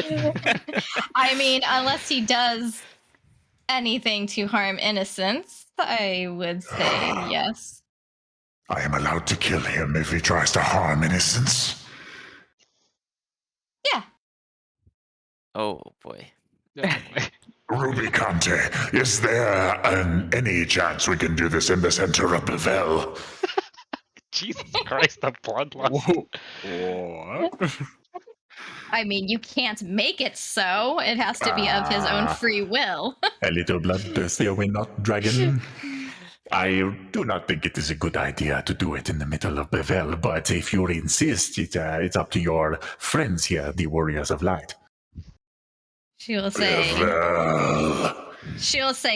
I mean, unless he does anything to harm innocents, I would say yes. I am allowed to kill him if he tries to harm innocents. Yeah. Oh boy. Rubicante, is there any chance we can do this in the center of Bevel? Jesus Christ, the bloodlust. What? I mean, you can't make it so. It has to be of his own free will. A little bloodthirsty, are we not, dragon? I do not think it is a good idea to do it in the middle of Bevel, but if you insist, it's up to your friends here, the Warriors of Light. She'll say,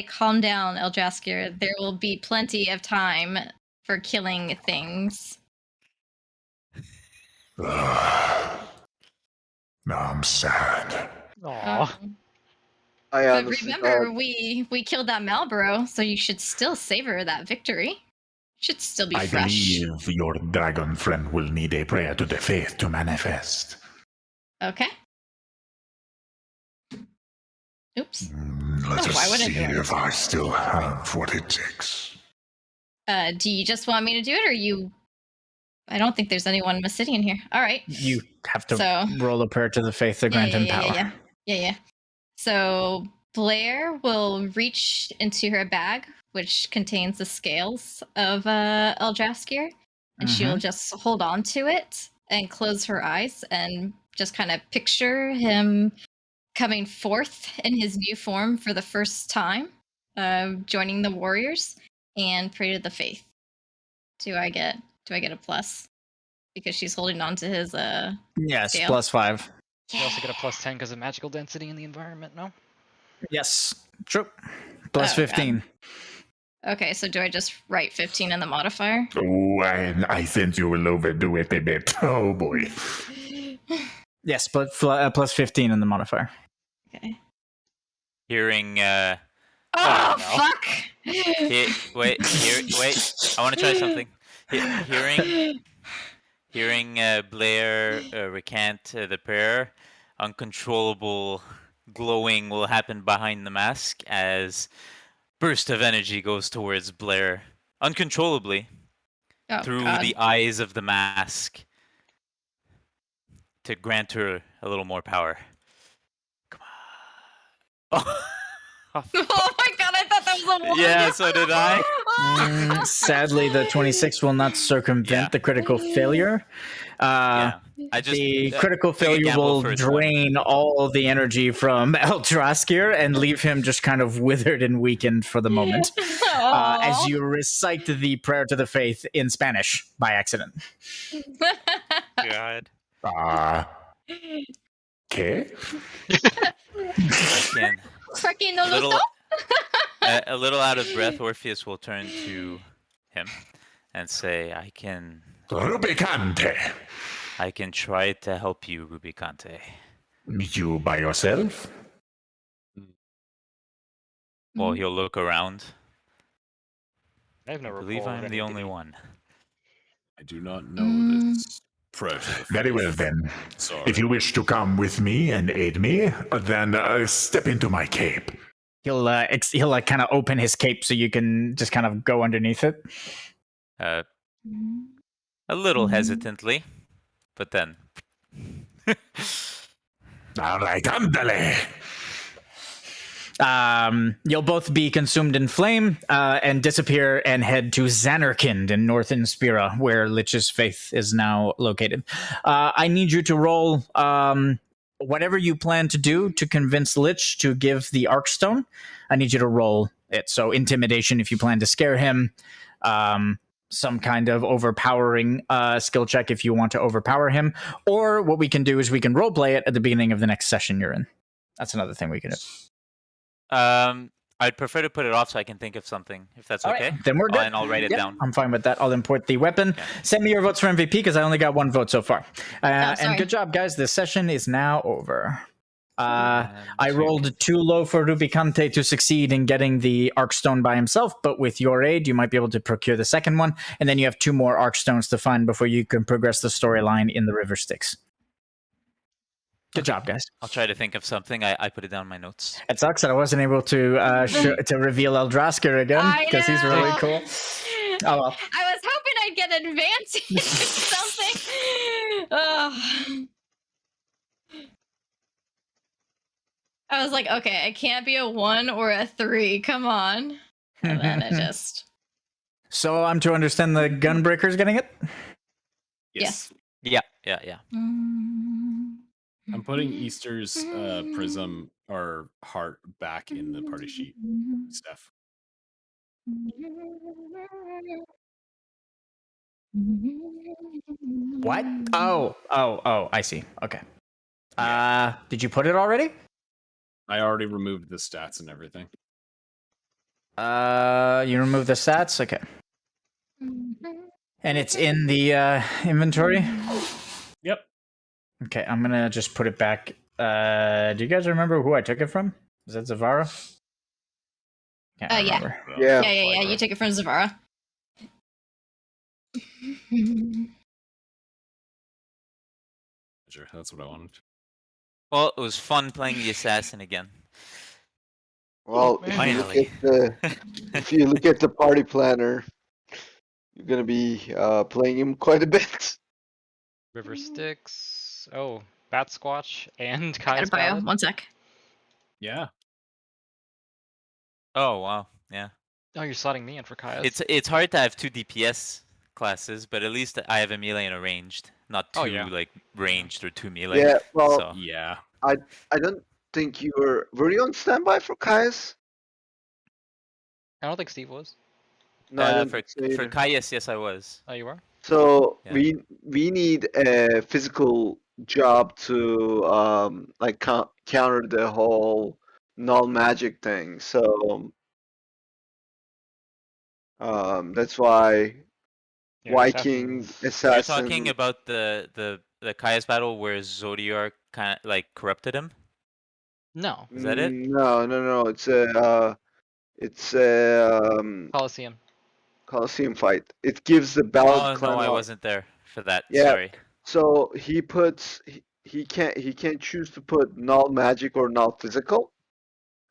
calm down, Eljaskir. There will be plenty of time for killing things. Now I'm sad. Aw. I But honestly remember, thought- we killed that Malboro, so you should still savor that victory. Should still be I fresh. believe your dragon friend will need a prayer to the faith to manifest. Okay. Oops. Let Oh, why us would I see do it? if I still have what it takes. Do you just want me to do it, or you? I don't think there's anyone Masidian here. All right. You have to So- roll a prayer to the faith to grant him power. Yeah. So Blair will reach into her bag, which contains the scales of Eldraskir, and she'll just hold on to it and close her eyes and just kind of picture him coming forth in his new form for the first time, joining the warriors, and pray to the faith. Do I get a plus? Because she's holding on to his Yes, scale. +5. You also get a +10 because of magical density in the environment, no? Yes, true. Plus Oh, 15. Okay, so do I just write 15 in the modifier? Oh, I think you will overdo it a bit. Oh boy. Yes, but plus 15 in the modifier. Okay. Hearing Oh, no. fuck! wait, I want to try something. Hearing Blair recant the prayer, uncontrollable glowing will happen behind the mask as burst of energy goes towards Blair uncontrollably Oh, through God. the eyes of the mask to grant her a little more power. Come on. Oh my God, I thought that was a 1! Yeah, so did I. Sadly, the 26 will not circumvent Yeah. the critical failure. Yeah, I just The critical took a failure gamble will for its one. drain all of the energy from Eldraskir and leave him just kind of withered and weakened for the moment. As you recite the prayer to the faith in Spanish by accident. God. Okay. I can. Fucking no, A little, a little out of breath, Orpheus will turn to him and say, I can Rubicante. try to help you, Rubicante. You by yourself? Well, he'll look around. I have no I believe rapport with I'm the only anybody. one. I do not know this prayer to the Very faith. well then. Sorry. If you wish to come with me and aid me, then step into my cape. He'll like kind of open his cape so you can just kind of go underneath it. A little hesitantly, but then. All right, andale. You'll both be consumed in flame and disappear and head to Xanarkand in North Inspira, where Lich's faith is now located. I need you to roll whatever you plan to do to convince Lich to give the Arkstone. I need you to roll it. So intimidation if you plan to scare him. Some kind of overpowering skill check if you want to overpower him. Or what we can do is we can roleplay it at the beginning of the next session you're in. That's another thing we can do. I'd prefer to put it off so I can think of something, if that's All okay. right, then we're good. And I'll write it Yep, down. I'm fine with that. I'll import the weapon. Okay. Send me your votes for MVP because I only got 1 vote so far. And sorry. good job, guys. This session is now over. I 2. rolled too low for Rubicante to succeed in getting the Arcstone by himself, but with your aid, you might be able to procure the second one, and then you have 2 more Arcstones to find before you can progress the storyline in the River Styx. Good job, guys. I'll try to think of something. I put it down in my notes. It sucks that I wasn't able to to reveal Eldrasker again because he's really know. cool. Oh well. I was hoping I'd get advantage or something. Ugh. I was like, okay, it can't be a 1 or a 3. Come on. And then it just. So I'm to understand the Gunbreaker's getting it? Yes. Yeah. I'm putting Easter's prism or heart back in the party sheet, Steph. What? Oh, I see. Okay. Did you put it already? I already removed the stats and everything. You removed the stats? Okay. And it's in the inventory? Yep. Okay, I'm gonna just put it back. Do you guys remember who I took it from? Is that Zavara? Can't Yeah. remember. Yeah. Yeah. You took it from Zavara. Sure, that's what I wanted. Well, it was fun playing the assassin again. Well, Finally. if you look at the party planner, you're gonna be playing him quite a bit. River Styx. Oh, Bat Squatch and Got Kai's a bio. Ballad. 1 sec. Yeah. Oh wow, yeah. Oh, you're slotting me in for Kai's. It's hard to have 2 DPS classes, but at least I have a melee and a ranged, not 2 Oh, yeah. like ranged or 2 melee. Yeah, well, So. Yeah. I don't think you were you on standby for Caius? I don't think Steve was. No, I don't for think so either. for Caius, yes, I was. Oh, you were? So Yeah. we need a physical job to like counter the whole null magic thing. So that's why Yeah, Viking Assassin's- You're assassin. talking about the Caius battle where Zodiark kind of like corrupted him. No. Is that it? No. It's a Coliseum. Colosseum fight. It gives the Oh ballad no, clan. I wasn't there for that. Yeah. Sorry. So he can't choose to put null magic or null physical.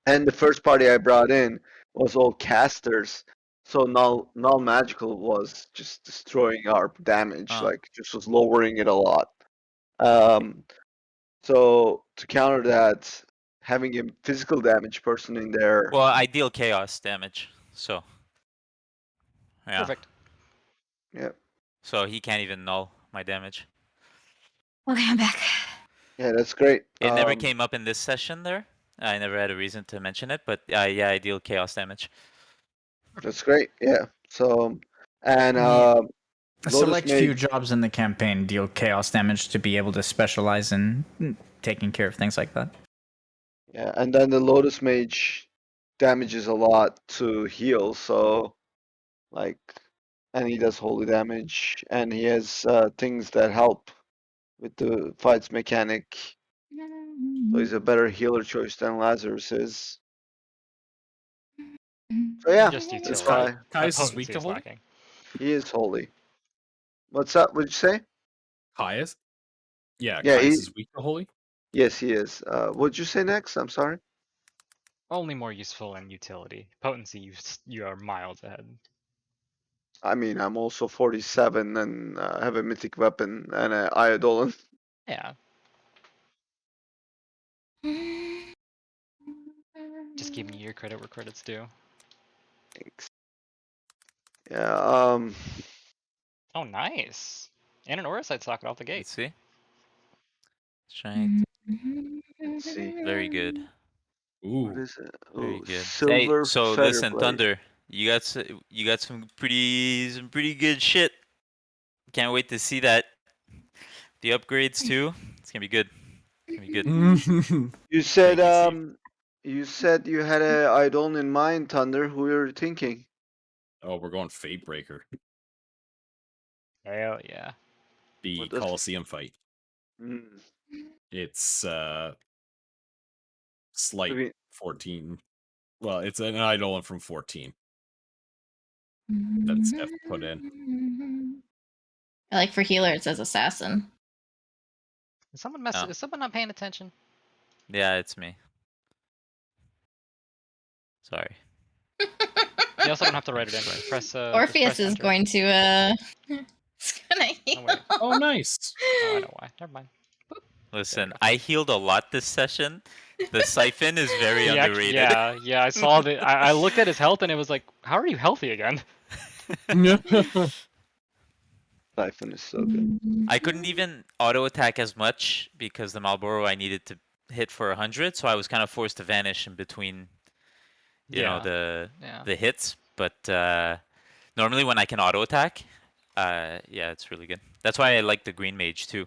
And the first party I brought in was all casters. So null magical was just destroying our damage, Oh. like just was lowering it a lot. So to counter that, having a physical damage person in there. Well, I deal chaos damage, so yeah. Perfect. Yeah. So he can't even null my damage. Okay, I'm back. Yeah, that's great. It never came up in this session there. I never had a reason to mention it, but yeah, I deal chaos damage. That's great. Yeah. So and A Lotus select few Mage- jobs in the campaign deal chaos damage to be able to specialize in taking care of things like that. Yeah, and then the Lotus Mage damages a lot to heal, so like, and he does holy damage, and he has things that help with the fights mechanic. So he's a better healer choice than Lazarus is. So yeah, Just that's utility. why That Caius is potency weak to holy? lacking. he is holy. What's up? What'd you say? Caius? Yeah, Yeah, Caius he- is weak to holy? Yes, he is. What'd you say next? I'm sorry. Only more useful in utility. Potency, you are miles ahead. I mean, I'm also 47 and have a mythic weapon and an Eidolon. Yeah. Just giving you your credit where credit's due. Thanks. Yeah. Oh, nice. And an Auracite socket off the Let's gate. see. Strength, Let's see. very good. What Ooh. is it? Very Oh, good. silver Hey, so feather listen, blade. Thunder, you got some pretty good shit. Can't wait to see that. The upgrades too. It's gonna be good. It's gonna be good. You said Thank You said you had an idol in mind, Thunder. Who you're thinking? Oh, we're going Fatebreaker. Hell yeah. The What the f- Colosseum fight. Hmm. It's slight Maybe- 14. Well, it's an idol from 14 that Steph put in. I like for healer it says assassin. Is someone Oh. Is someone not paying attention? Yeah, it's me. Sorry. You also don't have to write it in. Just press. Just Orpheus press is enter. going to it's gonna heal. wait. Oh, nice. Oh, I know why. Never mind. Listen, I healed a lot this session. The siphon is very Yeah, underrated. Yeah, I saw that. I looked at his health and it was like, how are you healthy again? Siphon is so good. I couldn't even auto attack as much because the Marlboro I needed to hit for 100, so I was kind of forced to vanish in between, you know, the hits. But normally when I can auto attack, yeah, it's really good. That's why I like the green mage too,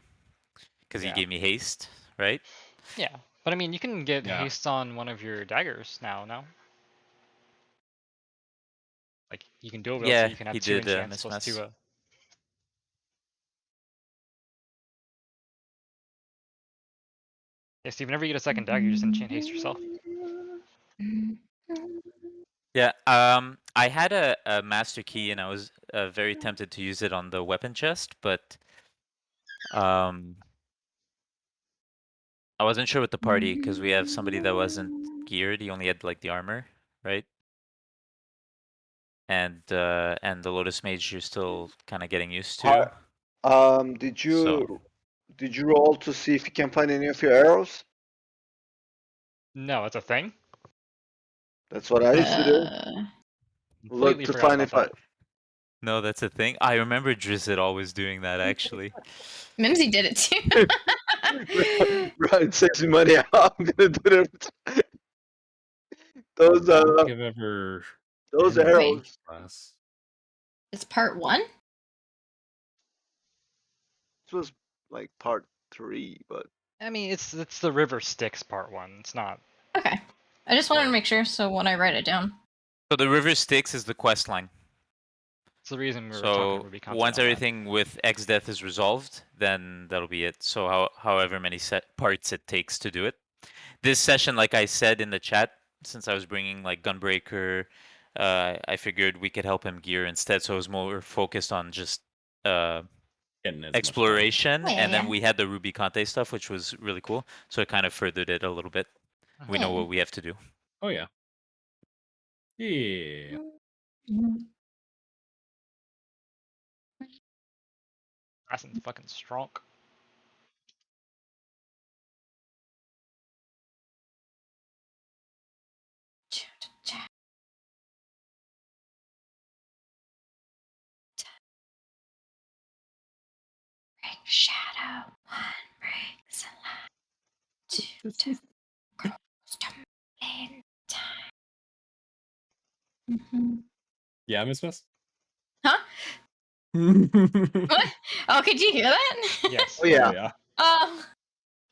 because he gave me haste, right? Yeah, but I mean, you can get Yeah. haste on one of your daggers now, no? Like, you can dual wield, Yeah, so you can have he 2 did, enchants miss plus 2. Yeah, Steve, whenever you get a second dagger, you just enchant haste yourself. Yeah, I had a master key and I was very tempted to use it on the weapon chest, but I wasn't sure with the party because we have somebody that wasn't geared. He only had like the armor, right? And the Lotus Mage you're still kind of getting used to. Did you roll to see if you can find any of your arrows? No, it's a thing? That's what I used to do. Look Completely to forgot find about if I. that. No, that's a thing. I remember Drizzit always doing that actually. Mimsy did it too. Right, it saves me money. I'm gonna do it. Those I don't think I've ever those been in arrows. this class. It's part 1? This was like part 3, but I mean, it's the river Styx part 1. It's not. Okay. I just wanted to make sure so when I write it down. So the River Styx is the quest line. It's the reason we were talking So to Ruby content once on that. everything with Exdeath is resolved, then that'll be it. So however many set parts it takes to do it. This session, like I said in the chat, since I was bringing like Gunbreaker, I figured we could help him gear instead. So I was more focused on just Getting as much exploration, Oh, yeah, and then yeah. we had the Ruby Conte stuff, which was really cool. So it kind of furthered it a little bit. We know Yeah. what we have to do. Oh yeah. Yeah. That's fucking strong. Bring shadow, 1 brings light, 2 grows in time. Yeah, Miss Miss? Huh? What? Oh, could you hear that? Yes. oh yeah. Yeah. Oh,